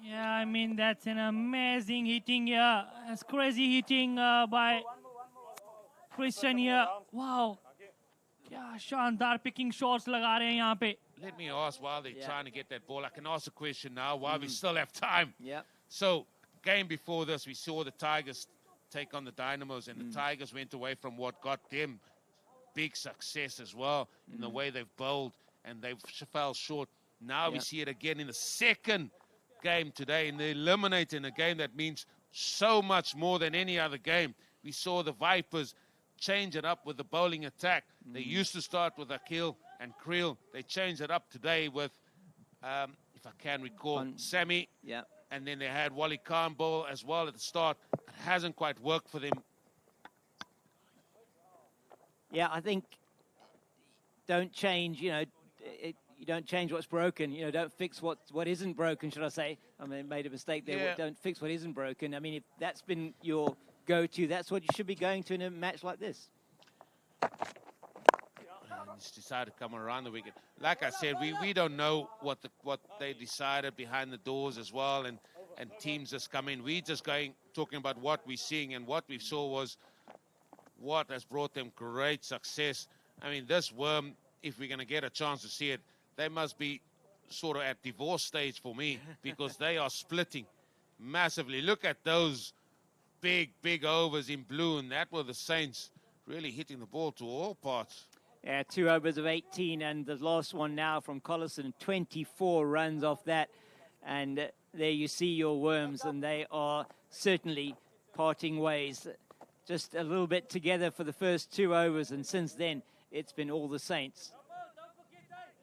Yeah, I mean, that's an amazing hitting here. That's crazy hitting by Christian here. Wow. Yeah, शानदार picking shots लगा रहे हैं यहाँ पे. Let me ask while they're trying to get that ball. I can ask a question now while we still have time. Yeah. So, game before this, we saw the Tigers take on the Dynamos, and the Tigers went away from what got them big success as well in the way they've bowled, and they fell short. Now we see it again in the second game today, in the Eliminator, in a game that means so much more than any other game. We saw the Vipers change it up with the bowling attack. They used to start with Akil and Creel. They changed it up today with, if I can recall, Sammy. Yeah. And then they had Wally Khan bowl as well at the start. It hasn't quite worked for them. Yeah, I think don't change, you know, you don't change what's broken, you know, don't fix what isn't broken, should I say. I mean, made a mistake there. Yeah. Don't fix what isn't broken. I mean, if that's been your go-to, that's what you should be going to in a match like this. And he's decided to come around the wicket. Like I said, we don't know what they decided behind the doors as well, and teams just come in. We're just talking about what we're seeing, and what we saw was what has brought them great success. I mean, this worm, if we're going to get a chance to see it, they must be sort of at divorce stage for me, because they are splitting massively. Look at those big overs in blue, and that were the Saints really hitting the ball to all parts. Yeah, 2 overs of 18, and the last one now from Collison, 24 runs off that. And there you see your worms, and they are certainly parting ways. Just a little bit together for the first 2 overs, and since then, it's been all the Saints.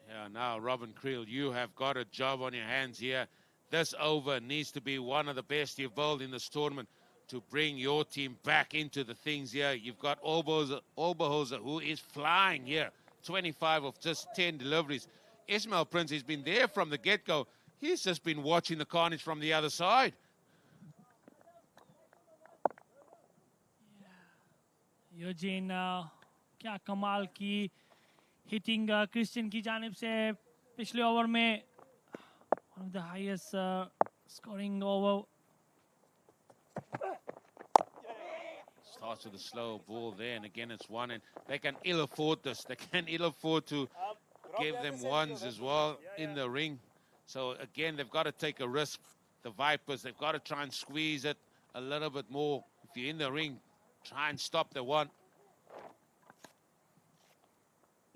Yeah, now, Robin Creel, you have got a job on your hands here. This over needs to be one of the best you've bowled in this tournament to bring your team back into the things here. You've got Oberholzer, who is flying here. 25 of just 10 deliveries. Ismail Prince has been there from the get-go. He's just been watching the carnage from the other side. Eugene, क्या कमाल की hitting Christian की जानिब से पिछले over में one of the highest scoring over. Starts with a slow ball there, and again it's one, and they can ill afford this. They can ill afford to give them ones as well in the ring. So again, they've got to take a risk. The Vipers, they've got to try and squeeze it a little bit more. If you're in the ring, try and stop the one.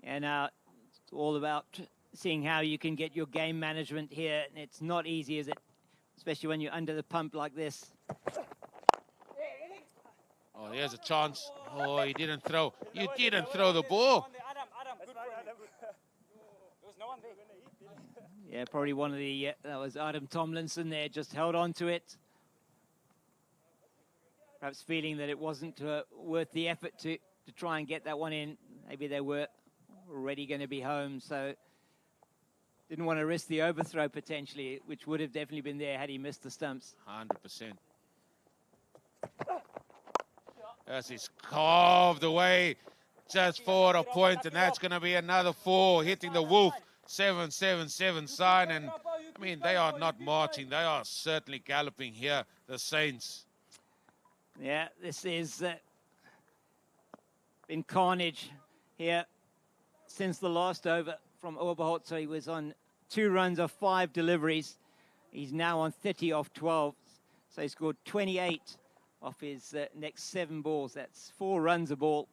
And it's all about seeing how you can get your game management here. And it's not easy, is it? Especially when you're under the pump like this. Oh, here's a chance. Oh, he didn't throw. You didn't throw the ball. Yeah, probably one of the, that was Adam Tomlinson there, just held on to it. Perhaps feeling that it wasn't worth the effort to try and get that one in. Maybe they were already going to be home, so didn't want to risk the overthrow potentially, which would have definitely been there had he missed the stumps. 100%. As he's carved away just forward a point, and that's going to be another 4, hitting the Wolf 7-7-7 sign. And I mean, they are not marching, they are certainly galloping here, the Saints. Yeah, this is been carnage here since the last over from Oberholzer. He was on 2 runs of 5 deliveries. He's now on 30 off 12. So he scored 28 off his next 7 balls. That's 4 runs a ball.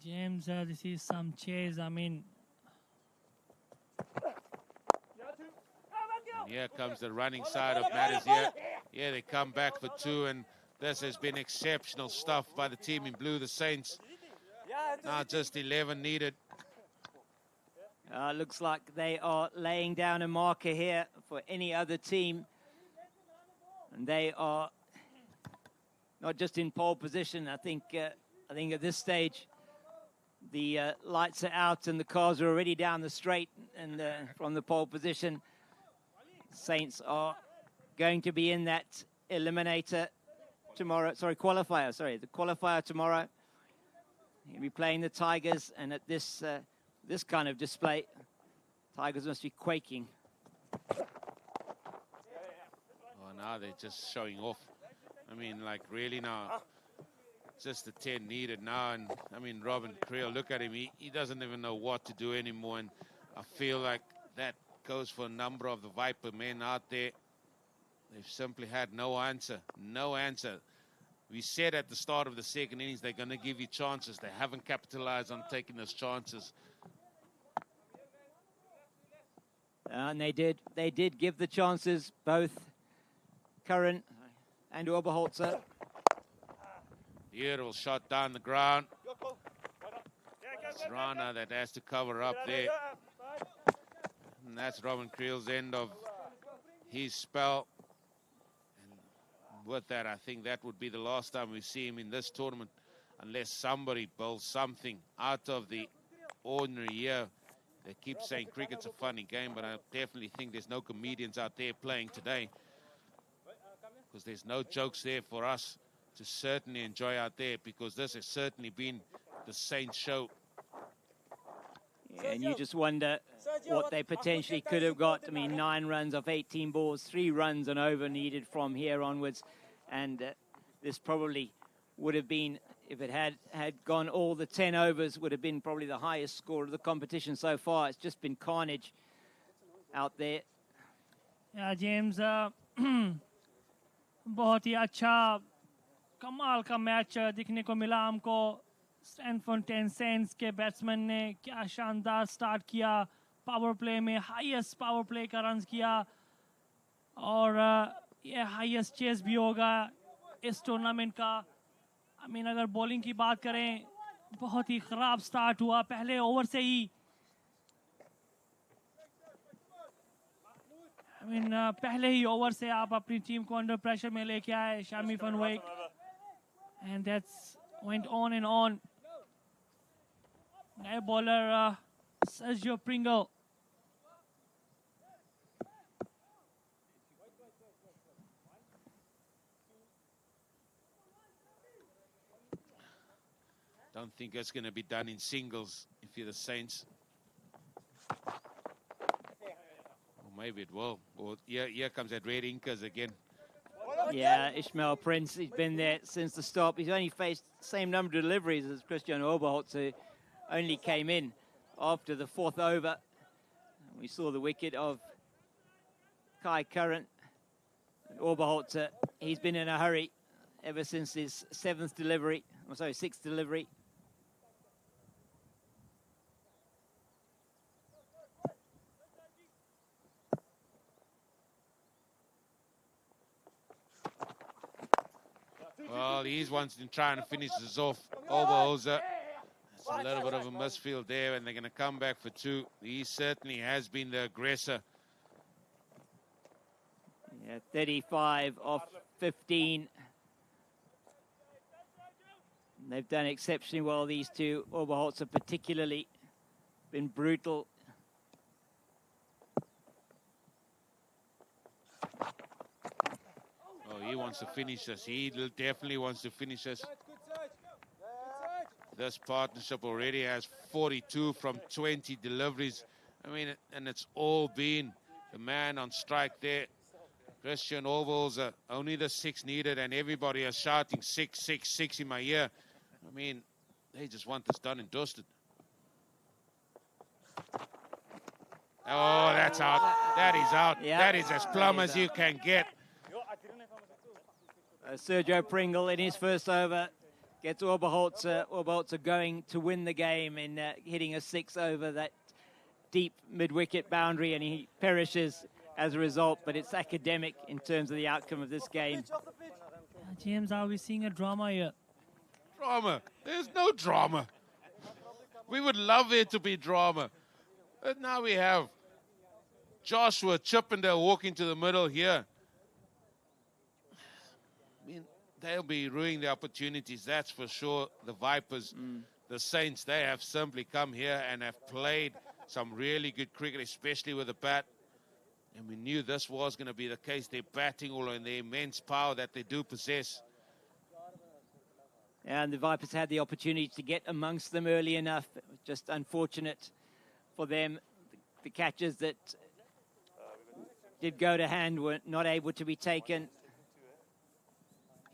James, this is some chase. I mean, and here comes the running side of matters here. Yeah, they come back for 2, and this has been exceptional stuff by the team in blue, the Saints. Now just 11 needed. Looks like they are laying down a marker here for any other team. And they are not just in pole position. I think at this stage, the lights are out and the cars are already down the straight and from the pole position. Saints are going to be in that eliminator tomorrow. Sorry, qualifier. Sorry, the qualifier tomorrow. He'll be playing the Tigers, and at this this kind of display, Tigers must be quaking. Oh, now they're just showing off. I mean, like, really now, just the 10 needed now. And I mean, Robin Creel, look at him. He doesn't even know what to do anymore. And I feel like that goes for a number of the Viper men out there. They've simply had no answer. No answer. We said at the start of the second innings, they're going to give you chances. They haven't capitalized on taking those chances. And they did give the chances, both Curran and Oberholzer. Beautiful shot down the ground. It's Rana that has to cover up there. And that's Robin Creel's end of his spell. And with that, I think that would be the last time we see him in this tournament, unless somebody bowls something out of the ordinary year. They keep saying cricket's a funny game, but I definitely think there's no comedians out there playing today, because there's no jokes there for us to certainly enjoy out there, because this has certainly been the Saints show. Yeah, and you just wonder what they potentially could have got. I mean, 9 runs off 18 balls, 3 runs an over needed from here onwards. And this probably would have been, if it had gone all the 10 overs, would have been probably the highest score of the competition so far. It's just been carnage out there. Yeah, James, बहुत ही अच्छा कमाल का match दिखने को मिला हमको. स्टैनफोर्टेन cents के batsman ने क्या शानदार स्टार्ट किया. पावर प्ले में हाईएस्ट पावर प्ले का रन्स किया, और ये हाईएस्ट चेस भी होगा इस टूर्नामेंट का. आई मीन, अगर बॉलिंग की बात करें, बहुत ही ख़राब स्टार्ट हुआ पहले ओवर से ही. आई मीन, पहले ही ओवर से आप अपनी टीम को अंडर प्रेशर में लेके आए, शामी फनवेक, and that's went on and on. Naya bowler Sergio Pringle. Don't think it's going to be done in singles if you're the Saints. Or maybe it will. Or here comes that red inkers again. Yeah, Ishmael Prince, he's been there since the stop. He's only faced the same number of deliveries as Christian Oberholtz, who only came in after the 4th over. We saw the wicket of Kai Curran. Oberholtz, he's been in a hurry ever since his 6th delivery. Well, he's once been trying to finish this off. Oberholzer. It's a little bit of a misfield there, and they're going to come back for 2. He certainly has been the aggressor. Yeah, 35 off 15. They've done exceptionally well, these two. Oberholtz have particularly been brutal. He wants to finish us. He definitely wants to finish us. This partnership already has 42 from 20 deliveries. I mean, and it's all been the man on strike there. Christian Oberholz, only the 6 needed, and everybody is shouting 6, 6, 6 in my ear. I mean, they just want this done and dusted. Oh, that's out. That is out. Yeah. That is as plumb as you can get. Sergio Pringle in his first over gets Oberholtz going to win the game in hitting a 6 over that deep mid-wicket boundary, and he perishes as a result, but it's academic in terms of the outcome of this game. James, are we seeing a drama here? Drama? There's no drama. We would love there to be drama. But now we have Joshua Chippendale walking to the middle here. I mean, they'll be ruining the opportunities, that's for sure. The Vipers, the Saints, they have simply come here and have played some really good cricket, especially with the bat. And we knew this was going to be the case. Their batting, all in the immense power that they do possess. And the Vipers had the opportunity to get amongst them early enough. Just unfortunate for them. The catches that did go to hand were not able to be taken.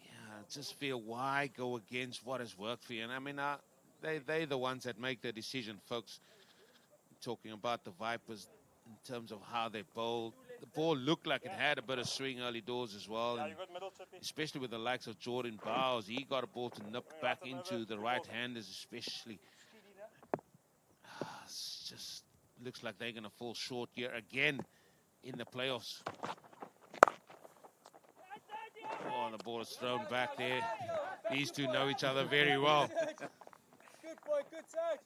Yeah, I just feel, why go against what has worked for you? And I mean, they're the ones that make the decision, folks. Talking about the Vipers in terms of how they bowled. The ball looked like it had a bit of swing early doors as well. And especially with the likes of Jordan Bowes. He got a ball to nip back into the right-handers especially. It just looks like they're going to fall short here again in the playoffs. Oh, the ball is thrown back there. These two know each other very well.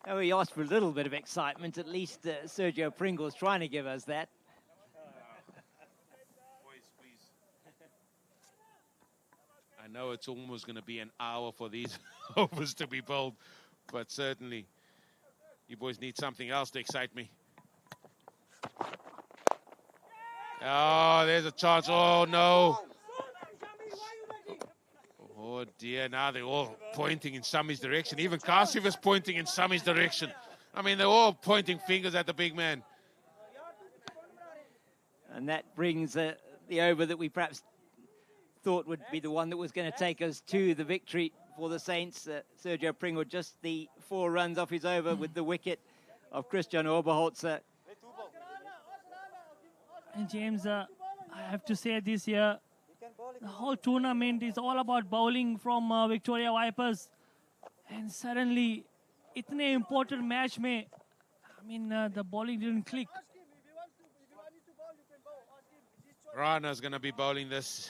Oh, we asked for a little bit of excitement. At least Sergio Pringle's trying to give us that. I know it's almost going to be an hour for these overs to be bowled, but certainly You boys need something else to excite me. Oh, there's a chance. Oh, no. Oh, dear. Now they're all pointing in Sammy's direction. Even Kasif is pointing in Sammy's direction. I mean, they're all pointing fingers at the big man. And that brings the over that we perhaps thought would be the one that was going to take us to the victory for the Saints. Sergio Pringle, just the 4 runs off his over with the wicket of Christian Oberholzer. And James, I have to say this year, the whole tournament is all about bowling from Victoria Vipers. And suddenly, itne important match mein, I mean, the bowling didn't click. Rana's going to be bowling this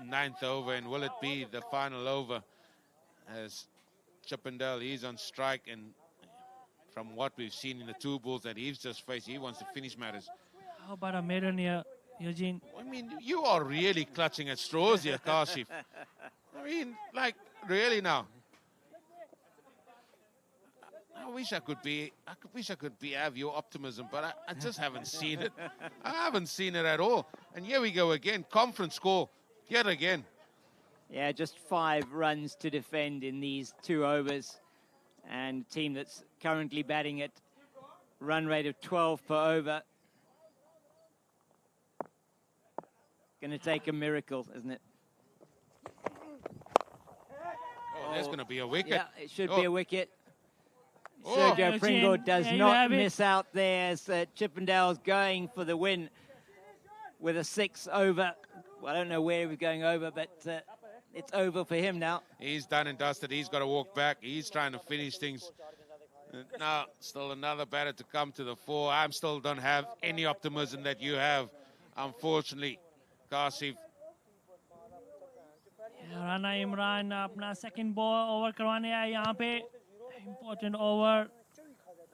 9th over, and will it be the final over as Chippendale is on strike, and from what we've seen in the 2 balls that he's just faced, he wants to finish matters. How about a maiden here, Eugene? I mean, you are really clutching at straws here, Kashif. I mean, like, really now. I wish I could have your optimism, but I just haven't seen it. I haven't seen it at all. And here we go again, conference score, yet again. Yeah, just 5 runs to defend in these 2 overs. And a team that's currently batting at run rate of 12 per over. Going to take a miracle, isn't it? Oh, there's going to be a wicket. Yeah, it should be a wicket. Oh. Sergio Pringle does not miss it. out there as Chippendale's going for the win with a 6 over. Well, I don't know where he was going over, but it's over for him now. He's done and dusted. He's got to walk back. He's trying to finish things. Now, still another batter to come to the fore. I still don't have any optimism that you have, unfortunately, Kasif. Rana Imran अपना second ball over करवाने आए यहाँ पे important over.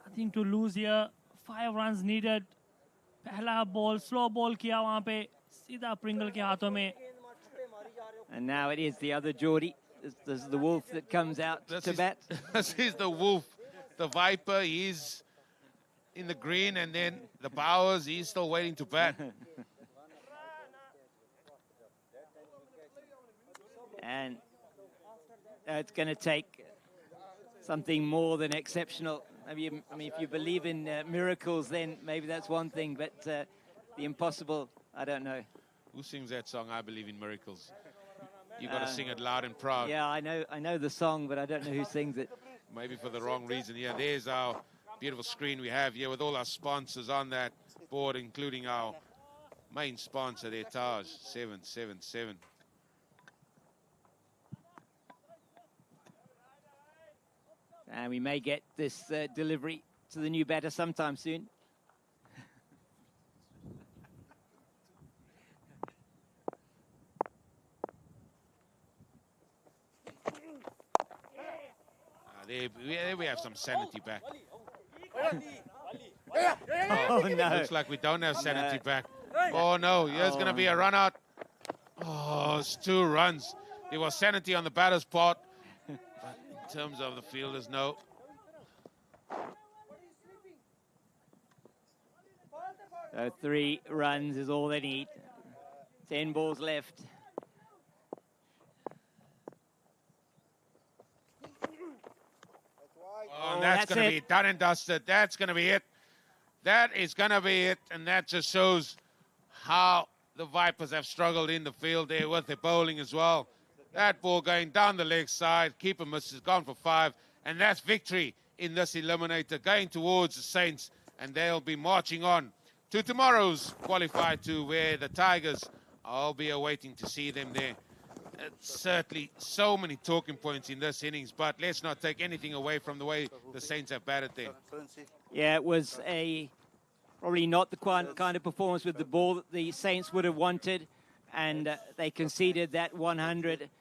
I think to lose here 5 runs needed. पहला ball slow ball किया वहाँ पे सीधा प्रिंगल के हाथों में. And now it is the other Geordie. This is the wolf that comes out to bat. This is the wolf. The Viper, he's in the green, and then the Bowers, he's still waiting to bat. And it's going to take something more than exceptional. I mean, if you believe in miracles, then maybe that's one thing, but the impossible, I don't know. Who sings that song, I Believe in Miracles? You got to sing it loud and proud. Yeah, I know the song, but I don't know who sings it. Maybe for the wrong reason. Yeah, there's our beautiful screen we have here with all our sponsors on that board, including our main sponsor there, Taj 777. And we may get this delivery to the new batter sometime soon. There we have some sanity back. Oh, no. Looks like we don't have sanity back. Oh, no. Here's going to be a run out. Oh, it's 2 runs. There was sanity on the batter's part. But in terms of the fielders, no. So 3 runs is all they need. 10 balls left. Oh, and that's going to be done and dusted. That's going to be it. That is going to be it. And that just shows how the Vipers have struggled in the field there with their bowling as well. That ball going down the leg side. Keeper misses, gone for 5. And that's victory in this eliminator, going towards the Saints. And they'll be marching on to tomorrow's qualifier to where the Tigers, I'll be awaiting to see them there. Certainly so many talking points in this innings, but let's not take anything away from the way the Saints have batted there. Yeah, it was probably not the kind of performance with the ball that the Saints would have wanted, and they conceded that 100,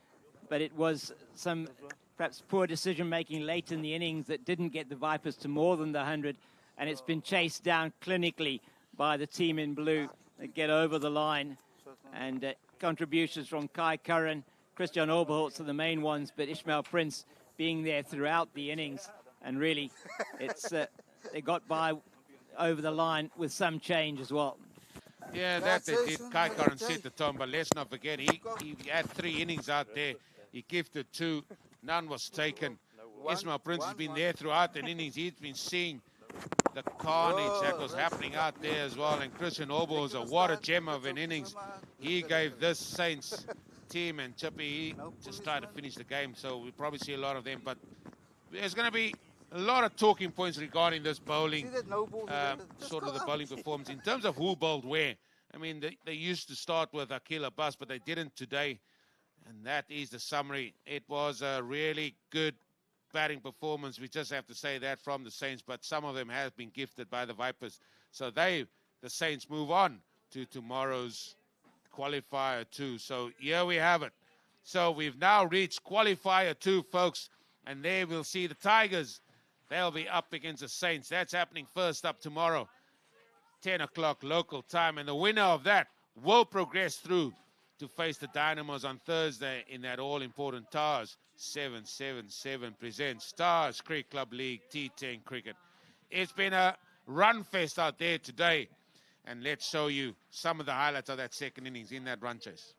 but it was some perhaps poor decision-making late in the innings that didn't get the Vipers to more than the 100, and it's been chased down clinically by the team in blue that get over the line, and contributions from Kai Curran, Christian Oberholz are the main ones, but Ishmael Prince being there throughout the innings. And really, it's they got by over the line with some change as well. Yeah, that they did. Kai Karan set the tone, but let's not forget, he had 3 innings out there. He gifted 2. None was taken. Ismail Prince has been there throughout the innings. He's been seeing the carnage that was happening out there as well. And Christian Oboza, what a gem of an innings he gave this Saints team. And Chippy, he just tried to finish the game. So we'll probably see a lot of them. But there's going to be a lot of talking points regarding this bowling, sort of the bowling performance. In terms of who bowled where, I mean, they used to start with Akil Abbas, but they didn't today. And that is the summary. It was a really good batting performance. We just have to say that from the Saints, but some of them have been gifted by the Vipers. So the Saints move on to tomorrow's qualifier 2. So here we have it. So we've now reached qualifier 2, folks, and there we'll see the Tigers. They'll be up against the Saints. That's happening first up tomorrow, 10 o'clock local time, and the winner of that will progress through to face the Dynamos on Thursday in that all-important TARS 777 presents TARS Cricket Club League T10 Cricket. It's been a run fest out there today, and let's show you some of the highlights of that second innings in that run chase.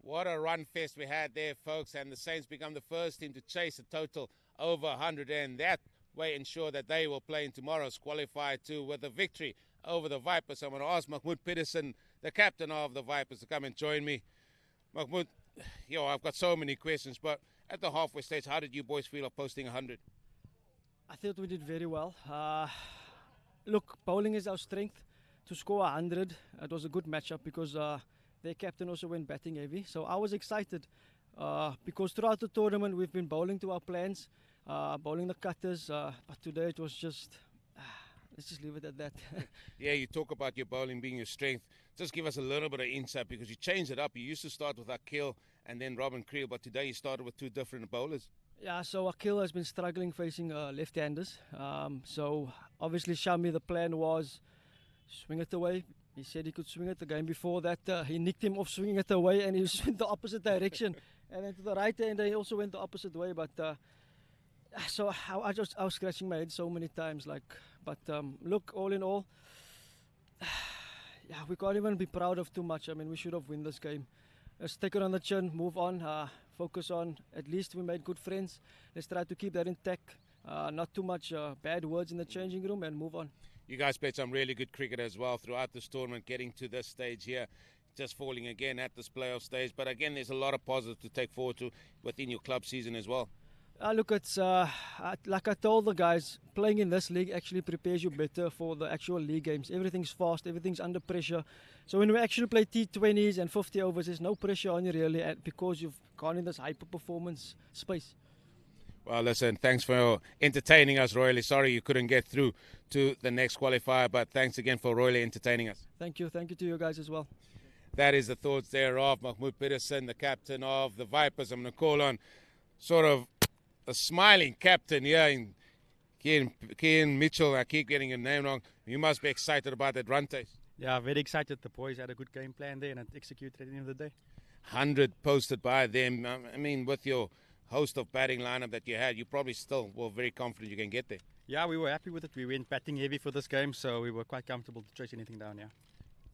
What a run fest we had there, folks, and the Saints become the first team to chase a total over 100, and that way ensure that they will play in tomorrow's qualifier 2 with a victory over the Vipers. I'm going to ask Mahmoud Peterson, the captain of the Vipers, to come and join me. Mahmoud, I've got so many questions, but at the halfway stage, how did you boys feel of posting 100? I thought we did very well. Look, bowling is our strength. To score 100, it was a good matchup because their captain also went batting heavy. So I was excited because throughout the tournament we've been bowling to our plans, bowling the cutters, but today it was just, let's just leave it at that. Yeah, you talk about your bowling being your strength. Just give us a little bit of insight because you changed it up. You used to start with Akil and then Robin Creel, but today you started with 2 different bowlers. Yeah, so Akil has been struggling facing left-handers. So obviously Shami, the plan was swing it away. He said he could swing it. The game before that, he nicked him off swinging it away and he went the opposite direction. And then to the right end, he also went the opposite way. But so I was scratching my head so many times. But look, all in all, we can't even be proud of too much. I mean, we should have won this game. Let's take it on the chin, move on, focus on, at least we made good friends. Let's try to keep that intact. Not too much bad words in the changing room, and move on. You guys played some really good cricket as well throughout this tournament, getting to this stage here, just falling again at this playoff stage. But again, there's a lot of positives to take forward to within your club season as well. Look, it's like I told the guys, playing in this league actually prepares you better for the actual league games. Everything's fast, everything's under pressure. So when we actually play T20s and 50 overs, there's no pressure on you really, because you've gone in this hyper-performance space. Well, listen, thanks for entertaining us royally. Sorry you couldn't get through to the next qualifier, but thanks again for royally entertaining us. Thank you to you guys as well. That is the thoughts there of Mahmoud Peterson, the captain of the Vipers. I'm going to call on sort of a smiling captain here in Kian Mitchell. I keep getting your name wrong. You must be excited about that run taste. Yeah, very excited. The boys had a good game plan there and it executed at the end of the day. 100 posted by them. I mean, with your host of batting lineup that you had, you probably still were very confident you can get there. Yeah, we were happy with it. We went batting heavy for this game, so we were quite comfortable to chase anything down, yeah.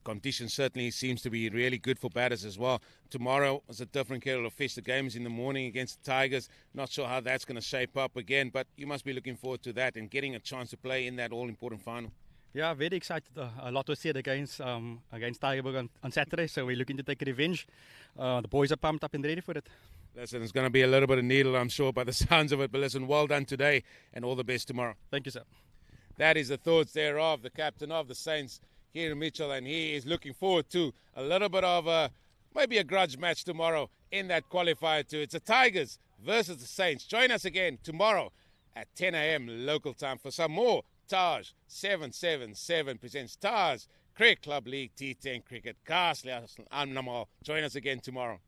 Conditions certainly seems to be really good for batters as well. Tomorrow is a different kettle of fish. The game is in the morning against the Tigers. Not sure how that's going to shape up again, but you must be looking forward to that and getting a chance to play in that all-important final. Yeah, very excited. A lot was said against Tigerberg on Saturday, so we're looking to take revenge. The boys are pumped up and ready for it. Listen, it's going to be a little bit of needle, I'm sure, by the sounds of it. But listen, well done today and all the best tomorrow. Thank you, sir. That is the thoughts thereof, the captain of the Saints, Kieran Mitchell, and he is looking forward to a little bit of maybe a grudge match tomorrow in that qualifier too. It's the Tigers versus the Saints. Join us again tomorrow at 10 a.m. local time for some more Taj 777 presents Taj Cricket Club League T10 Cricket. Ghastly, I'm Namal. Join us again tomorrow.